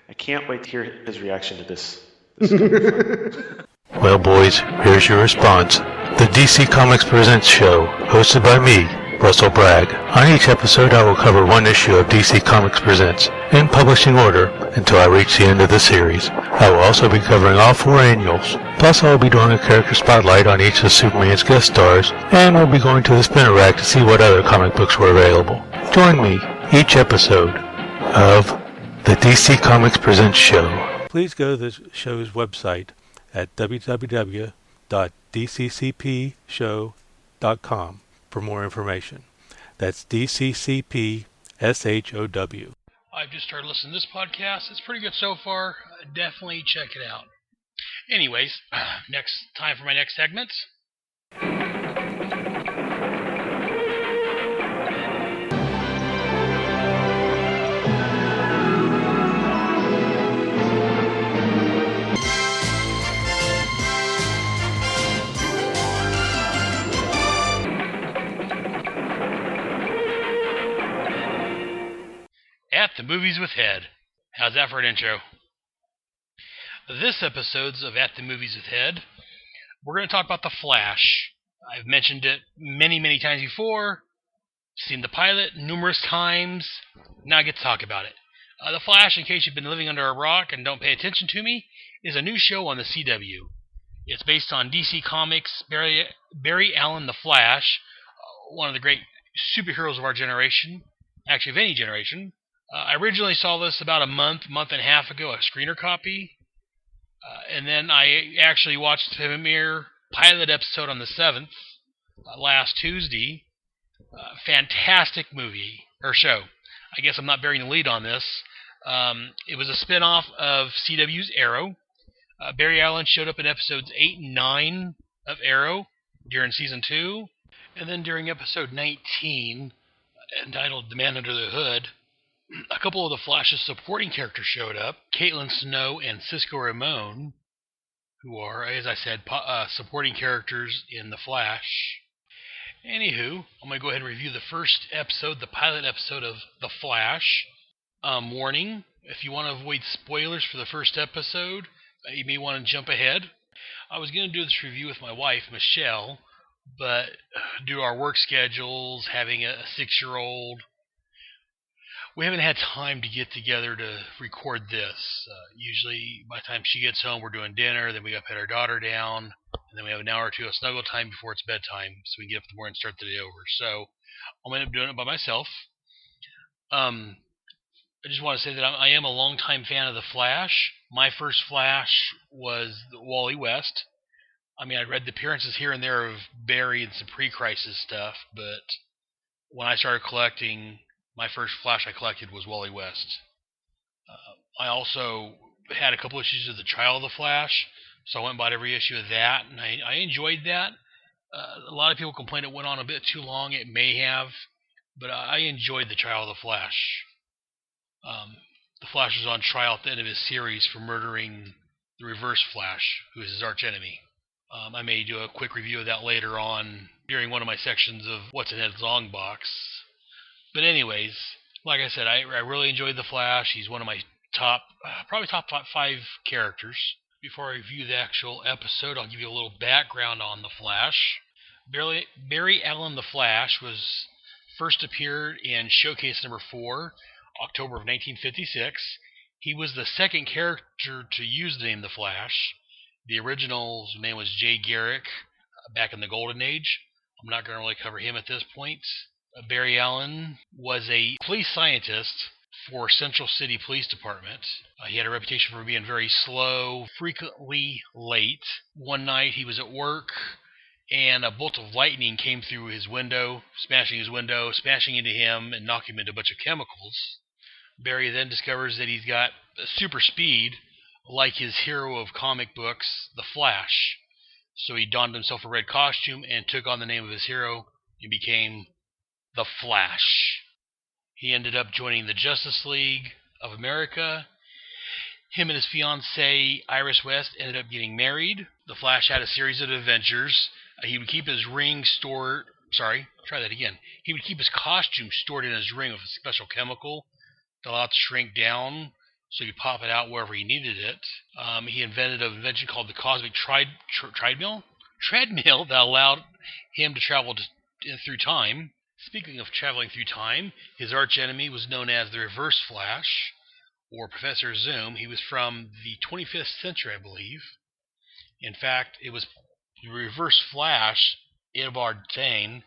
I can't wait to hear his reaction to this. Well, boys, here's your response. The DC Comics Presents show, hosted by me, Russell Bragg. On each episode, I will cover one issue of DC Comics Presents, in publishing order, until I reach the end of the series. I will also be covering all 4 annuals. Plus, I will be doing a character spotlight on each of Superman's guest stars, and we'll be going to the spinner rack to see what other comic books were available. Join me each episode of the DC Comics Presents show. Please go to the show's website at www.dccpshow.com for more information. That's DCCPSHOW. I've just started listening to this podcast. It's pretty good so far. Definitely check it out. Anyways, time for my next segment. At the Movies with Head. How's that for an intro? This episode's of At the Movies with Head, we're going to talk about The Flash. I've mentioned it many, many times before. Seen the pilot numerous times. Now I get to talk about it. The Flash, in case you've been living under a rock and don't pay attention to me, is a new show on the CW. It's based on DC Comics' Barry Allen the Flash, one of the great superheroes of our generation, actually of any generation. I originally saw this about a month and a half ago, a screener copy, and then I actually watched the premiere pilot episode on the 7th, last Tuesday. Fantastic movie, or show. I guess I'm not bearing the lead on this. It was a spin-off of CW's Arrow. Barry Allen showed up in episodes 8 and 9 of Arrow during season 2, and then during episode 19, entitled The Man Under the Hood, a couple of the Flash's supporting characters showed up, Caitlin Snow and Cisco Ramon, who are, as I said, supporting characters in The Flash. Anywho, I'm going to go ahead and review the first episode, the pilot episode of The Flash. Warning, if you want to avoid spoilers for the first episode, you may want to jump ahead. I was going to do this review with my wife, Michelle, but due to our work schedules, having a 6-year-old, we haven't had time to get together to record this. Usually, by the time she gets home, we're doing dinner, then we got to put our daughter down, and then we have an hour or two of snuggle time before it's bedtime, so we can get up in the morning and start the day over. So, I'm going to end up doing it by myself. I just want to say that I am a longtime fan of The Flash. My first Flash was Wally West. I mean, I'd read the appearances here and there of Barry and some pre-crisis stuff, but when I started collecting, my first Flash I collected was Wally West. I also had a couple issues of the Trial of the Flash, so I went and bought every issue of that, and I enjoyed that. A lot of people complained it went on a bit too long. It may have, but I enjoyed the Trial of the Flash. The Flash was on trial at the end of his series for murdering the Reverse Flash, who is his archenemy. I may do a quick review of that later on during one of my sections of What's in Ed's Long Box. But anyways, like I said, I really enjoyed the Flash. He's one of my probably top 5 characters. Before I review the actual episode, I'll give you a little background on the Flash. Barry Allen the Flash was first appeared in Showcase number 4, October of 1956. He was the second character to use the name The Flash. The original's name was Jay Garrick back in the Golden Age. I'm not going to really cover him at this point. Barry Allen was a police scientist for Central City Police Department. He had a reputation for being very slow, frequently late. One night he was at work and a bolt of lightning came through his window, smashing into him and knocking him into a bunch of chemicals. Barry then discovers that he's got super speed, like his hero of comic books, The Flash. So he donned himself a red costume and took on the name of his hero and became The Flash. He ended up joining the Justice League of America. Him and his fiancée, Iris West, ended up getting married. The Flash had a series of adventures. He would keep his ring stored... He would keep his costume stored in his ring with a special chemical to allow it to shrink down so he could pop it out wherever he needed it. He invented an invention called the Cosmic Treadmill that allowed him to travel through time. Speaking of traveling through time, his archenemy was known as the Reverse Flash, or Professor Zoom. He was from the 25th century, I believe. In fact, it was the Reverse Flash, Eobard Thane.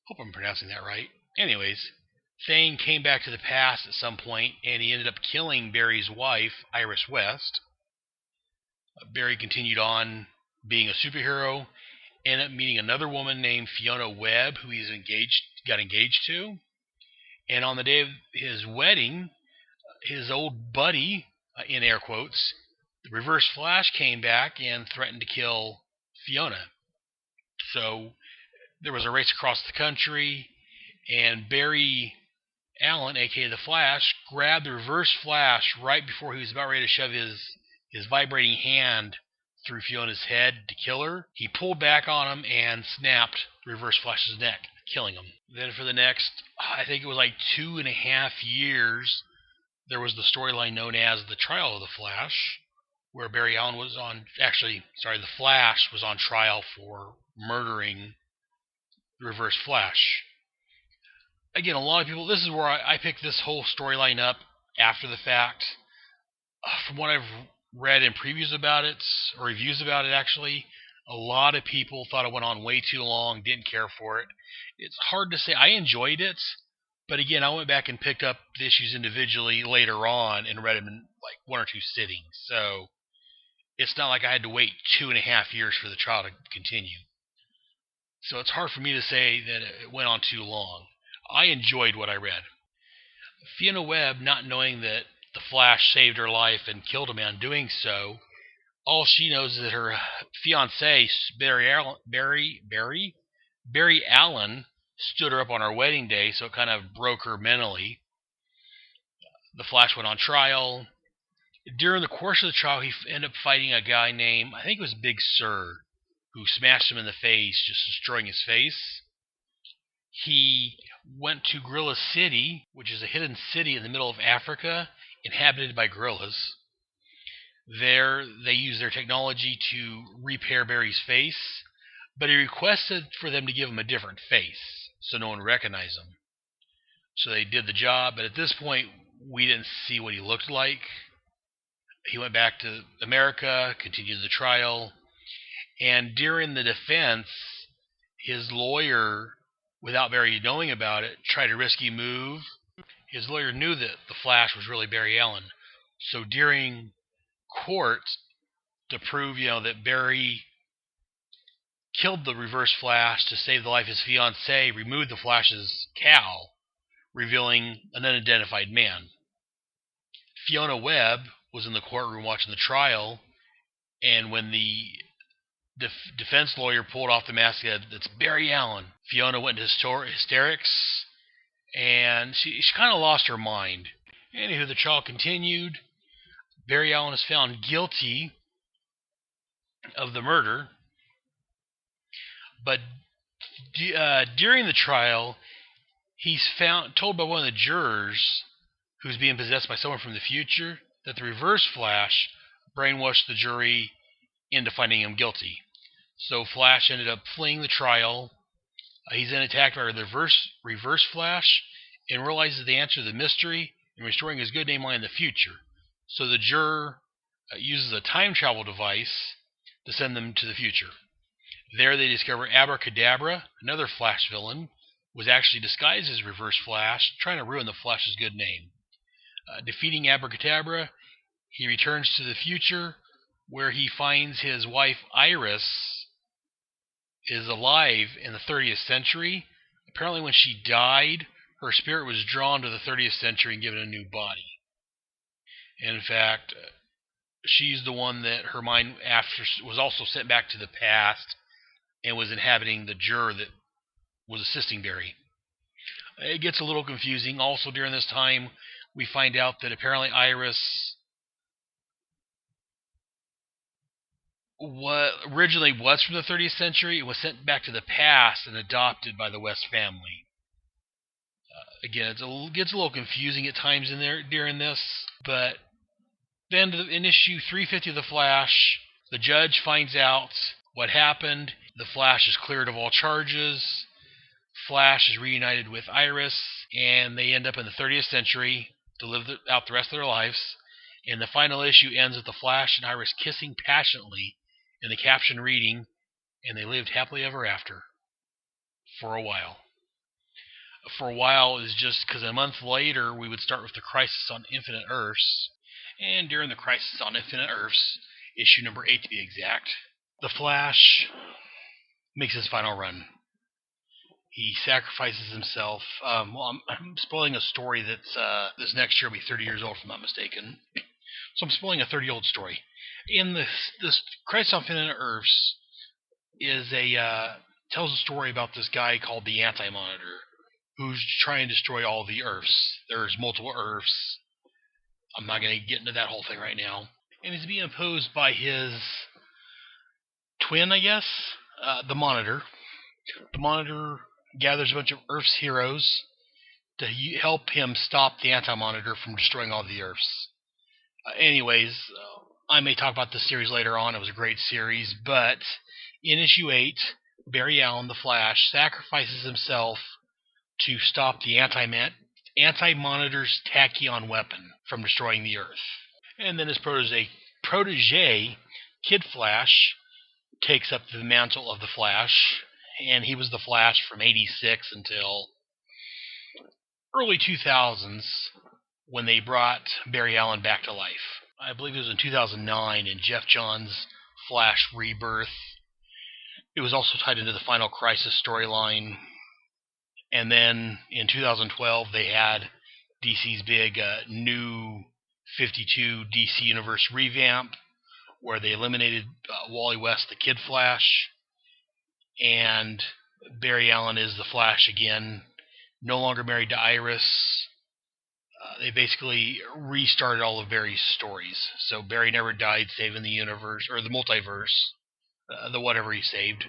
Hope I'm pronouncing that right. Anyways, Thane came back to the past at some point, and he ended up killing Barry's wife, Iris West. Barry continued on being a superhero, ended up meeting another woman named Fiona Webb, who he got engaged to. And on the day of his wedding, his old buddy, in air quotes, the Reverse Flash came back and threatened to kill Fiona. So there was a race across the country, and Barry Allen, aka the Flash, grabbed the Reverse Flash right before he was about ready to shove his vibrating hand through Fiona's head to kill her. He pulled back on him and snapped the Reverse Flash's neck, killing him. Then for the next, I think it was like 2.5 years, there was the storyline known as the Trial of the Flash, where Barry Allen was the Flash was on trial for murdering the Reverse Flash. Again, a lot of people, this is where I picked this whole storyline up after the fact. From what I've read in previews about it, or reviews about it actually, a lot of people thought it went on way too long, didn't care for it. It's hard to say. I enjoyed it, but again, I went back and picked up the issues individually later on and read them in like 1 or 2 sittings. So it's not like I had to wait 2.5 years for the trial to continue. So it's hard for me to say that it went on too long. I enjoyed what I read. Fiona Webb, not knowing that the Flash saved her life and killed a man doing so, all she knows is that her fiancé, Barry Allen, stood her up on her wedding day, so it kind of broke her mentally. The Flash went on trial. During the course of the trial, he ended up fighting a guy named, I think it was Big Sur, who smashed him in the face, just destroying his face. He went to Gorilla City, which is a hidden city in the middle of Africa, inhabited by gorillas. There, they used their technology to repair Barry's face, but he requested for them to give him a different face, so no one would recognize him. So they did the job, but at this point, we didn't see what he looked like. He went back to America, continued the trial, and during the defense, his lawyer, without Barry knowing about it, tried a risky move. His lawyer knew that the Flash was really Barry Allen. So during court, to prove, that Barry killed the Reverse Flash to save the life of his fiancée, removed the Flash's cowl, revealing an unidentified man. Fiona Webb was in the courtroom watching the trial, and when the defense lawyer pulled off the mask and said, "That's Barry Allen," Fiona went into hysterics, and she kind of lost her mind. Anywho, the trial continued. Barry Allen is found guilty of the murder, but during the trial, he's told by one of the jurors, who's being possessed by someone from the future, that the Reverse Flash brainwashed the jury into finding him guilty. So Flash ended up fleeing the trial. He's then attacked by the Reverse Flash and realizes the answer to the mystery and restoring his good name line in the future. So the juror uses a time travel device to send them to the future. There they discover Abracadabra, another Flash villain, was actually disguised as Reverse Flash, trying to ruin the Flash's good name. Defeating Abracadabra, he returns to the future, where he finds his wife Iris is alive in the 30th century. Apparently when she died, her spirit was drawn to the 30th century and given a new body. In fact, she's the one that her mind after was also sent back to the past and was inhabiting the juror that was assisting Barry. It gets a little confusing. Also during this time, we find out that apparently Iris originally was from the 30th century. It was sent back to the past and adopted by the West family. Again, it gets a little confusing at times in there during this, but then in issue 350 of The Flash, the judge finds out what happened. The Flash is cleared of all charges. Flash is reunited with Iris, and they end up in the 30th century to live out the rest of their lives. And the final issue ends with the Flash and Iris kissing passionately, in the caption reading, "And they lived happily ever after." For a while. For a while is just because a month later we would start with the Crisis on Infinite Earths. And during the Crisis on Infinite Earths, issue number 8 to be exact, the Flash makes his final run. He sacrifices himself. I'm spoiling a story that's this next year will be 30 years old, if I'm not mistaken. So I'm spoiling a 30-year-old story. In this Crisis on Infinite Earths is tells a story about this guy called the Anti-Monitor, who's trying to destroy all the Earths. There's multiple Earths. I'm not going to get into that whole thing right now. And he's being opposed by his twin, I guess, the Monitor. The Monitor gathers a bunch of Earth's heroes to help him stop the Anti-Monitor from destroying all the Earths. Anyways, I may talk about this series later on. It was a great series, but in issue 8, Barry Allen, the Flash, sacrifices himself to stop the Anti-Monitor's tachyon weapon from destroying the Earth. And then his protege, Kid Flash, takes up the mantle of the Flash, and he was the Flash from 86 until early 2000s when they brought Barry Allen back to life. I believe it was in 2009 in Jeff Johns' Flash Rebirth. It was also tied into the Final Crisis storyline. And then in 2012 they had DC's big new 52 DC Universe revamp where they eliminated Wally West, the Kid Flash, and Barry Allen is the Flash again, no longer married to Iris. They basically restarted all of Barry's stories. So Barry never died, saving the universe, or the multiverse, the whatever he saved.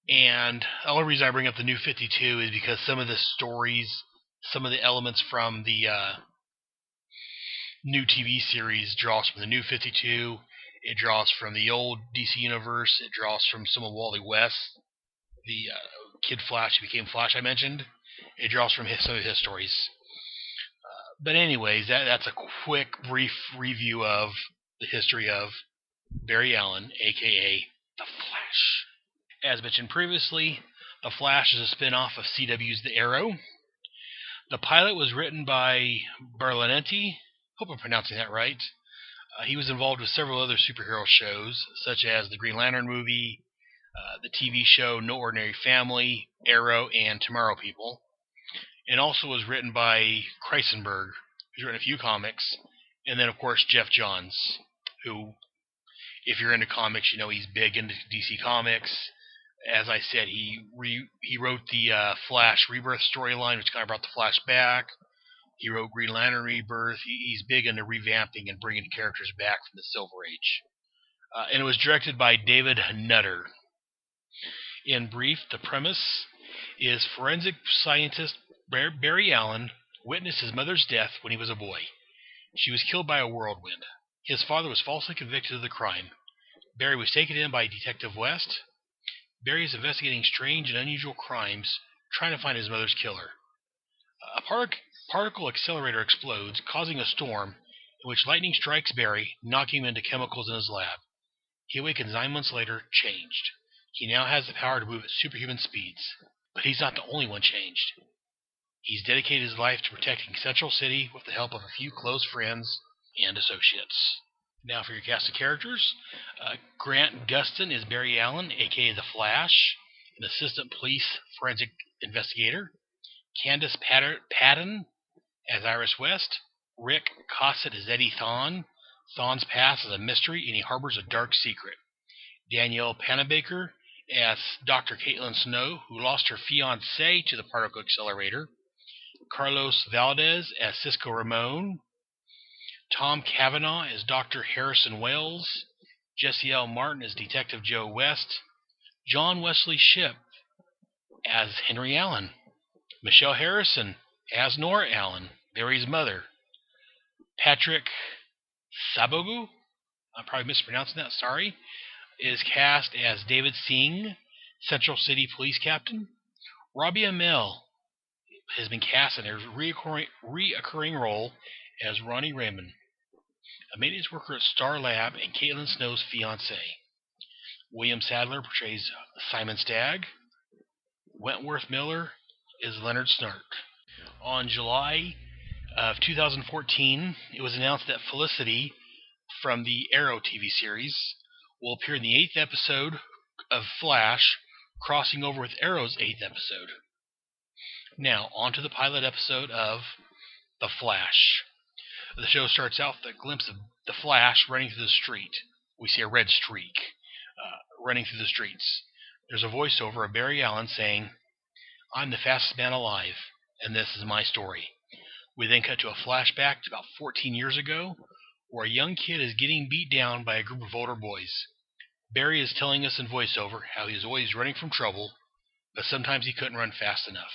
And the only reason I bring up the New 52 is because some of the stories, some of the elements from the new TV series draws from the New 52. It draws from the old DC Universe. It draws from some of Wally West, the Kid Flash who became Flash I mentioned. It draws from some of his stories. But anyways, that's a quick, brief review of the history of Barry Allen, a.k.a. The Flash. As mentioned previously, The Flash is a spin-off of CW's The Arrow. The pilot was written by Berlinetti. Hope I'm pronouncing that right. He was involved with several other superhero shows, such as the Green Lantern movie, the TV show No Ordinary Family, Arrow, and Tomorrow People. And also was written by Kreisenberg, who's written a few comics. And then, of course, Jeff Johns, who, if you're into comics, you know he's big into DC Comics. As I said, he wrote the Flash Rebirth storyline, which kind of brought the Flash back. He wrote Green Lantern Rebirth. He's big into revamping and bringing characters back from the Silver Age. And it was directed by David Nutter. In brief, the premise is forensic scientist Barry Allen witnessed his mother's death when he was a boy. She was killed by a whirlwind. His father was falsely convicted of the crime. Barry was taken in by Detective West. Barry is investigating strange and unusual crimes, trying to find his mother's killer. A particle accelerator explodes, causing a storm in which lightning strikes Barry, knocking him into chemicals in his lab. He awakens 9 months later, changed. He now has the power to move at superhuman speeds. But he's not the only one changed. He's dedicated his life to protecting Central City with the help of a few close friends and associates. Now for your cast of characters. Grant Gustin is Barry Allen, a.k.a. The Flash, an assistant police forensic investigator. Candace Patton as Iris West. Rick Cossett as Eddie Thawne. Thawne's past is a mystery and he harbors a dark secret. Danielle Panabaker as Dr. Caitlin Snow, who lost her fiancé to the particle accelerator. Carlos Valdez as Cisco Ramon. Tom Cavanaugh as Dr. Harrison Wells. Jesse L. Martin as Detective Joe West. John Wesley Shipp as Henry Allen. Michelle Harrison as Nora Allen, Barry's mother. Patrick Sabogu, I'm probably mispronouncing that, sorry, is cast as David Singh, Central City Police Captain. Robbie Amell has been cast in a reoccurring role as Ronnie Raymond, a maintenance worker at Star Lab and Caitlin Snow's fiancé. William Sadler portrays Simon Stagg. Wentworth Miller is Leonard Snark. On July of 2014, it was announced that Felicity from the Arrow TV series will appear in the 8th episode of Flash, crossing over with Arrow's 8th episode. Now, on to the pilot episode of The Flash. The show starts out with a glimpse of the Flash running through the street. We see a red streak running through the streets. There's a voiceover of Barry Allen saying, "I'm the fastest man alive, and this is my story." We then cut to a flashback to about 14 years ago, where a young kid is getting beat down by a group of older boys. Barry is telling us in voiceover how he's always running from trouble, but sometimes he couldn't run fast enough.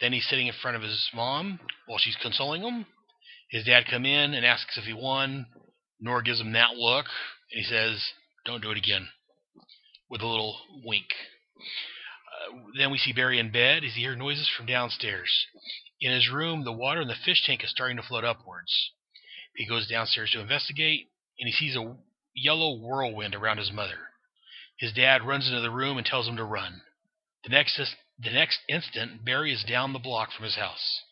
Then he's sitting in front of his mom while she's consoling him. His dad comes in and asks if he won. Nora gives him that look, and he says, "Don't do it again," with a little wink. Then we see Barry in bed as he hears noises from downstairs. In his room, the water in the fish tank is starting to float upwards. He goes downstairs to investigate, and he sees a yellow whirlwind around his mother. His dad runs into the room and tells him to run. The next instant, Barry is down the block from his house.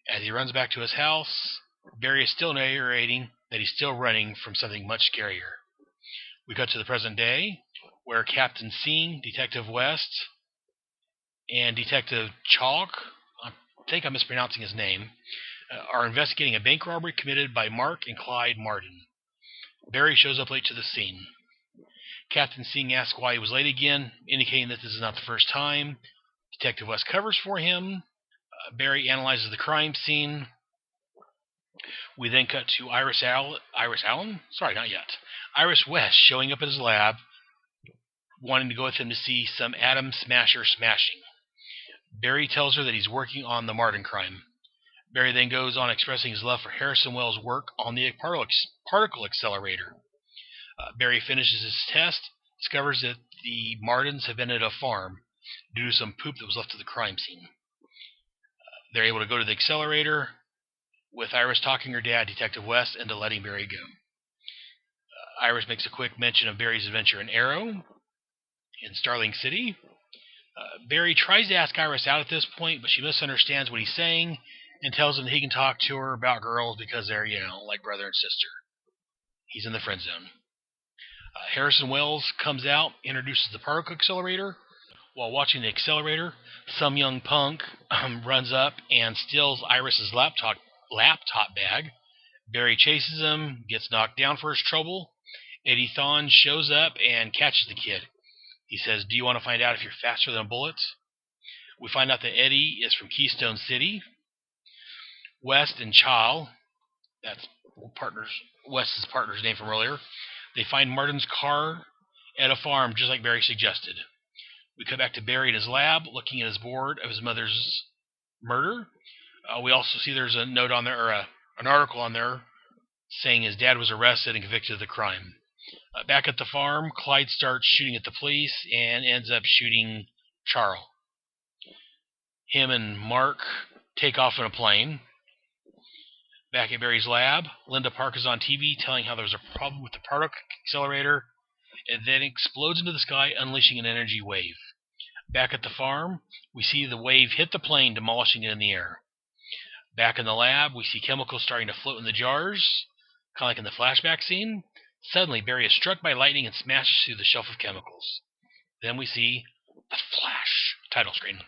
As he runs back to his house, Barry is still narrating that he's still running from something much scarier. We cut to the present day, where Captain Singh, Detective West, and Detective Chalk, I think I'm mispronouncing his name, are investigating a bank robbery committed by Mark and Clyde Martin. Barry shows up late to the scene. Captain Singh asks why he was late again, indicating that this is not the first time. Detective West covers for him. Barry analyzes the crime scene. We then cut to Iris West showing up at his lab, wanting to go with him to see some atom smasher smashing. Barry tells her that he's working on the Martin crime. Barry then goes on expressing his love for Harrison Wells' work on the particle accelerator. Barry finishes his test, discovers that the Martins have been at a farm due to some poop that was left at the crime scene. They're able to go to the accelerator, with Iris talking her dad, Detective West, into letting Barry go. Iris makes a quick mention of Barry's adventure in Arrow, in Starling City. Barry tries to ask Iris out at this point, but she misunderstands what he's saying and tells him that he can talk to her about girls because they're, like brother and sister. He's in the friend zone. Harrison Wells comes out, introduces the particle accelerator. While watching the accelerator, some young punk runs up and steals Iris's laptop bag. Barry chases him, gets knocked down for his trouble. Eddie Thawne shows up and catches the kid. He says, "Do you want to find out if you're faster than bullets?" We find out that Eddie is from Keystone City. West and Chal, that's West's partner's name from earlier, they find Martin's car at a farm, just like Barry suggested. We come back to Barry in his lab, looking at his board of his mother's murder. We also see there's a note on there, or an article on there, saying his dad was arrested and convicted of the crime. Back at the farm, Clyde starts shooting at the police and ends up shooting Charles. Him and Mark take off in a plane. Back at Barry's lab, Linda Park is on TV telling how there's a problem with the particle accelerator. It then explodes into the sky, unleashing an energy wave. Back at the farm, we see the wave hit the plane, demolishing it in the air. Back in the lab, we see chemicals starting to float in the jars, kind of like in the flashback scene. Suddenly, Barry is struck by lightning and smashes through the shelf of chemicals. Then we see The Flash title screen.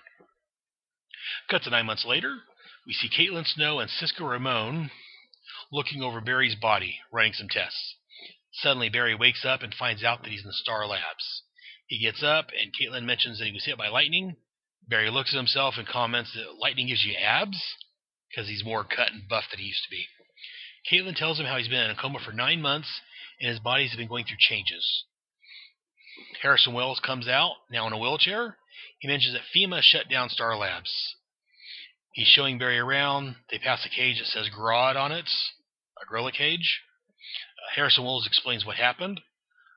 Cut to 9 months later, we see Caitlin Snow and Cisco Ramon looking over Barry's body, running some tests. Suddenly, Barry wakes up and finds out that he's in the Star Labs. He gets up, and Caitlin mentions that he was hit by lightning. Barry looks at himself and comments that lightning gives you abs, because he's more cut and buff than he used to be. Caitlin tells him how he's been in a coma for 9 months, and his body's been going through changes. Harrison Wells comes out, now in a wheelchair. He mentions that FEMA shut down Star Labs. He's showing Barry around. They pass a cage that says Grodd on it, a gorilla cage. Harrison Wells explains what happened.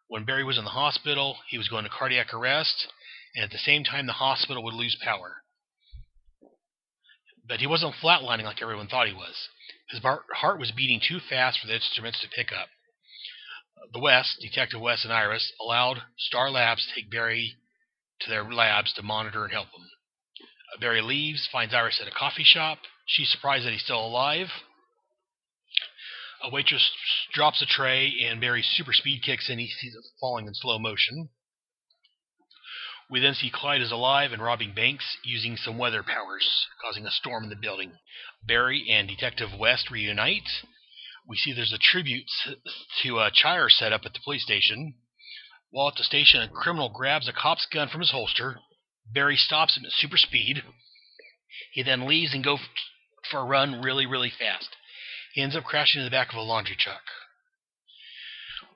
When Barry was in the hospital, he was going to cardiac arrest, and at the same time the hospital would lose power. But he wasn't flatlining like everyone thought he was. His heart was beating too fast for the instruments to pick up. Detective West and Iris, allowed Star Labs to take Barry to their labs to monitor and help him. Barry leaves, finds Iris at a coffee shop. She's surprised that he's still alive. A waitress drops a tray, and Barry's super speed kicks in. He sees it falling in slow motion. We then see Clyde is alive and robbing banks using some weather powers, causing a storm in the building. Barry and Detective West reunite. We see there's a tribute to a Chire set up at the police station. While at the station, a criminal grabs a cop's gun from his holster. Barry stops him at super speed. He then leaves and goes for a run really, really fast. He ends up crashing in the back of a laundry truck.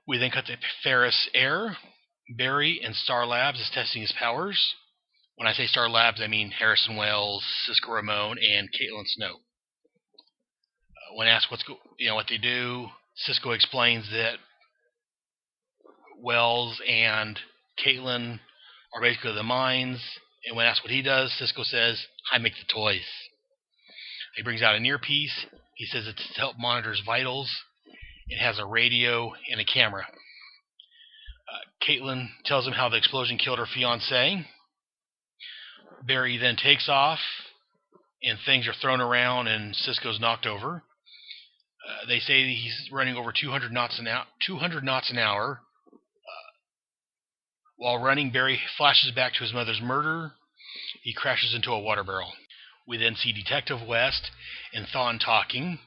We then cut to Ferris Air. Barry in Star Labs is testing his powers. When I say Star Labs, I mean Harrison Wells, Cisco Ramon, and Caitlin Snow. When asked what they do, Cisco explains that Wells and Caitlin are basically the minds. And when asked what he does, Cisco says, "I make the toys." He brings out an earpiece. He says it's to help monitor his vitals. It has a radio and a camera. Caitlin tells him how the explosion killed her fiancé. Barry then takes off, and things are thrown around, and Cisco's knocked over. They say he's running over 200 knots an hour. While running, Barry flashes back to his mother's murder. He crashes into a water barrel. We then see Detective West and Thawne talking.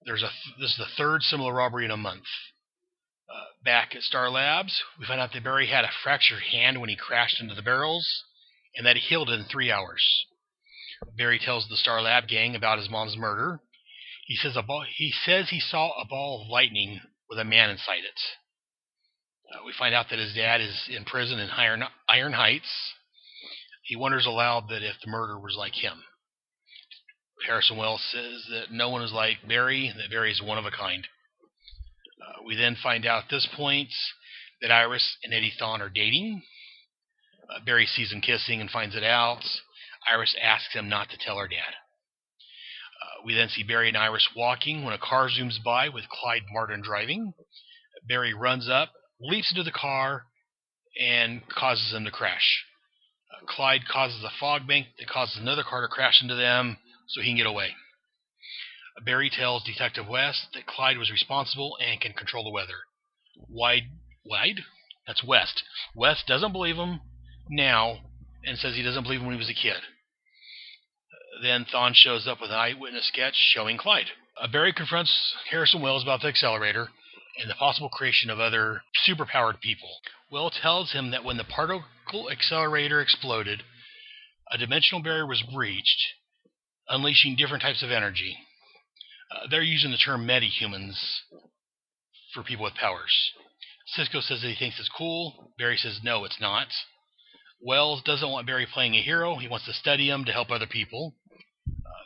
This is the third similar robbery in a month. Back at Star Labs, we find out that Barry had a fractured hand when he crashed into the barrels, and that he healed in 3 hours. Barry tells the Star Lab gang about his mom's murder. He says he saw a ball of lightning with a man inside it. We find out that his dad is in prison in Iron Heights. He wonders aloud that if the murderer was like him. Harrison Wells says that no one is like Barry, and that Barry is one of a kind. We then find out at this point that Iris and Eddie Thawne are dating. Barry sees them kissing and finds it out. Iris asks him not to tell her dad. We then see Barry and Iris walking when a car zooms by with Clyde Martin driving. Barry runs up, leaps into the car, and causes them to crash. Clyde causes a fog bank that causes another car to crash into them so he can get away. Barry tells Detective West that Clyde was responsible and can control the weather. lied? That's West. West doesn't believe him now and says he doesn't believe him when he was a kid. Then Thawne shows up with an eyewitness sketch showing Clyde. Barry confronts Harrison Wells about the accelerator and the possible creation of other superpowered people. Will tells him that when the particle accelerator exploded, a dimensional barrier was breached, unleashing different types of energy. They're using the term metahumans for people with powers. Cisco says that he thinks it's cool. Barry says no, it's not. Wells doesn't want Barry playing a hero. He wants to study him to help other people.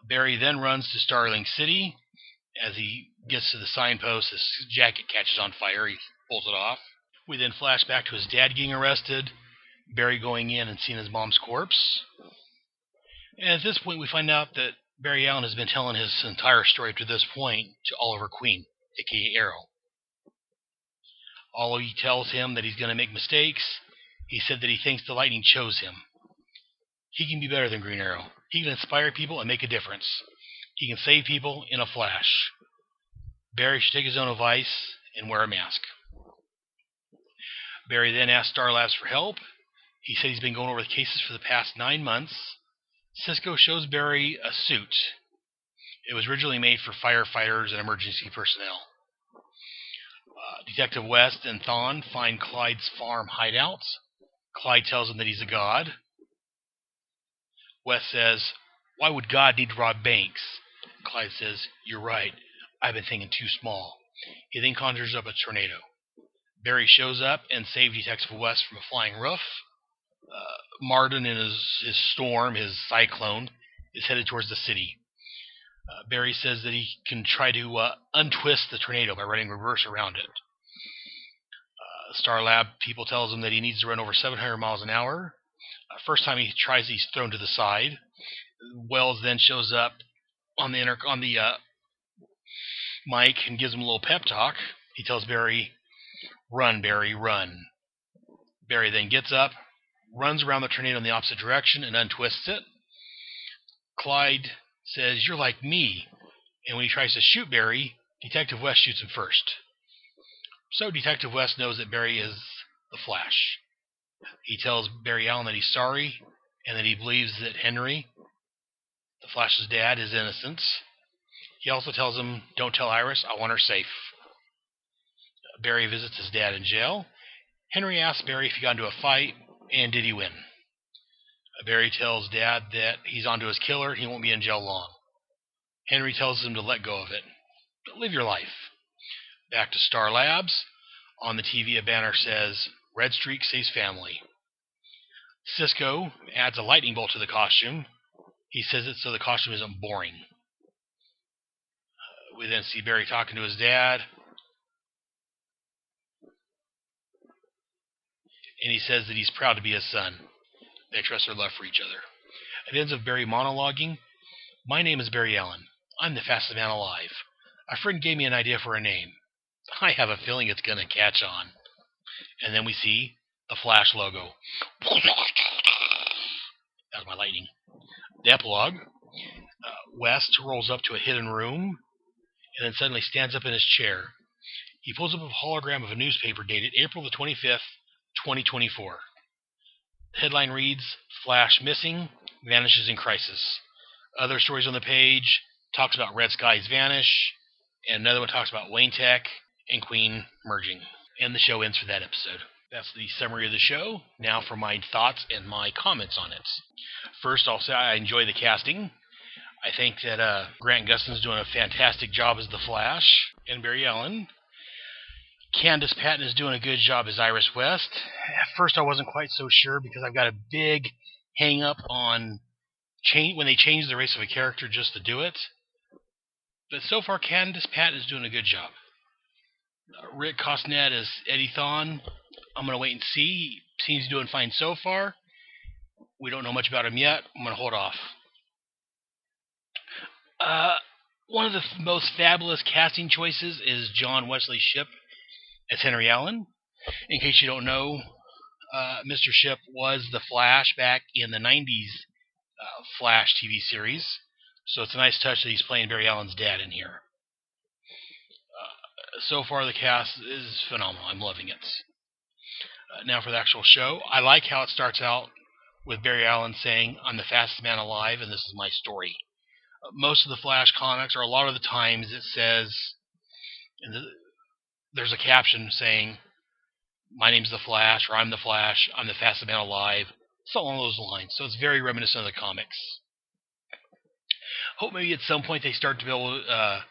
Barry then runs to Starling City. As he gets to the signpost, his jacket catches on fire. He pulls it off. We then flash back to his dad getting arrested, Barry going in and seeing his mom's corpse. And at this point, we find out that Barry Allen has been telling his entire story up to this point to Oliver Queen, a.k.a. Arrow. Although he tells him that he's going to make mistakes, he said that he thinks the Lightning chose him. He can be better than Green Arrow. He can inspire people and make a difference. He can save people in a flash. Barry should take his own advice and wear a mask. Barry then asked Star Labs for help. He said he's been going over the cases for the past 9 months. Cisco shows Barry a suit. It was originally made for firefighters and emergency personnel. Detective West and Thawne find Clyde's farm hideout. Clyde tells him that he's a god. West says, "Why would God need to rob banks?" Clyde says, "You're right. I've been thinking too small." He then conjures up a tornado. Barry shows up and saves Detective West from a flying roof. Martin, in his storm, his cyclone, is headed towards the city. Barry says that he can try to untwist the tornado by running reverse around it. Star Lab people tells him that he needs to run over 700 miles an hour. First time he tries, he's thrown to the side. Wells then shows up on the mic and gives him a little pep talk. He tells Barry, "Run, Barry, run." Barry then gets up, runs around the tornado in the opposite direction, and untwists it. Clyde says, "You're like me." And when he tries to shoot Barry, Detective West shoots him first. So Detective West knows that Barry is the Flash. He tells Barry Allen that he's sorry and that he believes that Henry, the Flash's dad, is innocent. He also tells him, "Don't tell Iris, I want her safe." Barry visits his dad in jail. Henry asks Barry if he got into a fight and did he win. Barry tells Dad that he's onto his killer and he won't be in jail long. Henry tells him to let go of it. Live your life. Back to Star Labs. On the TV, a banner says, "Red Streak saves family." Cisco adds a lightning bolt to the costume. He says it so the costume isn't boring. We then see Barry talking to his dad. And he says that he's proud to be his son. They express their love for each other. It ends with Barry monologuing. "My name is Barry Allen. I'm the fastest man alive. A friend gave me an idea for a name. I have a feeling it's going to catch on." And then we see the Flash logo. That was my lightning. The epilogue. West rolls up to a hidden room and then suddenly stands up in his chair. He pulls up a hologram of a newspaper dated April the 25th, 2024. The headline reads, "Flash missing, vanishes in crisis." Other stories on the page talks about Red Sky's vanish, and another one talks about Wayne Tech and Queen merging. And the show ends for that episode. That's the summary of the show. Now for my thoughts and my comments on it. First, I'll say I enjoy the casting. I think that Grant Gustin's doing a fantastic job as the Flash, and Barry Allen. Candace Patton is doing a good job as Iris West. At first I wasn't quite so sure because I've got a big hang-up on when they change the race of a character just to do it. But so far, Candace Patton is doing a good job. Rick Costnet as Eddie Thawne. I'm going to wait and see. He seems doing fine so far. We don't know much about him yet. I'm going to hold off. One of the most fabulous casting choices is John Wesley Shipp as Henry Allen. In case you don't know, Mr. Shipp was the Flash back in the 90s Flash TV series. So it's a nice touch that he's playing Barry Allen's dad in here. So far the cast is phenomenal. I'm loving it. Now for the actual show, I like how it starts out with Barry Allen saying, "I'm the fastest man alive, and this is my story." Most of the Flash comics, or a lot of the times, it says, there's a caption saying, "My name's the Flash," or "I'm the Flash, I'm the fastest man alive," something along those lines. So it's very reminiscent of the comics. Hope maybe at some point they start to be able to,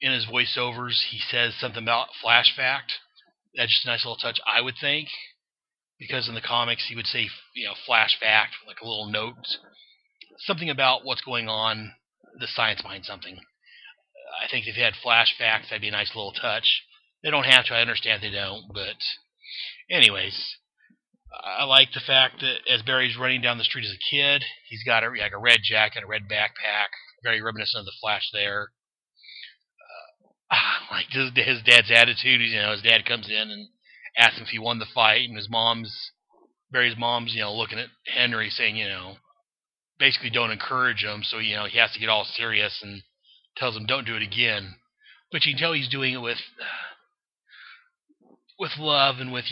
in his voiceovers, he says something about Flash Fact. That's just a nice little touch, I would think. Because in the comics, he would say, Flash Fact, like a little note. Something about what's going on, the science behind something. I think if they had Flash Facts, that'd be a nice little touch. They don't have to, I understand they don't, but anyways, I like the fact that as Barry's running down the street as a kid, he's got a red jacket, a red backpack, very reminiscent of the Flash there. Like his dad's attitude, his dad comes in and asks him if he won the fight, and Barry's mom's, looking at Henry saying, basically don't encourage him, so, he has to get all serious and tells him don't do it again. But you can tell he's doing it with love and with,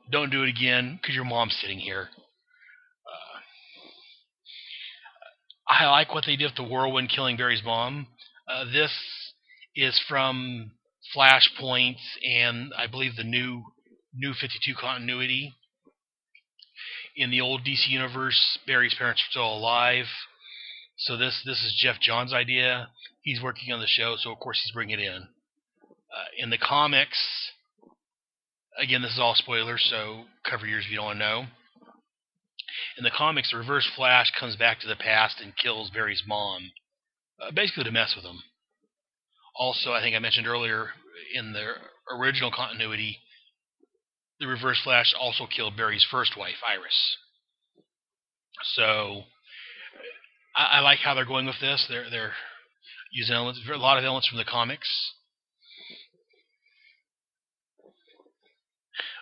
don't do it again because your mom's sitting here. I like what they did with the Whirlwind killing Barry's mom. This is from Flashpoint and I believe the new 52 continuity. In the old DC universe, Barry's parents are still alive. So this is Jeff Johns' idea. He's working on the show, so of course he's bringing it in. In the comics, again, this is all spoilers, so cover yours if you don't want to know. In the comics, the Reverse Flash comes back to the past and kills Barry's mom, basically to mess with him. Also, I think I mentioned earlier, in the original continuity, the Reverse Flash also killed Barry's first wife, Iris. So I like how they're going with this. They're using a lot of elements from the comics.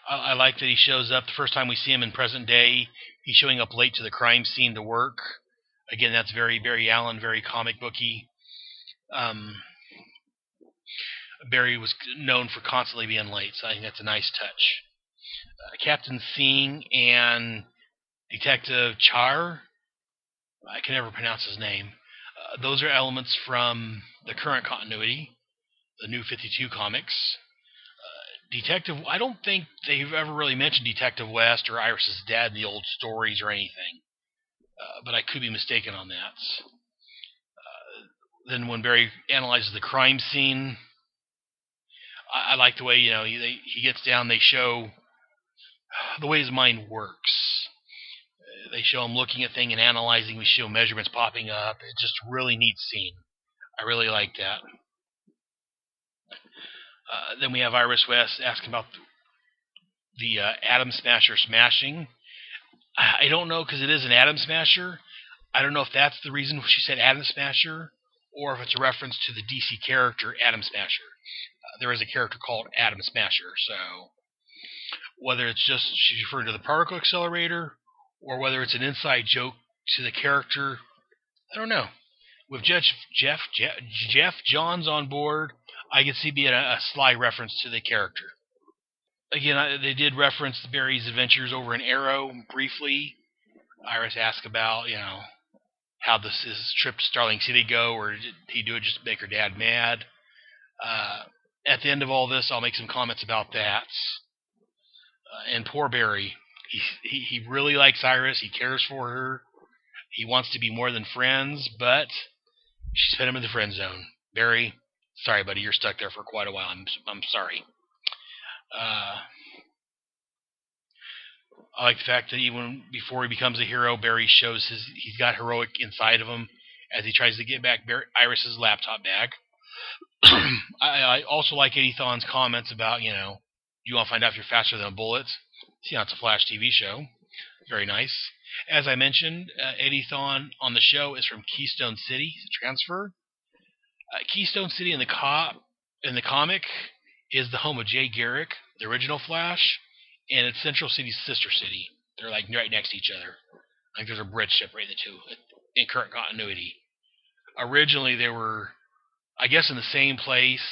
I like that he shows up. The first time we see him in present day, he's showing up late to the crime scene to work. Again, that's very Barry Allen, very comic booky. Barry was known for constantly being late, so I think that's a nice touch. Captain Singh and Detective Char, I can never pronounce his name. Those are elements from the current continuity, the new 52 comics. Detective, I don't think they've ever really mentioned Detective West or Iris's dad in the old stories or anything, but I could be mistaken on that. Then when Barry analyzes the crime scene, I like the way he gets down. They show the way his mind works. They show him looking at things and analyzing. We show measurements popping up. It's just a really neat scene. I really like that. Then we have Iris West asking about the Atom Smasher smashing. I don't know, because it is an Atom Smasher. I don't know if that's the reason she said Atom Smasher, or if it's a reference to the DC character Atom Smasher. There is a character called Atom Smasher, so whether it's just she's referring to the particle accelerator, or whether it's an inside joke to the character, I don't know. With Jeff Johns on board, I could see being a sly reference to the character. Again, they did reference Barry's adventures over in Arrow briefly. Iris asked about, how his trip to Starling City go, or did he do it just to make her dad mad? At the end of all this, I'll make some comments about that. And poor Barry, he really likes Iris. He cares for her. He wants to be more than friends, but she's put him in the friend zone. Barry, sorry, buddy, you're stuck there for quite a while. I'm sorry. I like the fact that even before he becomes a hero, Barry shows he's got heroic inside of him as he tries to get back Iris's laptop bag. I also like Eddie Thawne's comments about, you want to find out if you're faster than a bullet. See, it's a Flash TV show. Very nice. As I mentioned, Eddie Thawne on the show is from Keystone City, the transfer. Keystone City in the comic is the home of Jay Garrick, the original Flash, and it's Central City's sister city. They're like right next to each other. Like there's a bridge separating the two in current continuity. Originally, they were, I guess, in the same place,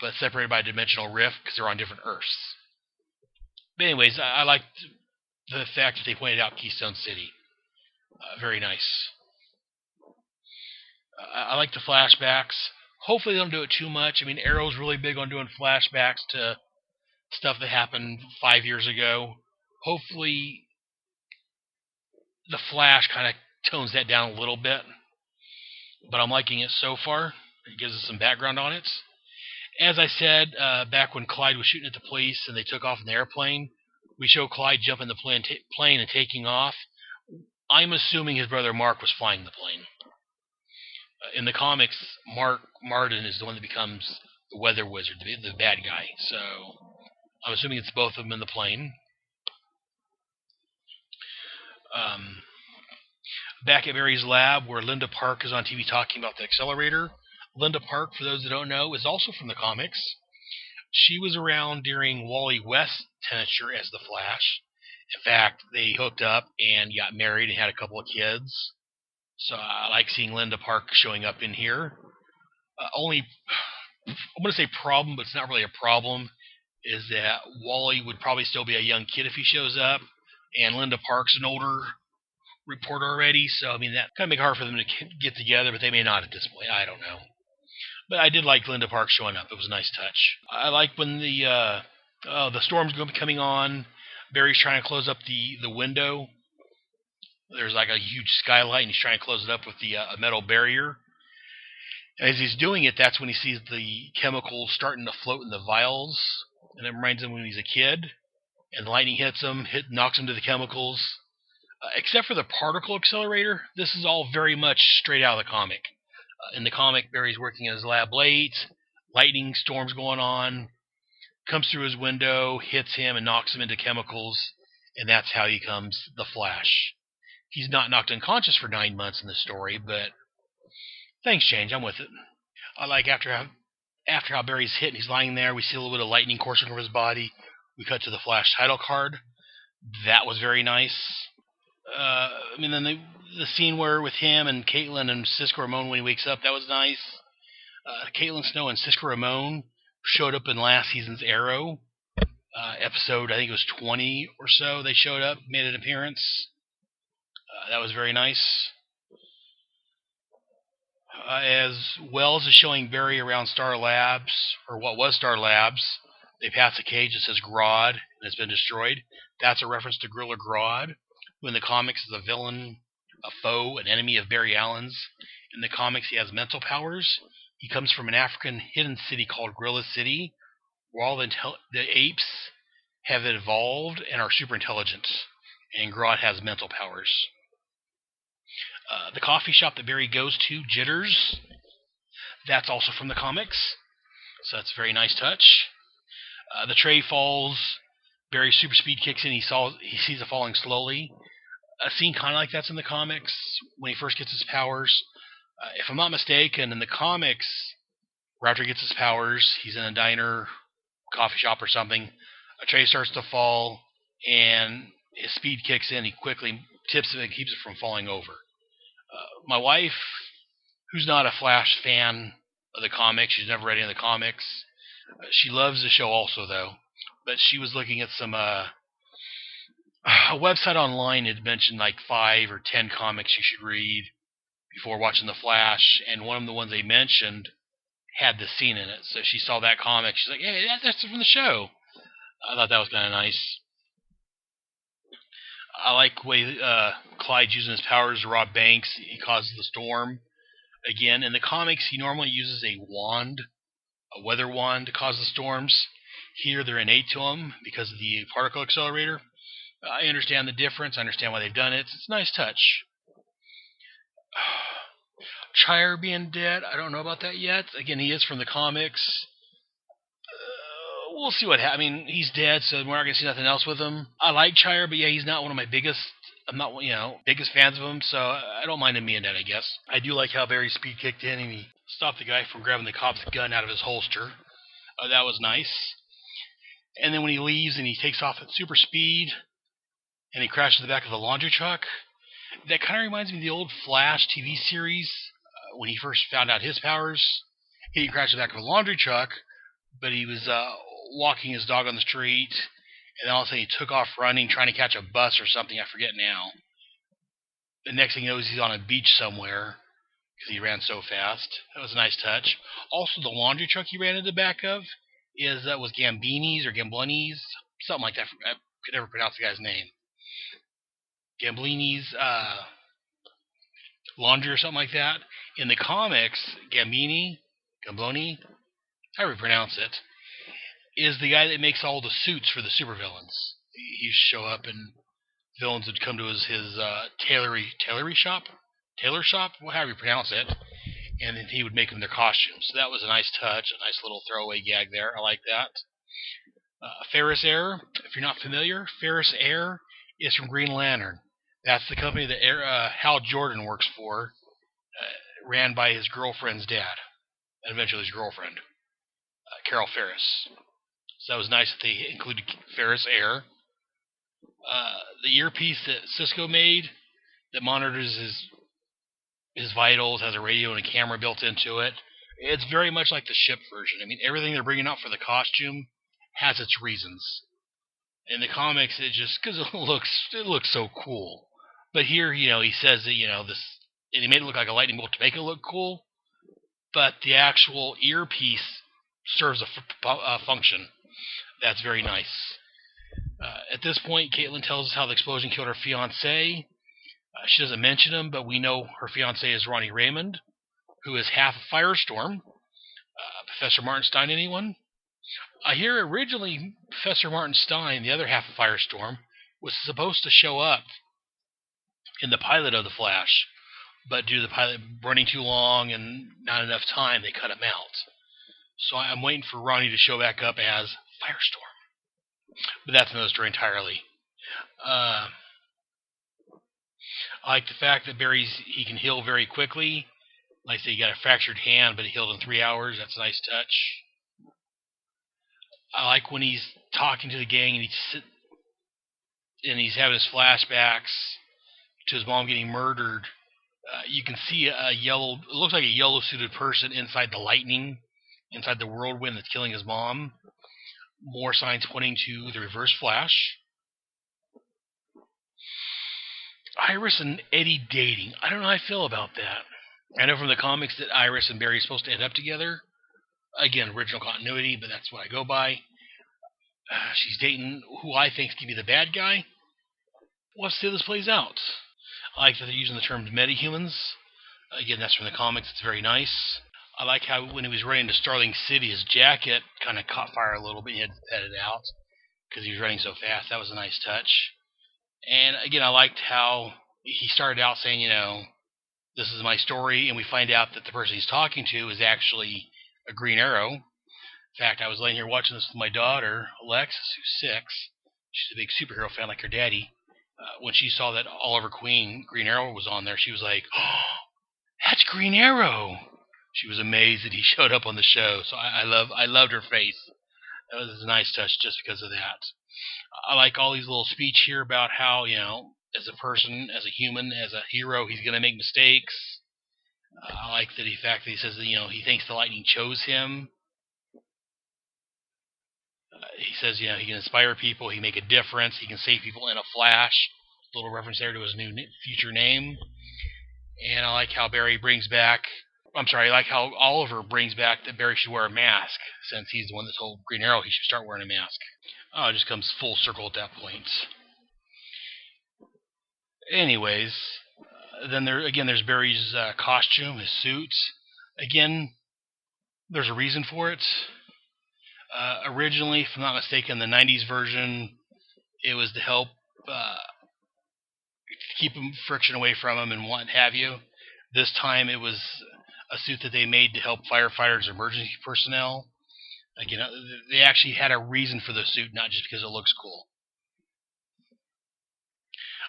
but separated by a dimensional rift because they're on different Earths. But anyways, I liked the fact that they pointed out Keystone City. Very nice. I like the flashbacks. Hopefully they don't do it too much. I mean, Arrow's really big on doing flashbacks to stuff that happened 5 years ago. Hopefully the Flash kind of tones that down a little bit. But I'm liking it so far. It gives us some background on it. As I said, back when Clyde was shooting at the police and they took off in the airplane, we show Clyde jumping the plane and taking off. I'm assuming his brother Mark was flying the plane. In the comics, Mark Martin is the one that becomes the Weather Wizard, the bad guy. So I'm assuming it's both of them in the plane. Back at Barry's lab, where Linda Park is on TV talking about the accelerator. Linda Park, for those that don't know, is also from the comics. She was around during Wally West's tenure as the Flash. In fact, they hooked up and got married and had a couple of kids. So I like seeing Linda Park showing up in here. Only, I'm going to say problem, but it's not really a problem, is that Wally would probably still be a young kid if he shows up, and Linda Park's an older reporter already, so I mean that kind of make it hard for them to get together, but they may not at this point. I don't know. But I did like Linda Park showing up. It was a nice touch. I like when the storm's going to be coming on. Barry's trying to close up the window. There's like a huge skylight, and he's trying to close it up with the metal barrier. As he's doing it, that's when he sees the chemicals starting to float in the vials, and it reminds him when he's a kid. And lightning hits him, knocks him to the chemicals. Except for the particle accelerator, this is all very much straight out of the comic. In the comic, Barry's working in his lab late, lightning storms going on, comes through his window, hits him, and knocks him into chemicals, and that's how he becomes the Flash. He's not knocked unconscious for 9 months in the story, but things change. I'm with it. I like after how Barry's hit and he's lying there, we see a little bit of lightning coursing over his body. We cut to the Flash title card. That was very nice. I mean, then the scene where with him and Caitlin and Cisco Ramon when he wakes up, that was nice. Caitlin Snow and Cisco Ramon showed up in last season's Arrow episode. I think it was 20 or so. They showed up, made an appearance. That was very nice. As Wells is showing Barry around Star Labs, or what was Star Labs, they pass a cage that says Grodd and it's been destroyed. That's a reference to Gorilla Grodd, who in the comics is a villain, a foe, an enemy of Barry Allen's. In the comics, he has mental powers. He comes from an African hidden city called Gorilla City, where all the apes have evolved and are super intelligent. And Grodd has mental powers. The coffee shop that Barry goes to, Jitters, that's also from the comics. So that's a very nice touch. The tray falls. Barry's super speed kicks in. He sees it falling slowly. A scene kind of like that's in the comics when he first gets his powers. If I'm not mistaken, in the comics, right after he gets his powers, he's in a diner, coffee shop or something. A tray starts to fall, and his speed kicks in. He quickly tips it and keeps it from falling over. My wife, who's not a Flash fan of the comics, she's never read any of the comics. She loves the show also, though. But she was looking at some a website online had mentioned like 5 or 10 comics you should read before watching The Flash, and one of the ones they mentioned had this scene in it. So she saw that comic. She's like, "Hey, that's from the show." I thought that was kind of nice. I like the way Clyde's using his powers to rob banks. He causes the storm. Again, in the comics, he normally uses a wand, a weather wand, to cause the storms. Here, they're innate to him because of the particle accelerator. I understand the difference. I understand why they've done it. It's a nice touch. Chire being dead, I don't know about that yet. Again, he is from the comics. We'll see what happens. I mean, he's dead, so we're not going to see nothing else with him. I like Chire, but yeah, he's not one of my biggest fans of him, so I don't mind him being dead, I guess. I do like how Barry speed kicked in and he stopped the guy from grabbing the cop's gun out of his holster. That was nice. And then when he leaves and he takes off at super speed and he crashes the back of the laundry truck, that kind of reminds me of the old Flash TV series. When he first found out his powers, he didn't crash the back of a laundry truck, but he was walking his dog on the street, And then all of a sudden he took off running, trying to catch a bus or something. I forget now. The next thing he knows, he's on a beach somewhere because he ran so fast. That was a nice touch. Also, the laundry truck he ran in the back of was Gambini's or Gamblini's, something like that. I could never pronounce the guy's name. Gamblini's laundry or something like that. In the comics, Gamblini, however you pronounce it, is the guy that makes all the suits for the supervillains. He used to show up and villains would come to his tailor shop, however you pronounce it, and then he would make them their costumes. So that was a nice touch, a nice little throwaway gag there. I like that. Ferris Air, if you're not familiar, Ferris Air is from Green Lantern. That's the company that Hal Jordan works for, ran by his girlfriend's dad, and eventually his girlfriend, Carol Ferris. So that was nice that they included Ferris Air. The earpiece that Cisco made that monitors his vitals, has a radio and a camera built into it. It's very much like the ship version. I mean, everything they're bringing out for the costume has its reasons. In the comics, because it looks so cool. But here, he says that, and he made it look like a lightning bolt to make it look cool, but the actual earpiece serves a function. That's very nice. At this point, Caitlin tells us how the explosion killed her fiancé. She doesn't mention him, but we know her fiancé is Ronnie Raymond, who is half a Firestorm. Professor Martin Stein, anyone? I hear originally Professor Martin Stein, the other half of Firestorm, was supposed to show up in the pilot of The Flash, but due to the pilot running too long and not enough time, they cut him out. So I'm waiting for Ronnie to show back up as Firestorm. But that's another story entirely. I like the fact that he can heal very quickly. Like I say, he got a fractured hand, but he healed in 3 hours. That's a nice touch. I like when he's talking to the gang and he's having his flashbacks to his mom getting murdered. You can see it looks like a yellow-suited person inside the lightning, inside the whirlwind that's killing his mom. More signs pointing to the Reverse Flash. Iris and Eddie dating. I don't know how I feel about that. I know from the comics that Iris and Barry are supposed to end up together. Again, original continuity, but that's what I go by. She's dating who I think is going to be the bad guy. Let's see how this plays out. I like that they're using the term metahumans. Again, that's from the comics. It's very nice. I like how when he was running to Starling City, his jacket kind of caught fire a little bit. He had to pet it out because he was running so fast. That was a nice touch. And again, I liked how he started out saying, this is my story, and we find out that the person he's talking to is actually a Green Arrow. In fact, I was laying here watching this with my daughter, Alexis, who's 6. She's a big superhero fan like her daddy. When she saw that Oliver Queen, Green Arrow, was on there, she was like, "Oh, that's Green Arrow!" She was amazed that he showed up on the show. So I loved her face. That was a nice touch just because of that. I like all these little speech here about how, as a person, as a human, as a hero, he's going to make mistakes. I like the fact that he says that, he thinks the lightning chose him. He says, he can inspire people, he can make a difference, he can save people in a flash. A little reference there to his new future name. And I like how I like how Oliver brings back that Barry should wear a mask, since he's the one that told Green Arrow he should start wearing a mask. Oh, it just comes full circle at that point. Anyways, then there's Barry's costume, his suit. Again, there's a reason for it. Originally, if I'm not mistaken, the 90s version, it was to help keep friction away from him and what have you. This time it was a suit that they made to help firefighters, emergency personnel. Again, they actually had a reason for the suit, not just because it looks cool.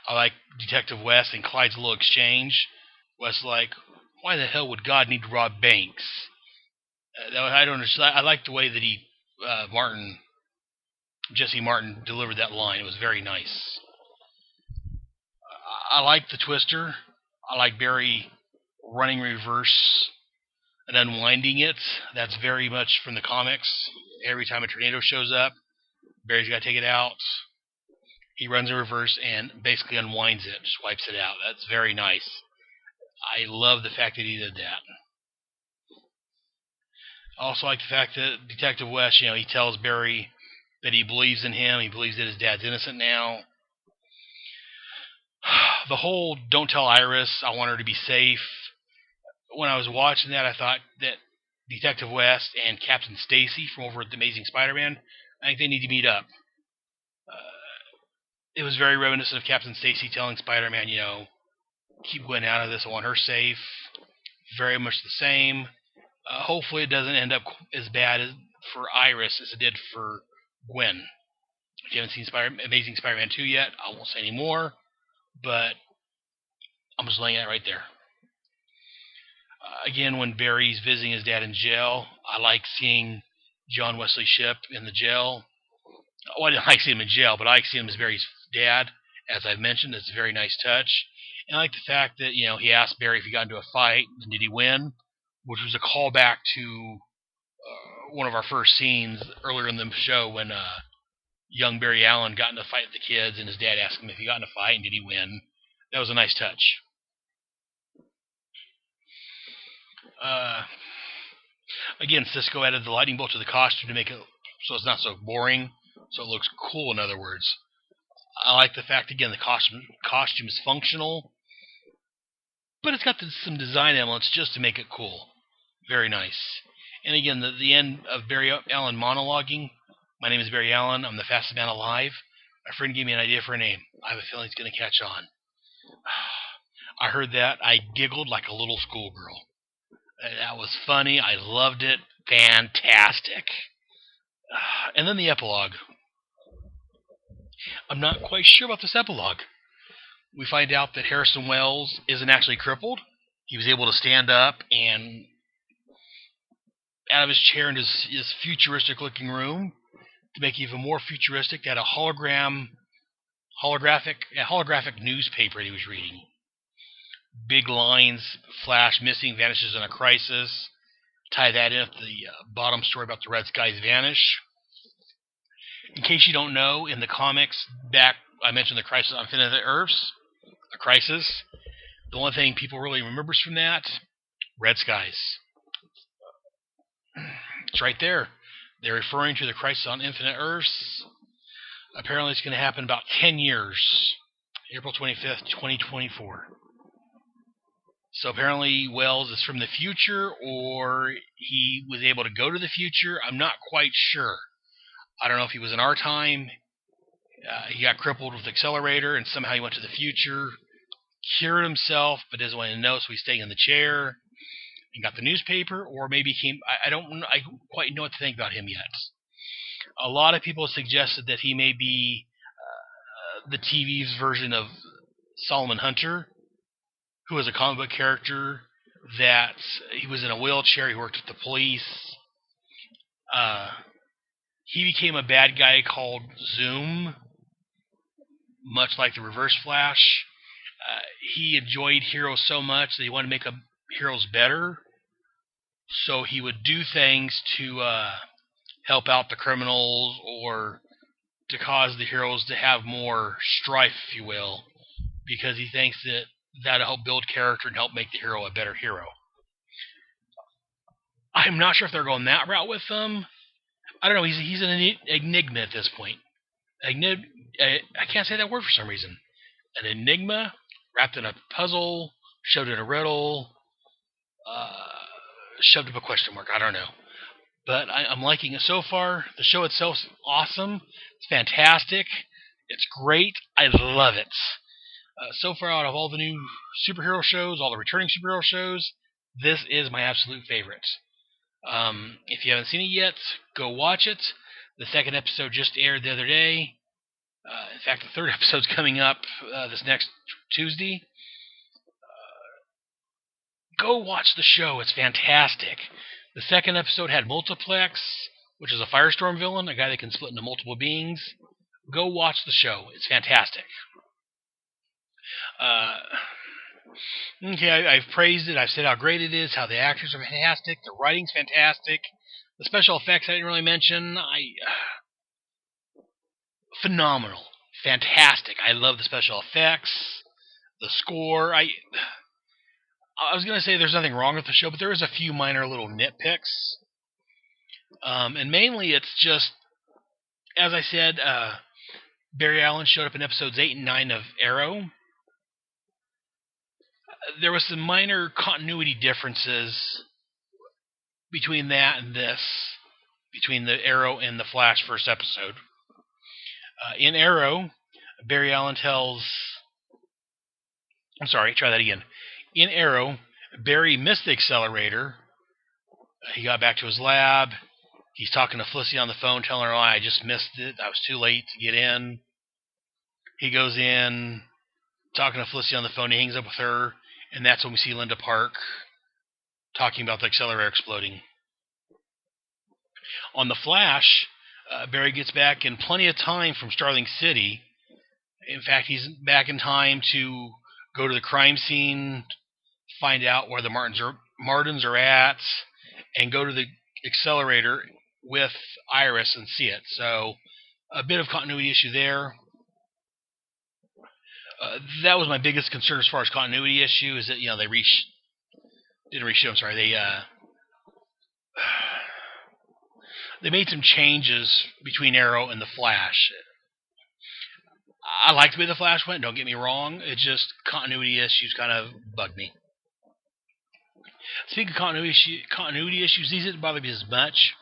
I like Detective West and Clyde's little exchange. West's like, why the hell would God need to rob banks? I don't understand. I like the way that Jesse Martin delivered that line. It was very nice. I like the Twister. I like Barry running reverse and unwinding it. That's very much from the comics. Every time a tornado shows up, Barry's got to take it out. He runs in reverse and basically unwinds it, just wipes it out. That's very nice. I love the fact that he did that. I also like the fact that Detective West, he tells Barry that he believes in him. He believes that his dad's innocent now. The whole don't tell Iris, I want her to be safe. When I was watching that, I thought that Detective West and Captain Stacy from over at The Amazing Spider-Man, I think they need to meet up. It was very reminiscent of Captain Stacy telling Spider-Man, keep Gwen out of this, I want her safe. Very much the same. Hopefully it doesn't end up as bad for Iris as it did for Gwen. If you haven't seen Amazing Spider-Man 2 yet, I won't say any more, but I'm just laying that right there. Again, when Barry's visiting his dad in jail, I like seeing John Wesley Shipp in the jail. Well, I didn't like seeing him in jail, but I like seeing him as Barry's dad. As I've mentioned, it's a very nice touch. And I like the fact that, he asked Barry if he got into a fight, and did he win? Which was a callback to one of our first scenes earlier in the show when young Barry Allen got in a fight with the kids, and his dad asked him if he got in a fight, and did he win? That was a nice touch. Again, Cisco added the lightning bolt to the costume to make it so it's not so boring, so it looks cool, in other words. I like the fact, again, the costume is functional, but it's got some design elements just to make it cool. Very nice. And again, the end of Barry Allen monologuing, my name is Barry Allen, I'm the fastest man alive. My friend gave me an idea for a name. I have a feeling it's going to catch on. I heard that, I giggled like a little schoolgirl. That was funny. I loved it. Fantastic. And then the epilogue. I'm not quite sure about this epilogue. We find out that Harrison Wells isn't actually crippled. He was able to stand up and out of his chair in his futuristic-looking room to make it even more futuristic. They had a holographic newspaper he was reading. Big lines, Flash missing, vanishes in a crisis. Tie that in with the bottom story about the Red Skies vanish. In case you don't know, in the comics, back I mentioned the Crisis on Infinite Earths, a crisis. The only thing people really remembers from that, Red Skies. It's right there. They're referring to the Crisis on Infinite Earths. Apparently it's going to happen in about 10 years. April 25th, 2024. So apparently Wells is from the future, or he was able to go to the future. I'm not quite sure. I don't know if he was in our time. He got crippled with Accelerator, and somehow he went to the future, cured himself, but doesn't want to know, so he's staying in the chair, and got the newspaper, or maybe I don't quite know what to think about him yet. A lot of people suggested that he may be the TV's version of Solomon Hunter, who was a comic book character that he was in a wheelchair, he worked with the police. He became a bad guy called Zoom, much like the Reverse Flash. He enjoyed heroes so much that he wanted to make heroes better. So he would do things to help out the criminals or to cause the heroes to have more strife, if you will, because he thinks that that'll help build character and help make the hero a better hero. I'm not sure if they're going that route with them. I don't know. He's an enigma at this point. I can't say that word for some reason. An enigma wrapped in a puzzle, shoved in a riddle, shoved up a question mark. I don't know. But I'm liking it so far. The show itself's awesome. It's fantastic. It's great. I love it. So far, out of all the new superhero shows, all the returning superhero shows, this is my absolute favorite. If you haven't seen it yet, go watch it. The second episode just aired the other day. In fact, the third episode's coming up this next Tuesday. Go watch the show. It's fantastic. The second episode had Multiplex, which is a Firestorm villain, a guy that can split into multiple beings. Go watch the show. It's fantastic. Okay, I've praised it. I've said how great it is, how the actors are fantastic, the writing's fantastic. The special effects I didn't really mention. phenomenal. Fantastic. I love the special effects, the score. I was going to say there's nothing wrong with the show, but there is a few minor little nitpicks. And mainly it's just, as I said, Barry Allen showed up in episodes 8 and 9 of Arrow. There was some minor continuity differences between that and this, between the Arrow and the Flash first episode. In Arrow, Barry Allen tells... I'm sorry, try that again. In Arrow, Barry missed the accelerator. He got back to his lab. He's talking to Felicity on the phone, telling her, oh, I just missed it. I was too late to get in. He goes in, talking to Felicity on the phone. He hangs up with her, and that's when we see Linda Park talking about the accelerator exploding. On the Flash, Barry gets back in plenty of time from Starling City. In fact, he's back in time to go to the crime scene, find out where the Martins are at, and go to the accelerator with Iris and see it. So, a bit of continuity issue there. That was my biggest concern as far as continuity issue, is that, you know, they they made some changes between Arrow and the Flash. I liked the way the Flash went, don't get me wrong. It just, continuity issues kind of bugged me. Speaking of continuity issues, these didn't bother me as much.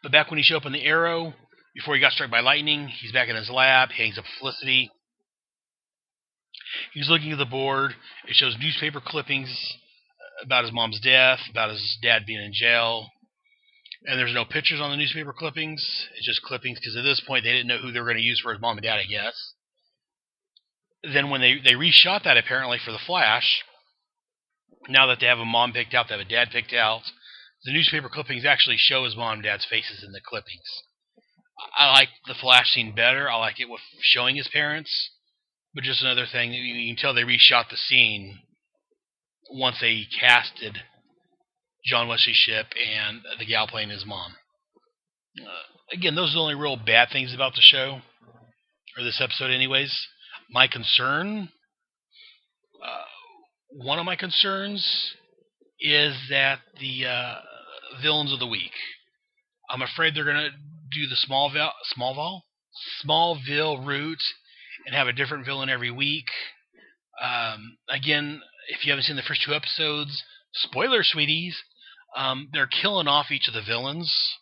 But back when he showed up in the Arrow, before he got struck by lightning, he's back in his lab, he hangs up with Felicity. He's looking at the board. It shows newspaper clippings about his mom's death, about his dad being in jail. And there's no pictures on the newspaper clippings. It's just clippings, because at this point they didn't know who they were going to use for his mom and dad, I guess. Then when they reshot that, apparently, for the Flash, now that they have a mom picked out, they have a dad picked out, the newspaper clippings actually show his mom and dad's faces in the clippings. I like the Flash scene better. I like it with showing his parents. But just another thing, you can tell they reshot the scene once they casted John Wesley Shipp and the gal playing his mom. Again, those are the only real bad things about the show, or this episode anyways. My concern, one of my concerns, is that the villains of the week. I'm afraid they're going to do the Smallville route and have a different villain every week. Again, if you haven't seen the first 2 episodes, spoiler, sweeties, they're killing off each of the villains.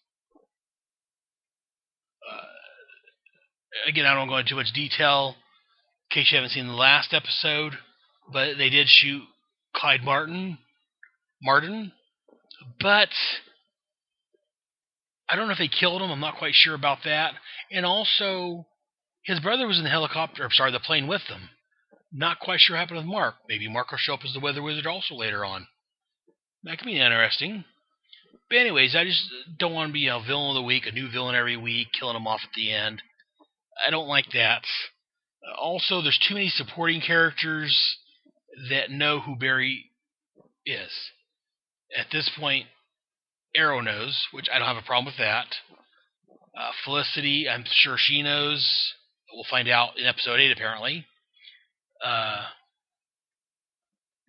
Again, I don't go into too much detail in case you haven't seen the last episode, but they did shoot Clyde Martin, but I don't know if they killed him. I'm not quite sure about that. And also, his brother was in the plane with them. Not quite sure what happened with Mark. Maybe Mark will show up as the Weather Wizard also later on. That could be interesting. But anyways, I just don't want to be a villain of the week, a new villain every week, killing him off at the end. I don't like that. Also, there's too many supporting characters that know who Barry is. At this point, Arrow knows, which I don't have a problem with that. Felicity, I'm sure she knows. We'll find out in episode 8, apparently.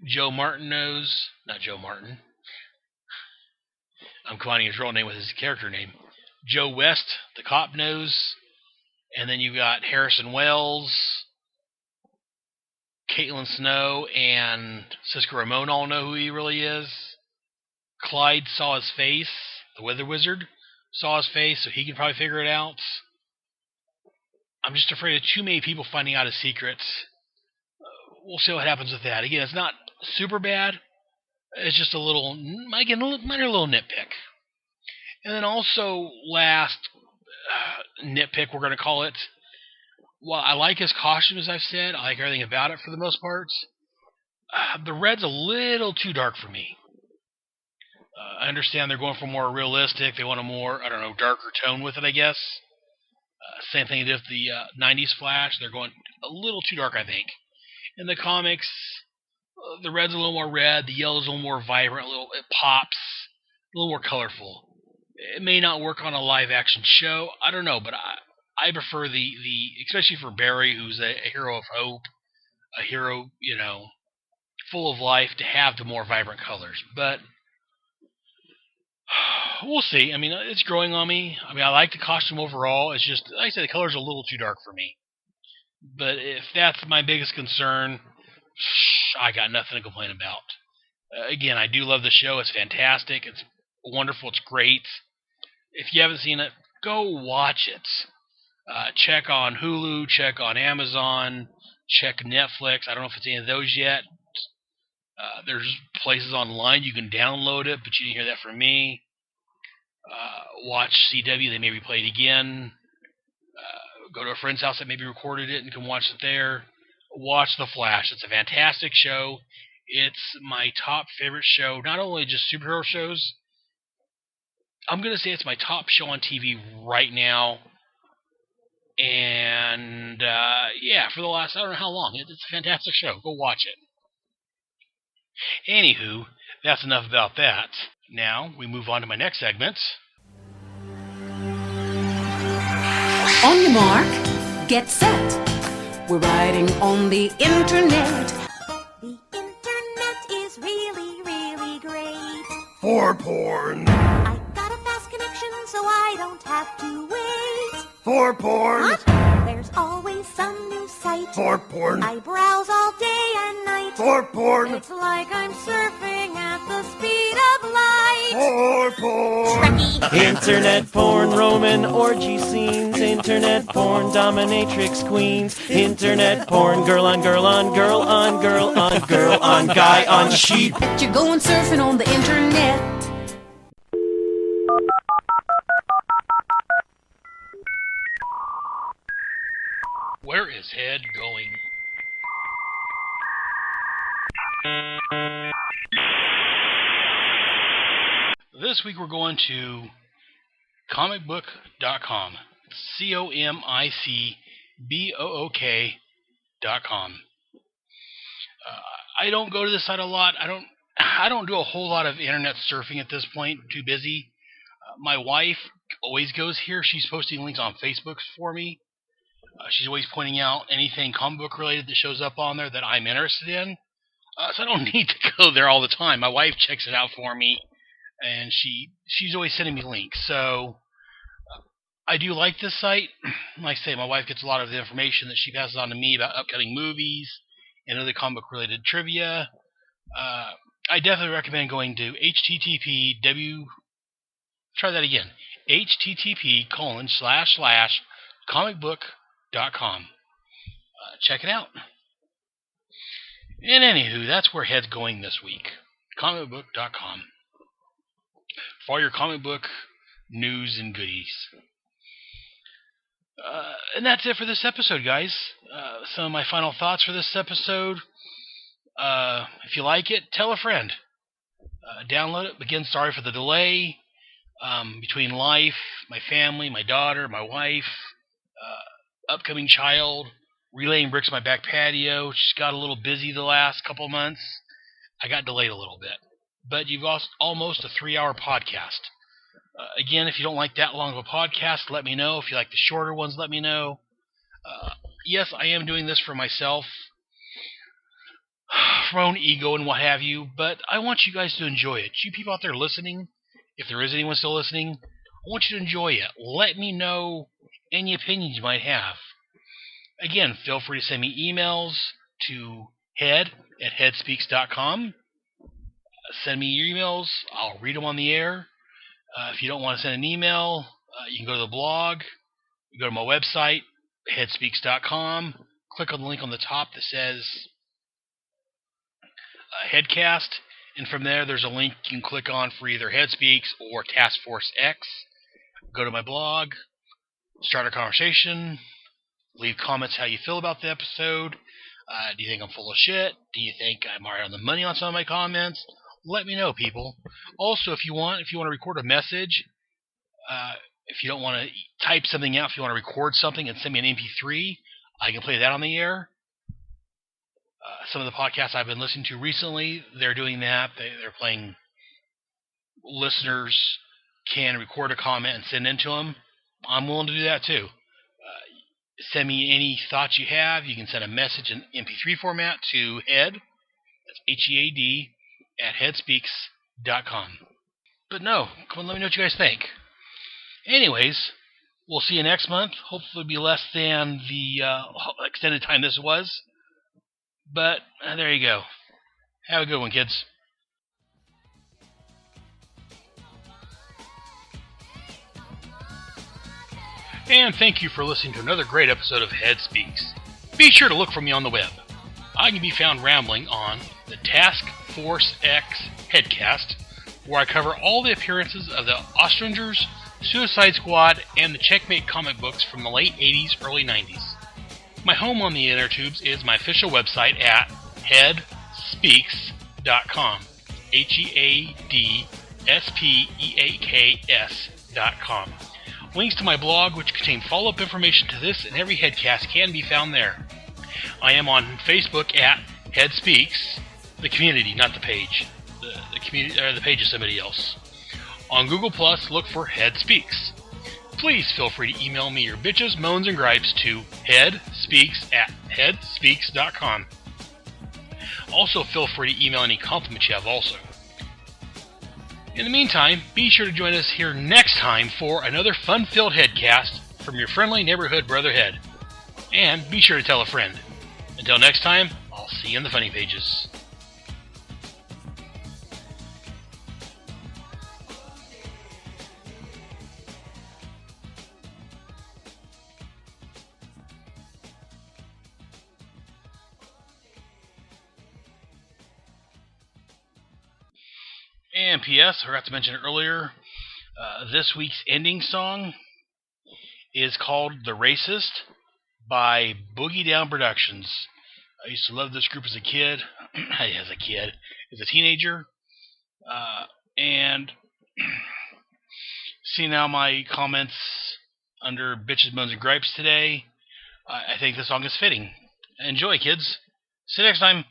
Joe Martin knows. Not Joe Martin. I'm combining his real name with his character name. Joe West, the cop, knows. And then you've got Harrison Wells, Caitlin Snow, and Cisco Ramon all know who he really is. Clyde saw his face. The Weather Wizard saw his face, so he can probably figure it out. I'm just afraid of too many people finding out his secrets. We'll see what happens with that. Again, it's not super bad. It's just a little, again, a minor little nitpick. And then also, last nitpick, we're going to call it. Well, I like his costume, as I've said. I like everything about it for the most part. The red's a little too dark for me. I understand they're going for more realistic. They want a more, darker tone with it, I guess. Same thing they did with the 90s Flash. They're going a little too dark, I think. In the comics, the red's a little more red. The yellow's a little more vibrant. It pops. A little more colorful. It may not work on a live-action show. I don't know, but I prefer the especially for Barry, who's a hero of hope, a hero, full of life, to have the more vibrant colors. But we'll see. I mean, it's growing on me. I mean, I like the costume overall. It's just, like I said, the color's a little too dark for me. But if that's my biggest concern, I got nothing to complain about. Again, I do love the show. It's fantastic. It's wonderful. It's great. If you haven't seen it, go watch it. Check on Hulu, check on Amazon, check Netflix. I don't know if it's any of those yet. There's places online you can download it, but you didn't hear that from me. Watch CW. They may replay it again. Go to a friend's house that maybe recorded it and can watch it there. Watch The Flash. It's a fantastic show. It's my top favorite show, not only just superhero shows. I'm going to say it's my top show on TV right now. And, for the last, I don't know how long. It's a fantastic show. Go watch it. Anywho, that's enough about that. Now, we move on to my next segment. On your mark, get set. We're riding on the internet. The internet is really, really great. For porn. I got a fast connection so I don't have to wait. For porn. What? There's always some new site. For porn. I browse all day and night. For porn. It's like I'm surfing at the speed of light. For porn. Internet porn, Roman orgy scenes. Internet porn, dominatrix queens. Internet porn, girl on girl on girl on girl on girl on guy on sheep. You're going surfing on the internet. Where is Head going? This week we're going to comicbook.com. comicbook.com. I don't go to this site a lot. I don't do a whole lot of internet surfing at this point. Too busy. My wife always goes here. She's posting links on Facebook for me. She's always pointing out anything comic book related that shows up on there that I'm interested in. So I don't need to go there all the time. My wife checks it out for me, and she's always sending me links. So I do like this site. Like I say, my wife gets a lot of the information that she passes on to me about upcoming movies and other comic book related trivia. I definitely recommend going to http://comicbook.com. Check it out. And anywho, that's where Head's going this week. Comicbook.com. For all your comic book news and goodies. And that's it for this episode, guys. Some of my final thoughts for this episode. If you like it, tell a friend. Download it. Again, sorry for the delay. Between life, my family, my daughter, my wife, upcoming child, relaying bricks on my back patio. She's got a little busy the last couple months. I got delayed a little bit. But you've lost almost a 3-hour podcast. Again, if you don't like that long of a podcast, let me know. If you like the shorter ones, let me know. Yes, I am doing this for myself, for my own ego and what have you, but I want you guys to enjoy it. You people out there listening, if there is anyone still listening, I want you to enjoy it. Let me know any opinions you might have. Again, feel free to send me emails to head@headspeaks.com. Send me your emails. I'll read them on the air. If you don't want to send an email, you can go to the blog. You go to my website, headspeaks.com. Click on the link on the top that says Headcast. And from there, there's a link you can click on for either Headspeaks or Task Force X. Go to my blog, start a conversation, leave comments how you feel about the episode. Do you think I'm full of shit? Do you think I'm right on the money on some of my comments? Let me know, people. Also, if you want to record a message, if you don't want to type something out, if you want to record something and send me an MP3, I can play that on the air. Some of the podcasts I've been listening to recently, they're doing that. They're playing. Listeners can record a comment and send it to them. I'm willing to do that too. send me any thoughts you have. You can send a message in MP3 format to head, that's HEAD, at headspeaks.com. But no, come on, let me know what you guys think. Anyways, we'll see you next month. Hopefully it'll be less than the extended time this was. But there you go. Have a good one, kids. And thank you for listening to another great episode of Head Speaks. Be sure to look for me on the web. I can be found rambling on the Task Force X Headcast, where I cover all the appearances of the Ostringers, Suicide Squad, and the Checkmate comic books from the late 80s, early 90s. My home on the inner tubes is my official website at headspeaks.com. HEADSPEAKS.com. Links to my blog, which contain follow-up information to this and every headcast, can be found there. I am on Facebook at Head Speaks, the community, not the page. The community, or the page is somebody else. On Google Plus, look for Head Speaks. Please feel free to email me your bitches, moans, and gripes to headspeaks@headspeaks.com. Also, feel free to email any compliments you have also. In the meantime, be sure to join us here next time for another fun-filled headcast from your friendly neighborhood Brotherhead. And be sure to tell a friend. Until next time, I'll see you in the funny pages. And P.S., I forgot to mention it earlier, this week's ending song is called The Racist by Boogie Down Productions. I used to love this group as a kid, as a teenager, and see now my comments under Bitches, Moans, and Gripes today. I think the song is fitting. Enjoy, kids. See you next time.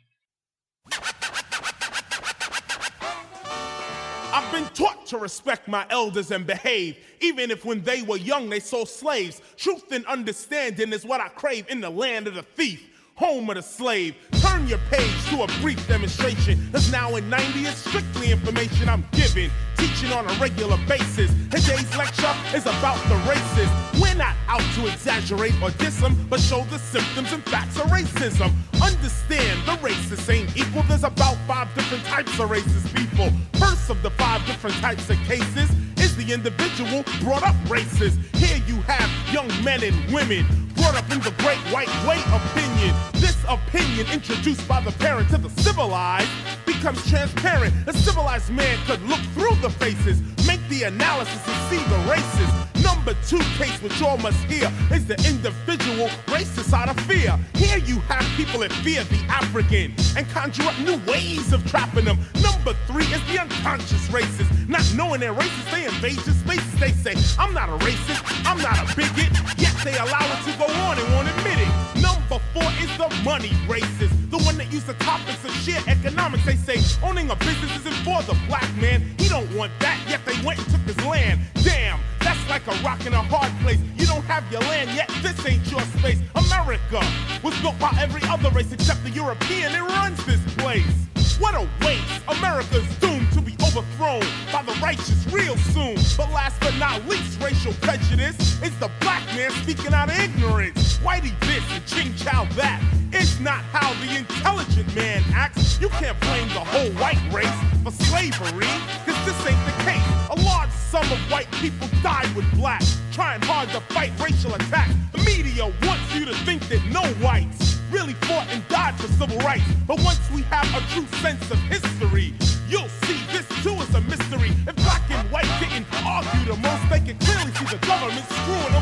I've been taught to respect my elders and behave, even if when they were young they sold slaves. Truth and understanding is what I crave in the land of the thief, home of the slave. Turn your page to a brief demonstration, as now in 90 is strictly information I'm giving, teaching on a regular basis. Today's lecture is about the races. We're not out to exaggerate or diss them, but show the symptoms and facts of racism. Understand, the racists ain't equal. There's about 5 different types of racist people. First of the 5 different types of cases is the individual brought up racist. Here you have young men and women brought up in the great white way opinion. This opinion, introduced by the parents of the civilized, becomes transparent. A civilized man could look through the faces, make the analysis and see the races. Number 2 case which all must hear is the individual racist out of fear. Here you have people that fear the African and conjure up new ways of trapping them. Number 3 is the unconscious racist. Not knowing they're racist, they invade your spaces. They say, I'm not a racist, I'm not a bigot, yet they allow it to go on and won't admit it. Number 4 is the money racist, the one that uses the topics of sheer economics. They say owning a business isn't for the black man. He don't want that, yet they went and took his land. Damn, that's like a rock in a hard place. You don't have your land yet, this ain't your space. America was built by every other race except the European that runs this place. What a waste. America's doomed to be overthrown by the righteous real soon. But last but not least, racial prejudice is the black man speaking out of ignorance. Whitey this and Ching Chow that. It's not how the intelligent man acts. You can't blame the whole white race for slavery, cause this ain't the case. A large sum of white people died with black, trying hard to fight racial attack. The media wants you to think that no whites really fought and died for civil rights. But once we have a true sense of history, you'll see this too is a mystery. If black and white didn't argue the most, they can clearly see the government screwing